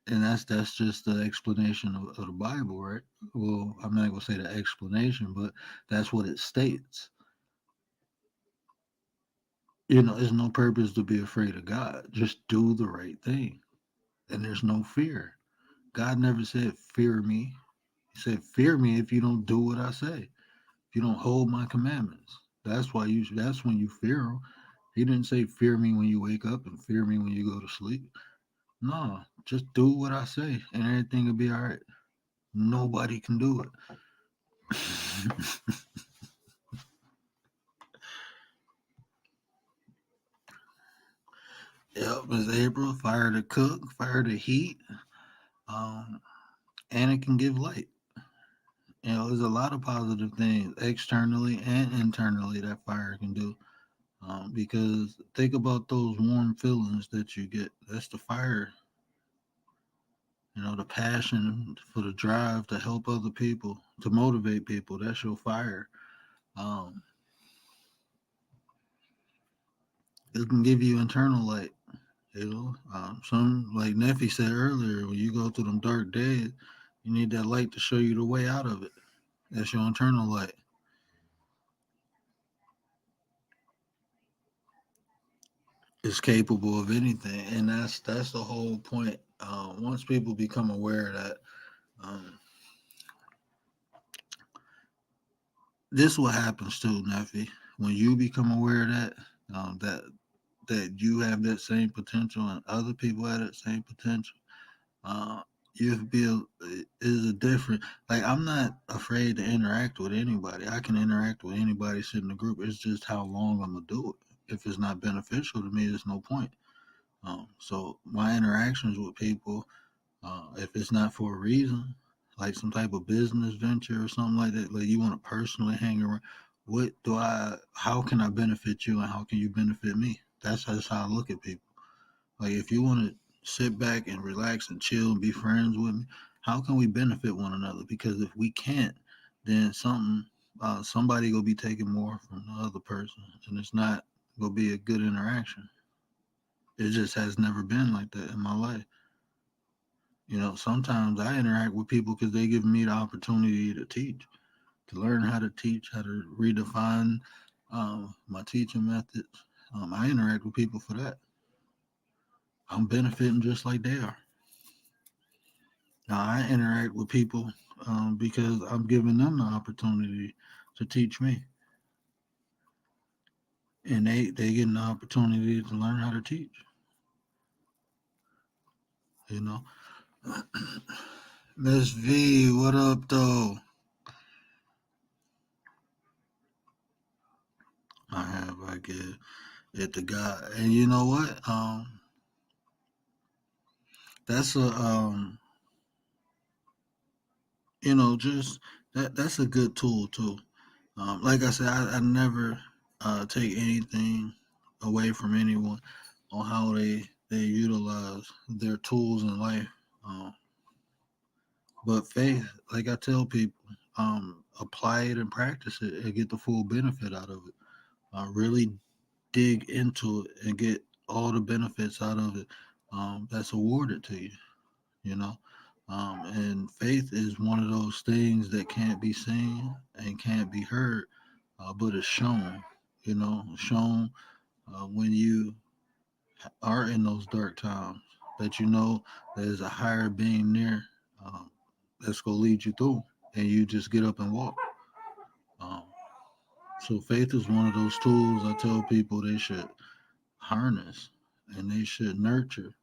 And that's just the explanation of the Bible, right? Well, I'm not gonna say the explanation, but that's what it states. You know, there's no purpose to be afraid of God. Just do the right thing. And there's no fear. God never said, fear me. He said, fear me if you don't do what I say. If you don't hold my commandments. That's when you fear him. He didn't say fear me when you wake up and fear me when you go to sleep. No, just do what I say and everything will be all right. Nobody can do it. Yep, Miss April, fire to cook, fire to heat, um, and it can give light. You know, there's a lot of positive things externally and internally that fire can do. Because think about those warm feelings that you get. That's the fire. You know, the passion for the drive to help other people, to motivate people. That's your fire. Um, it can give you internal light. You know, some like Neffy said earlier, when you go through them dark days, you need that light to show you the way out of it. That's your internal light. It's capable of anything, and that's the whole point. Once people become aware that um, this is what happens too, Neffy. When you become aware of that, that you have that same potential and other people have that same potential, uh, you feel is a different. Like I'm not afraid to interact with anybody. I can interact with anybody sitting in the group. It's just how long I'm gonna do it. If it's not beneficial to me, there's no point. So my interactions with people, if it's not for a reason, like some type of business venture or something like that, like you want to personally hang around, how can I benefit you and how can you benefit me? That's just how I look at people. Like if you want to sit back and relax and chill and be friends with me, how can we benefit one another? Because if we can't, then somebody gonna be taking more from the other person, and it's not gonna be a good interaction. It just has never been like that in my life. You know, sometimes I interact with people because they give me the opportunity to teach, to learn how to teach, how to redefine my teaching methods. I interact with people for that. I'm benefiting just like they are. Now, I interact with people because I'm giving them the opportunity to teach me, and they get an opportunity to learn how to teach. You know, Miss V, what up though? I give it to God, and you know what? That's a just that's a good tool too. Like I said, I never take anything away from anyone on how they utilize their tools in life. Um, but faith, like I tell people, apply it and practice it and get the full benefit out of it. Really dig into it and get all the benefits out of it that's awarded to you. You know, and faith is one of those things that can't be seen and can't be heard, but it's shown. Shown when you are in those dark times that there's a higher being near um, that's gonna lead you through, and you just get up and walk. Um, so faith is one of those tools I tell people they should harness and they should nurture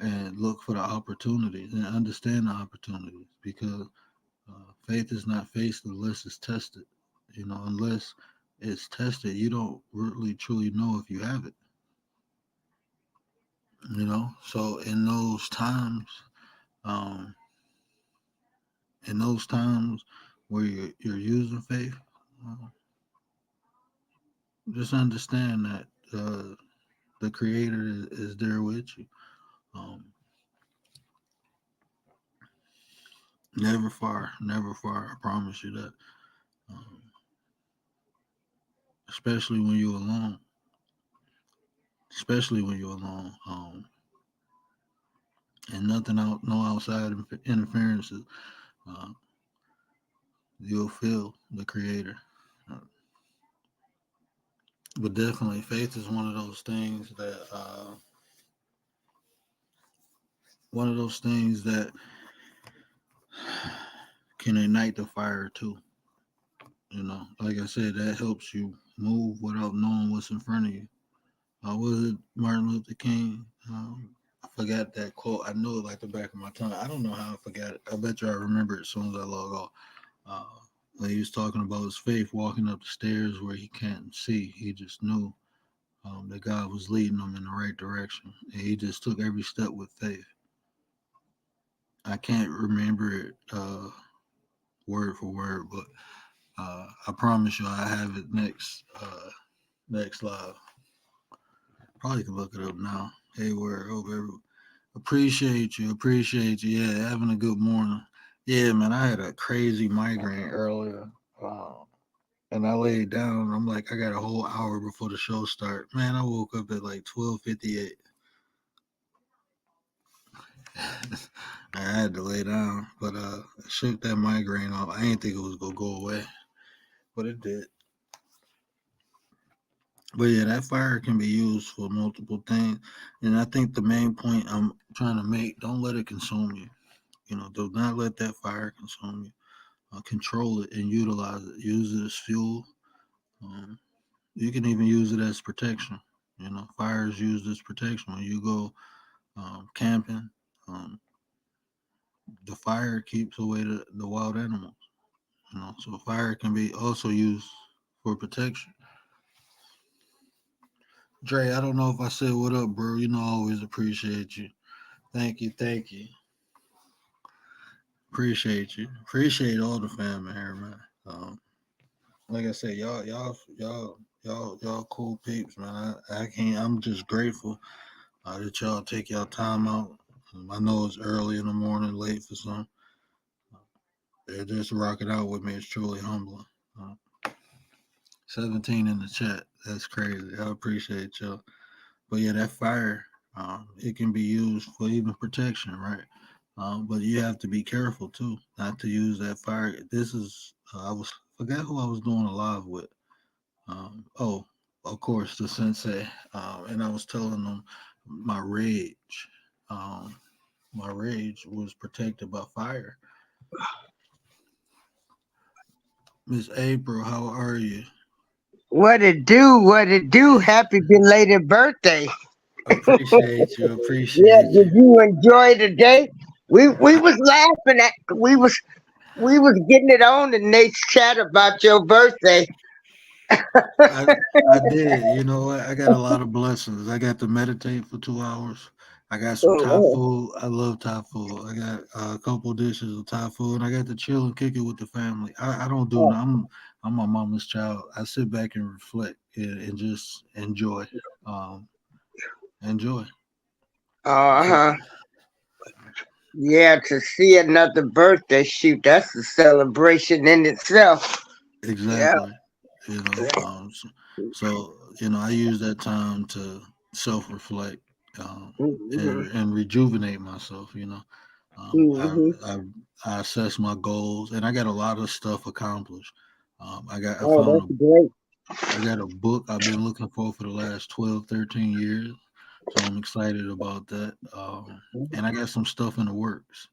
and look for the opportunities and understand the opportunities because faith is not faced unless it's tested. Unless it's tested, you don't really truly know if you have it. So um, in those times where you're using faith, uh, just understand that the Creator is there with you. Um, never far, never far. I promise you that. Um, especially when you're alone. Especially when you're alone. And nothing out, no outside interferences. Uh, you'll feel the Creator. Uh, but definitely, faith is one of those things that can ignite the fire too. Like I said, that helps you move without knowing what's in front of you. Was it Martin Luther King? I forgot that quote. I know it like the back of my tongue. I don't know how I forgot it. I bet you I remember it as soon as I log off. When he was talking about his faith, walking up the stairs where he can't see, he just knew that God was leading him in the right direction, and he just took every step with faith. I can't remember it word for word, but I promise you, I have it next live. Probably can look it up now. Hey, word, hope everyone. Appreciate you. Yeah, having a good morning. Yeah, man, I had a crazy migraine earlier. And I laid down. I'm like, I got a whole hour before the show start. Man, I woke up at like 12:58. I had to lay down, but I shook that migraine off. I didn't think it was gonna go away, but it did. But yeah, that fire can be used for multiple things. And I think the main point I'm trying to make, don't let it consume you. Do not let that fire consume you. Control it and utilize it. Use it as fuel. You can even use it as protection. Fire is used as protection. When you go camping, the fire keeps away the wild animals. So fire can be also used for protection. Dre, I don't know if I said what up, bro. I always appreciate you. Thank you. Appreciate you. Appreciate all the family here, man. Like I said, y'all cool peeps, man. I can't. I'm just grateful that y'all take y'all time out. I know it's early in the morning, late for some. They're just rocking out with me. It's truly humbling. 17 in the chat. That's crazy. I appreciate y'all. But yeah, that fire, it can be used for even protection, right? But you have to be careful too, not to use that fire. This is forgot who I was doing a live with. Of course, the sensei. And I was telling them my rage. My rage was protected by fire. Miss April, how are you? What it do? Happy belated birthday. Appreciate you. Yeah, did you enjoy the day? We was laughing at we was getting it on in Nate's chat about your birthday. I did. You know what? I got a lot of blessings. I got to meditate for 2 hours. I got some Thai food. I love Thai food. I got a couple dishes of Thai food, and I got to chill and kick it with the family. I don't do. I'm my mama's child. I sit back and reflect and just enjoy. Um, enjoy. Uh-huh. Yeah, to see another birthday shoot, that's a celebration in itself. Yeah. Exactly. You know. So I use that time to self-reflect Mm-hmm. and rejuvenate myself. Mm-hmm. I assess my goals, and I got a lot of stuff accomplished. I Oh, found that's great. I got a book I've been looking for the last 12, 13 years. So I'm excited about that. And I got some stuff in the works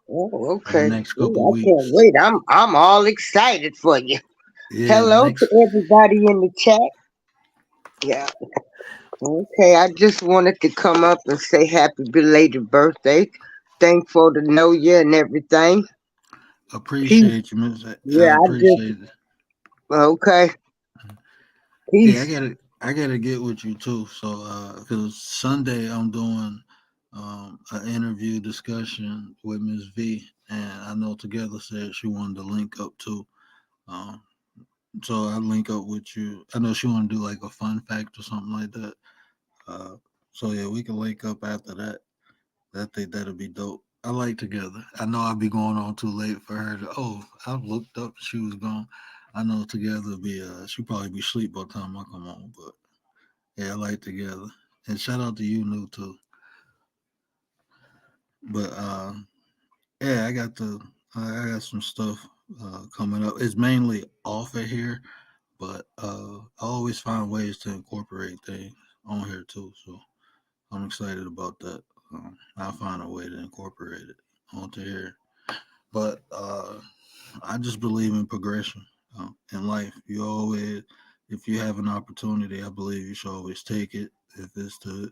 Oh, for the okay. next couple Ooh, I can't weeks. wait. I'm all excited for you. Yeah, the Hello next. to everybody in the chat. Yeah. Okay, I just wanted to come up and say happy belated birthday. Thankful to know you and everything. Peace. Appreciate you, Miss. I Yeah, I just appreciate it. okay. Yeah, I Peace. gotta I gotta get with you too. So because Sunday I'm doing an interview discussion with Miss V, and I know Together said she wanted to link up too. Um, so I link up with you. I know she want to do like a fun fact or something like that. Uh, so yeah, we can link up after that. I think that'll be dope. I like Together. I know I'll be going on too late for her to. Oh, I looked up. She was gone. I know Together be. She probably be asleep by the time I come on. But yeah, I like Together. And shout out to you, new too. But yeah, I got some stuff coming up. It's mainly off of here, but I always find ways to incorporate things on here too. So I'm excited about that. I'll find a way to incorporate it onto here. But I just believe in progression in life. If you have an opportunity, I believe you should always take it. If it's to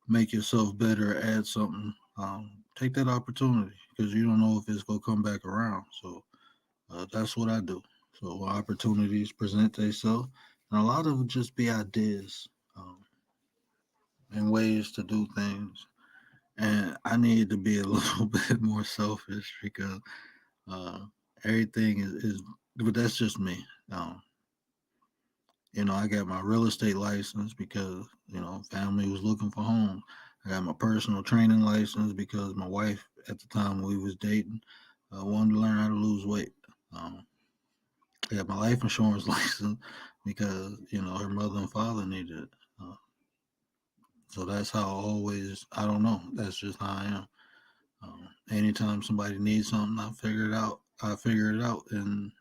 make yourself better, add something, take that opportunity because you don't know if it's gonna come back around. So that's what I do. So when opportunities present themselves, and a lot of it just be ideas and ways to do things. And I need to be a little bit more selfish because uh, everything is, but that's just me. Um, I got my real estate license because, family was looking for homes. I got my personal training license because my wife at the time we was dating wanted to learn how to lose weight. Um, I got my life insurance license because, her mother and father needed it. So that's how I don't know. That's just how I am. Anytime somebody needs something, I figure it out and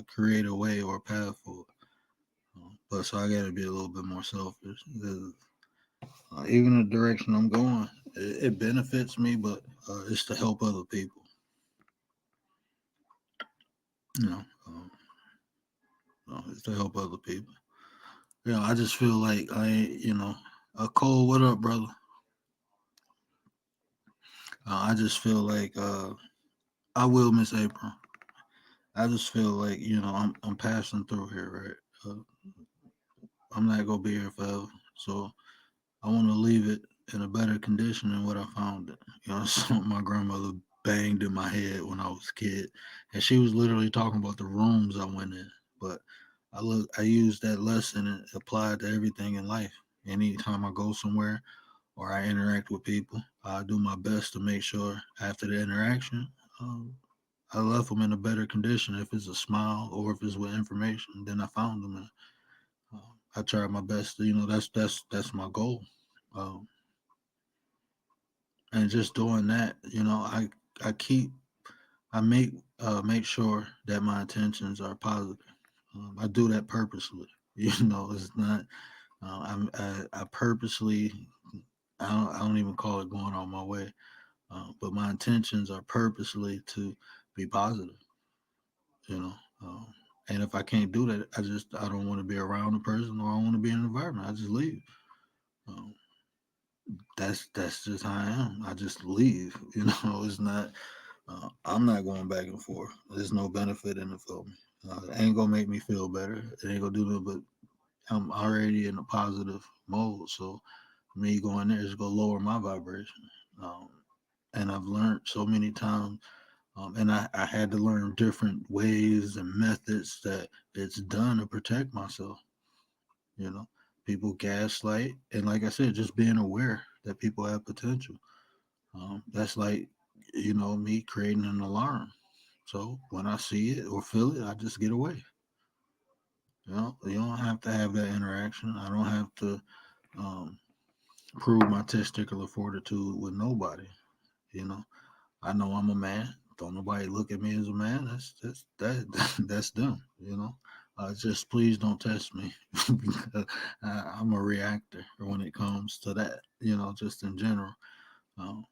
create a way or a path for it. But so I got to be a little bit more selfish. Even the direction I'm going, it benefits me, but it's to help other people. You know, it's to help other people. I just feel like Cole, what up, brother? I just feel like I will miss April. I just feel like I'm passing through here, right? I'm not gonna be here forever, so I want to leave it in a better condition than what I found it. Something my grandmother banged in my head when I was a kid, and she was literally talking about the rooms I went in. But I used that lesson and applied to everything in life. Anytime I go somewhere or I interact with people, I do my best to make sure after the interaction, I left them in a better condition. If it's a smile or if it's with information, then I found them. I try my best. That's my goal. Um, and just doing that, I keep make sure that my intentions are positive. I do that purposely. It's not. I purposely. I don't even call it going on my way. But my intentions are purposely to be positive. You know. And if I can't do that, I don't want to be around a person or I don't want to be in an environment. I just leave. Um, that's just how I am. I just leave. It's not. I'm not going back and forth. There's no benefit in it for me. It ain't gonna make me feel better. It ain't gonna do nothing. But I'm already in a positive mode, so Me going there is going to lower my vibration. Um, and I've learned so many times, and I had to learn different ways and methods that it's done to protect myself. You know, people gaslight, and like I said, just being aware that people have potential. That's like, me creating an alarm. So when I see it or feel it, I just get away. You don't have to have that interaction. I don't have to um, prove my testicular fortitude with nobody. You know, I know I'm a man. Don't nobody look at me as a man. That's them. Just please don't test me because I'm a reactor when it comes to that. Just in general. Um,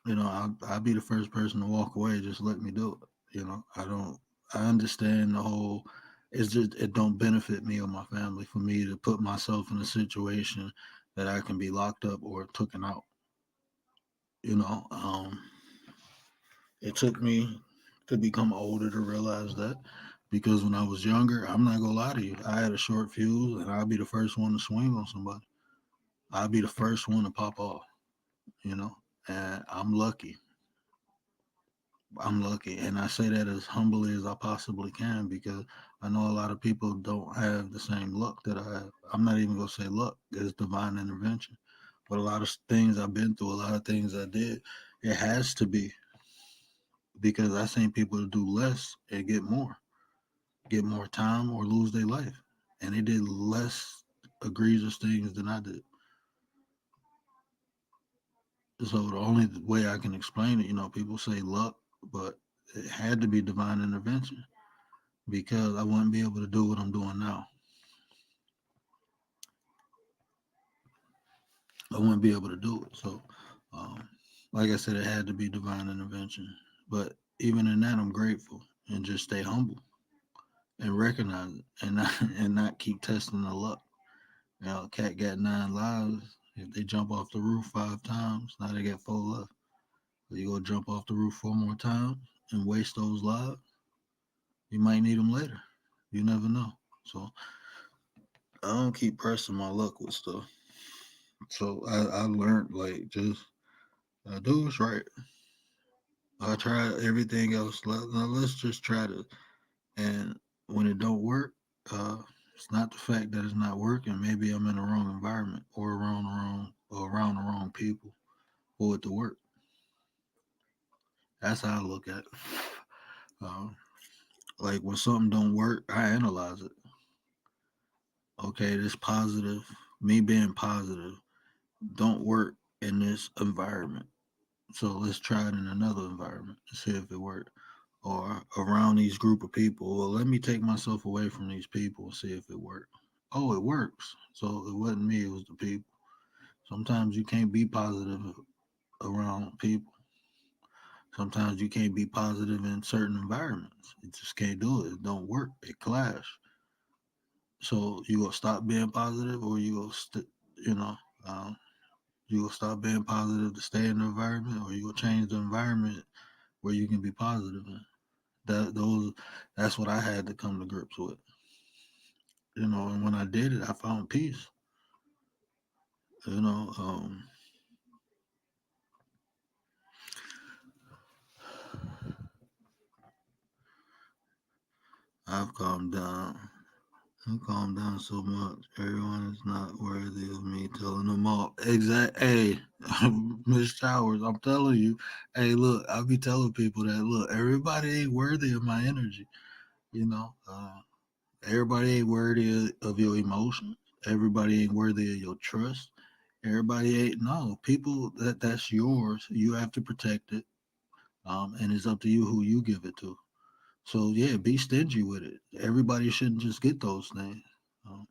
I'll be the first person to walk away. Just let me do it. I don't. I understand the whole. It's just it don't benefit me or my family for me to put myself in a situation that I can be locked up or taken out. You know, it took me to become older to realize that because when I was younger, I'm not gonna lie to you, I had a short fuse and I'll be the first one to swing on somebody. I'll be the first one to pop off. You know, and I'm lucky, and I say that as humbly as I possibly can because I know a lot of people don't have the same luck that I have. I'm not even gonna say luck; it's divine intervention. But a lot of things I've been through, a lot of things I did, it has to be because I seen people do less and get more time or lose their life, and they did less egregious things than I did. So the only way I can explain it, people say luck, but it had to be divine intervention because I wouldn't be able to do what I'm doing now. I wouldn't be able to do it. So, um, like I said, it had to be divine intervention. But even in that, I'm grateful and just stay humble and recognize it and not, and not keep testing the luck. Cat got 9 lives. If they jump off the roof 5 times, now they got 4 left. So you go jump off the roof 4 more times and waste those lives. You might need them later. You never know. So I don't keep pressing my luck with stuff. So I learned like just do what's right. I try everything else. Now let's just try to. And when it don't work, uh, it's not the fact that it's not working. Maybe I'm in the wrong environment or around the wrong people for it to work. That's how I look at it. Um, like when something don't work, I analyze it. Okay, this positive, me being positive, don't work in this environment. So let's try it in another environment and see if it works. Or around these group of people. Well, let me take myself away from these people and see if it works. Oh, it works. So it wasn't me, it was the people. Sometimes you can't be positive around people. Sometimes you can't be positive in certain environments. You just can't do it. It don't work. It clash. So you gonna stop being positive, or you know, um, you gonna stop being positive to stay in the environment, or you gonna change the environment where you can be positive in. That's what I had to come to grips with. And when I did it, I found peace. You know, I've calmed down. I've calmed down so much. Everyone is not worthy of me telling them all. Exact. Hey, Miss Showers, I'm telling you. Hey, look, I'll be telling people that. Look, everybody ain't worthy of my energy. You know, everybody ain't worthy of your emotions. Everybody ain't worthy of your trust. Everybody ain't no people that's yours. You have to protect it. And it's up to you who you give it to. So yeah, be stingy with it. Everybody shouldn't just get those things. Um,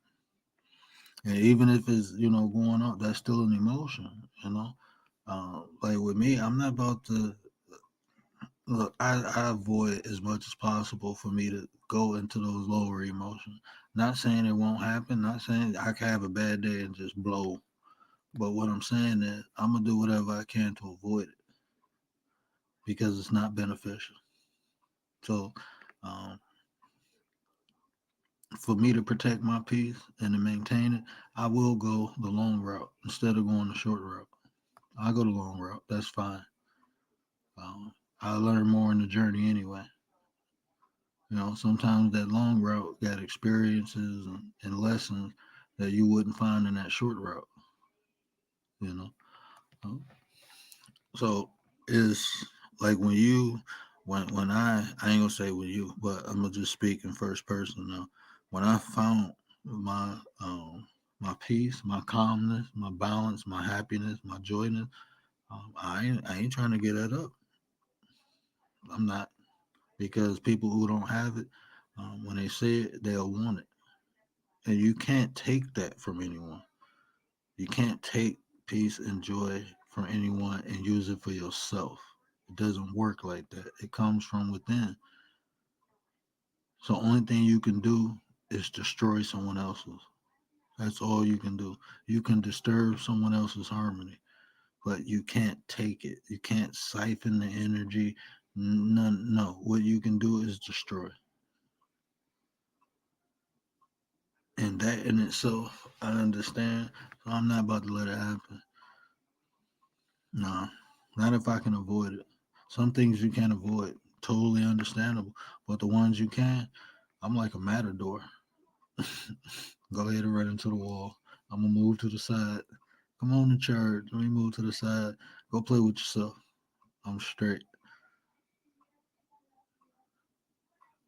and even if it's going up, that's still an emotion. Like with me, I'm not about to look. I avoid as much as possible for me to go into those lower emotions. Not saying it won't happen. Not saying I can have a bad day and just blow. But what I'm saying is I'm gonna do whatever I can to avoid it because it's not beneficial. So, um, for me to protect my peace and to maintain it, I will go the long route instead of going the short route. I go the long route. That's fine. I learn more in the journey anyway. Sometimes that long route got experiences and lessons that you wouldn't find in that short route. You know, Uh, so it's like when I ain't gonna say with you, but I'm gonna just speak in first person now. When I found my peace, my calmness, my balance, my happiness, my joyness, I ain't trying to get that up. I'm not, because people who don't have it, when they say it, they'll want it, and you can't take that from anyone. You can't take peace and joy from anyone and use it for yourself. It doesn't work like that. It comes from within. So only thing you can do is destroy someone else's. That's all you can do. You can disturb someone else's harmony, but you can't take it. You can't siphon the energy. None. No. What you can do is destroy. And that in itself, I understand. So I'm not about to let it happen. No, not if I can avoid it. Some things you can't avoid, totally understandable. But the ones you can, I'm like a matador. Go ahead and run into the wall. I'm gonna move to the side. Come on to church. Let me move to the side. Go play with yourself. I'm straight.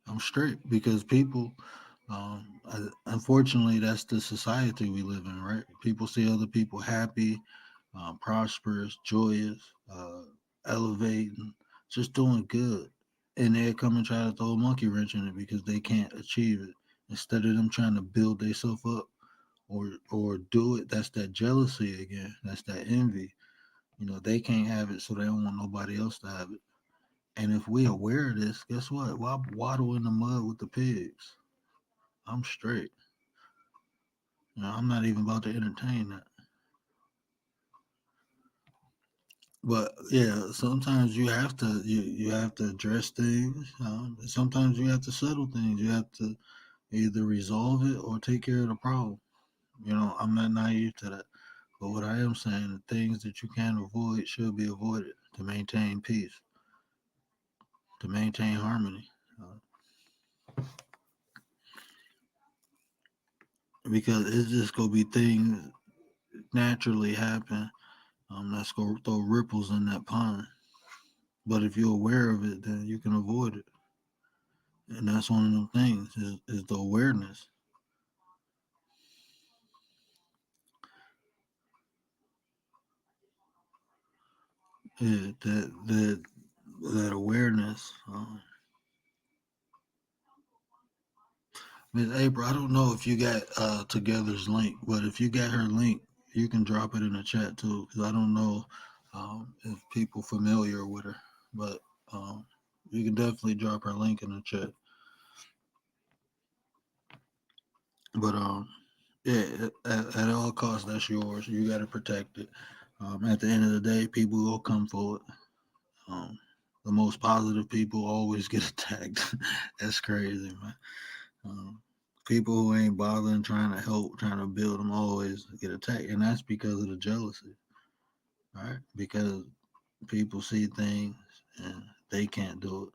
I'm straight because people, unfortunately, that's the society we live in, right? People see other people happy, prosperous, joyous, elevating, just doing good. And they come and try to throw a monkey wrench in it because they can't achieve it. Instead of them trying to build themselves up or do it, that's that jealousy again. That's that envy. They can't have it, so they don't want nobody else to have it. And if we aware of this, guess what? Why waddle in the mud with the pigs? I'm straight. I'm not even about to entertain that. But yeah, sometimes you have to address things. Sometimes you have to settle things. You have to either resolve it or take care of the problem. I'm not naive to that. But what I am saying, the things that you can avoid should be avoided to maintain peace, to maintain harmony. Because it's just gonna be things naturally happen. That's gonna throw ripples in that pond. But if you're aware of it, then you can avoid it. And that's one of them things is the awareness. Yeah, that awareness. Miss April, I don't know if you got Together's link, but if you got her link, you can drop it in the chat too, because I don't know if people familiar with her, but you can definitely drop her link in the chat. But yeah, at all costs, that's yours. You got to protect it. At the end of the day, people will come for it. The most positive people always get attacked. That's crazy, man. Um, People who ain't bothering trying to help, trying to build them always get attacked. And that's because of the jealousy, right? Because people see things and they can't do it.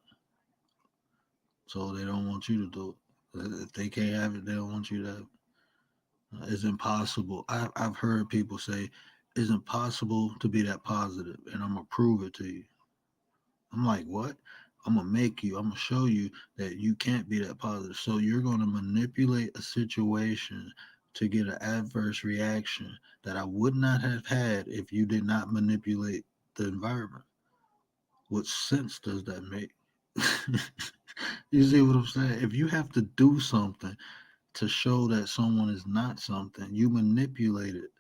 So they don't want you to do it. If they can't have it, they don't want you to have it. It's impossible. I've heard people say, it's impossible to be that positive, and I'm going to prove it to you. I'm like, what? I'm going to make you, I'm going to show you that you can't be that positive. So you're going to manipulate a situation to get an adverse reaction that I would not have had if you did not manipulate the environment. What sense does that make? You see what I'm saying? If you have to do something to show that someone is not something, you manipulate it.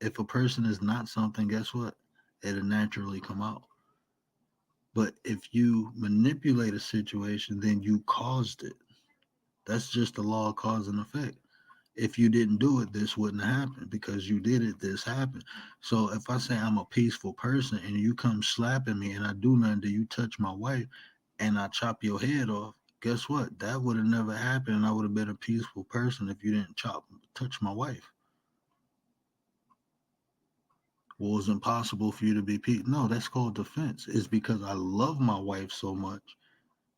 If a person is not something, guess what? It'll naturally come out. But if you manipulate a situation, then you caused it. That's just the law of cause and effect. If you didn't do it, this wouldn't happen. Because you did it, this happened. So if I say I'm a peaceful person and you come slapping me and I do nothing, do you touch my wife and I chop your head off, guess what? That would have never happened, and I would have been a peaceful person if you didn't touch my wife. Well, it's impossible for you to be peaceful. No, that's called defense. It's because I love my wife so much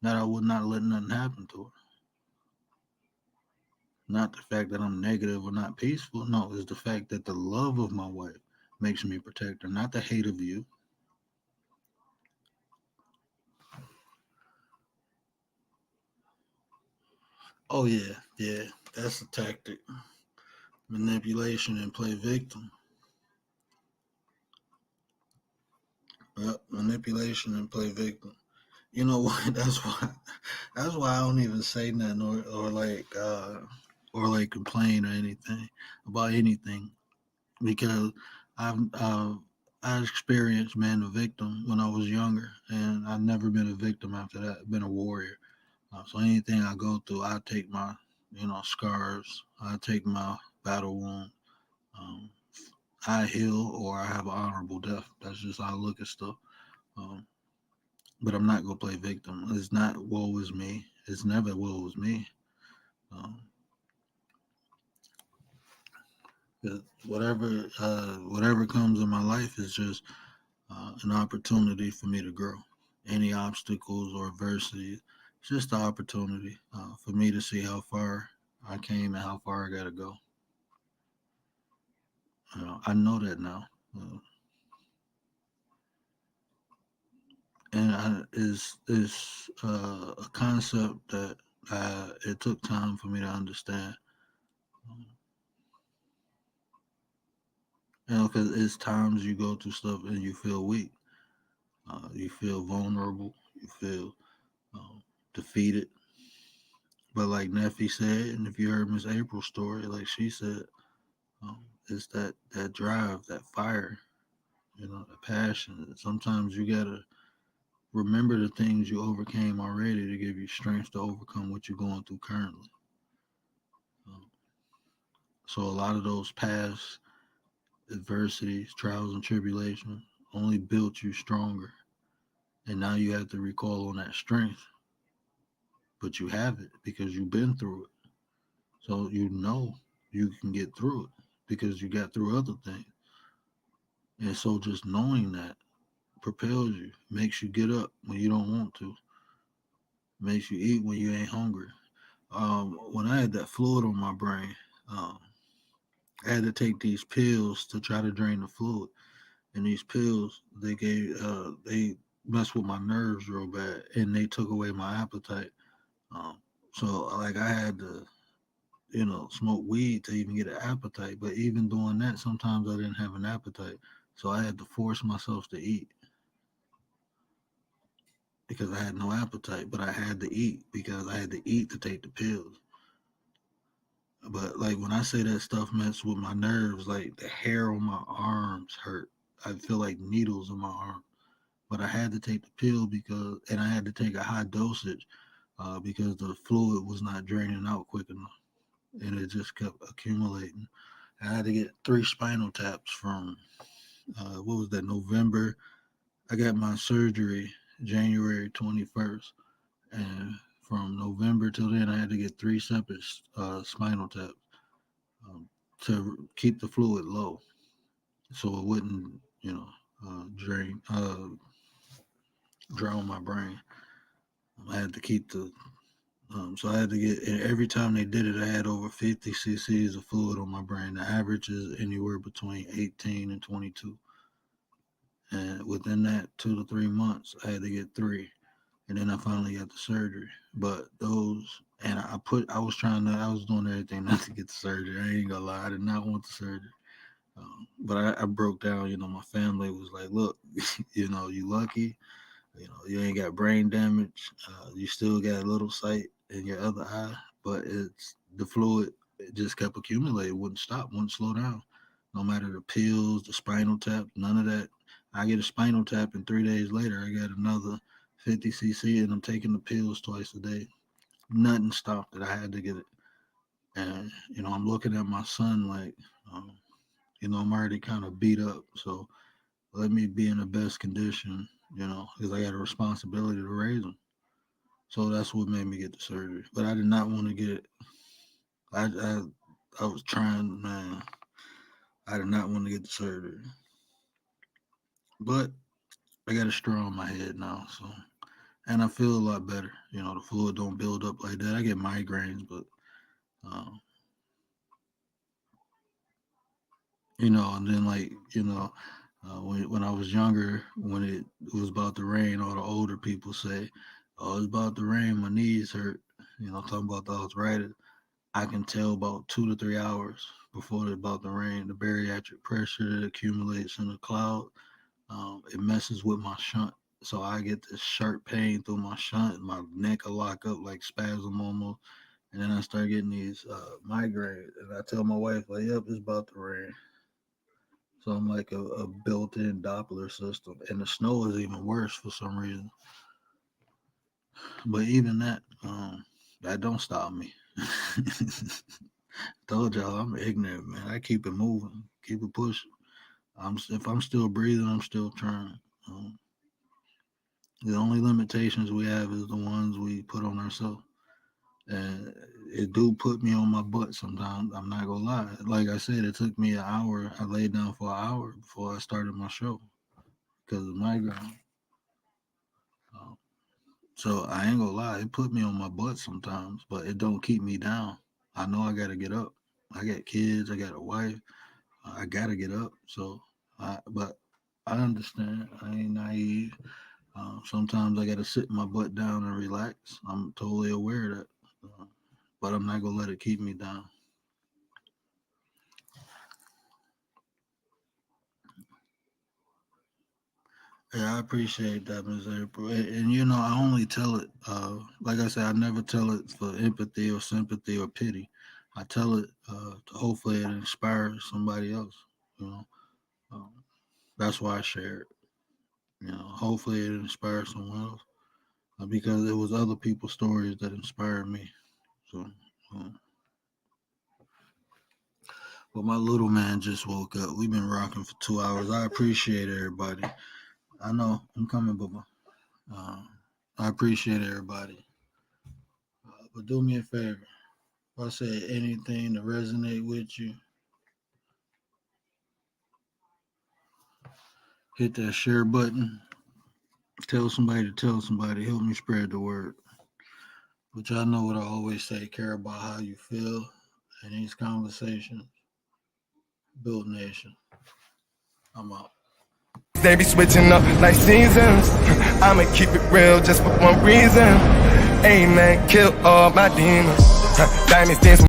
that I would not let nothing happen to her. Not the fact that I'm negative or not peaceful. No, it's the fact that the love of my wife makes me protect her, not the hate of you. Oh yeah, that's a tactic. Manipulation and play victim. Yep, manipulation and play victim. You know what? That's why I don't even say nothing or like complain or anything about anything because I've I experienced being a victim when I was younger, and I've never been a victim after that. I've been a warrior. So anything I go through, I take my scars. I take my battle wound. Um, I heal or I have an honorable death. That's just how I look at stuff. Um, but I'm not gonna play victim. It's not woe is me. It's never woe is me. Um, whatever comes in my life is just an opportunity for me to grow. Any obstacles or adversity, it's just an opportunity for me to see how far I came and how far I gotta go. I know that now, uh, and is a concept that it took time for me to understand. Um, because it's times you go through stuff and you feel weak, you feel vulnerable, you feel defeated. But like Neffy said, and if you heard Miss April's story, like she said, it's that drive, that fire, the passion. Sometimes you gotta remember the things you overcame already to give you strength to overcome what you're going through currently. Um, so a lot of those past adversities, trials, and tribulations only built you stronger. And now you have to recall on that strength, but you have it because you've been through it. So you know you can get through it because you got through other things. And so just knowing that propels you, makes you get up when you don't want to, makes you eat when you ain't hungry. When I had that fluid on my brain, um, I had to take these pills to try to drain the fluid. And these pills, they messed with my nerves real bad, and they took away my appetite. Um, so like I had to, smoke weed to even get an appetite. But even doing that, sometimes I didn't have an appetite, so I had to force myself to eat because I had no appetite. But I had to eat because I had to eat to take the pills. But like when I say that stuff messed with my nerves, like the hair on my arms hurt. I feel like needles in my arm. But I had to take the pill and I had to take a high dosage because the fluid was not draining out quick enough, and it just kept accumulating. I had to get 3 spinal taps from what was that, November. I got my surgery January 21st, and from November till then, I had to get 3 separate spinal taps to keep the fluid low, so it wouldn't, drown my brain. I had to keep so I had to get, and every time they did it, I had over 50 cc's of fluid on my brain. The average is anywhere between 18 and 22. And within that 2 to 3 months, I had to get 3. And then I finally got the surgery. But I was doing everything not to get the surgery. I ain't gonna lie, I did not want the surgery. But I broke down, my family was like, look, you lucky. You ain't got brain damage. You still got a little sight in your other eye, but it's the fluid. It just kept accumulating, wouldn't stop, wouldn't slow down. No matter the pills, the spinal tap, none of that. I get a spinal tap, and 3 days later, I got another 50 cc, and I'm taking the pills twice a day. Nothing stopped it. I had to get it, and I'm looking at my son like, I'm already kind of beat up, so let me be in the best condition, because I got a responsibility to raise him. So that's what made me get the surgery. But I did not want to get it. I was trying, man. I did not want to get the surgery. But I got a straw in my head now, so, and I feel a lot better. You know, the fluid don't build up like that. I get migraines, but you know, and then like, you know, when I was younger, when it was about to rain, all the older people say, "Oh, it's about to rain, my knees hurt." You know, talking about the arthritis. I can tell about 2 to 3 hours before it's about to rain. The bariatric pressure that accumulates in the cloud, it messes with my shunt. So I get this sharp pain through my shunt. My neck will lock up like spasm almost. And then I start getting these migraines. And I tell my wife, like, yep, it's about to rain. So I'm like a built-in Doppler system. And the snow is even worse for some reason. But even that don't stop me. Told y'all I'm ignorant, man. I keep it moving, keep it pushing. If I'm still breathing, I'm still trying. The only limitations we have is the ones we put on ourselves. And it do put me on my butt sometimes. I'm not gonna lie. Like I said, it took me an hour. I laid down for an hour before I started my show because of migraine. So I ain't gonna lie, it put me on my butt sometimes, but it don't keep me down. I know I gotta get up. I got kids, I got a wife. I gotta get up. So, but I understand. I ain't naive. Sometimes I gotta sit my butt down and relax. I'm totally aware of that, but I'm not gonna let it keep me down. Yeah, I appreciate that, Ms. April. And you know, I only tell it, like I said, I never tell it for empathy or sympathy or pity. I tell it to hopefully it inspires somebody else. You know, that's why I share it. You know, hopefully it inspires someone else because it was other people's stories that inspired me. So, but my little man just woke up. We've been rocking for 2 hours. I appreciate everybody. I know I'm coming, Bubba. I appreciate everybody. But do me a favor. If I say anything to resonate with you, hit that share button. Tell somebody to tell somebody. Help me spread the word. But y'all know what I always say. Care about how you feel in these conversations. Build nation. I'm out. They be switching up like seasons. I'ma keep it real just for one reason. Amen. Kill all my demons. Diamonds dance.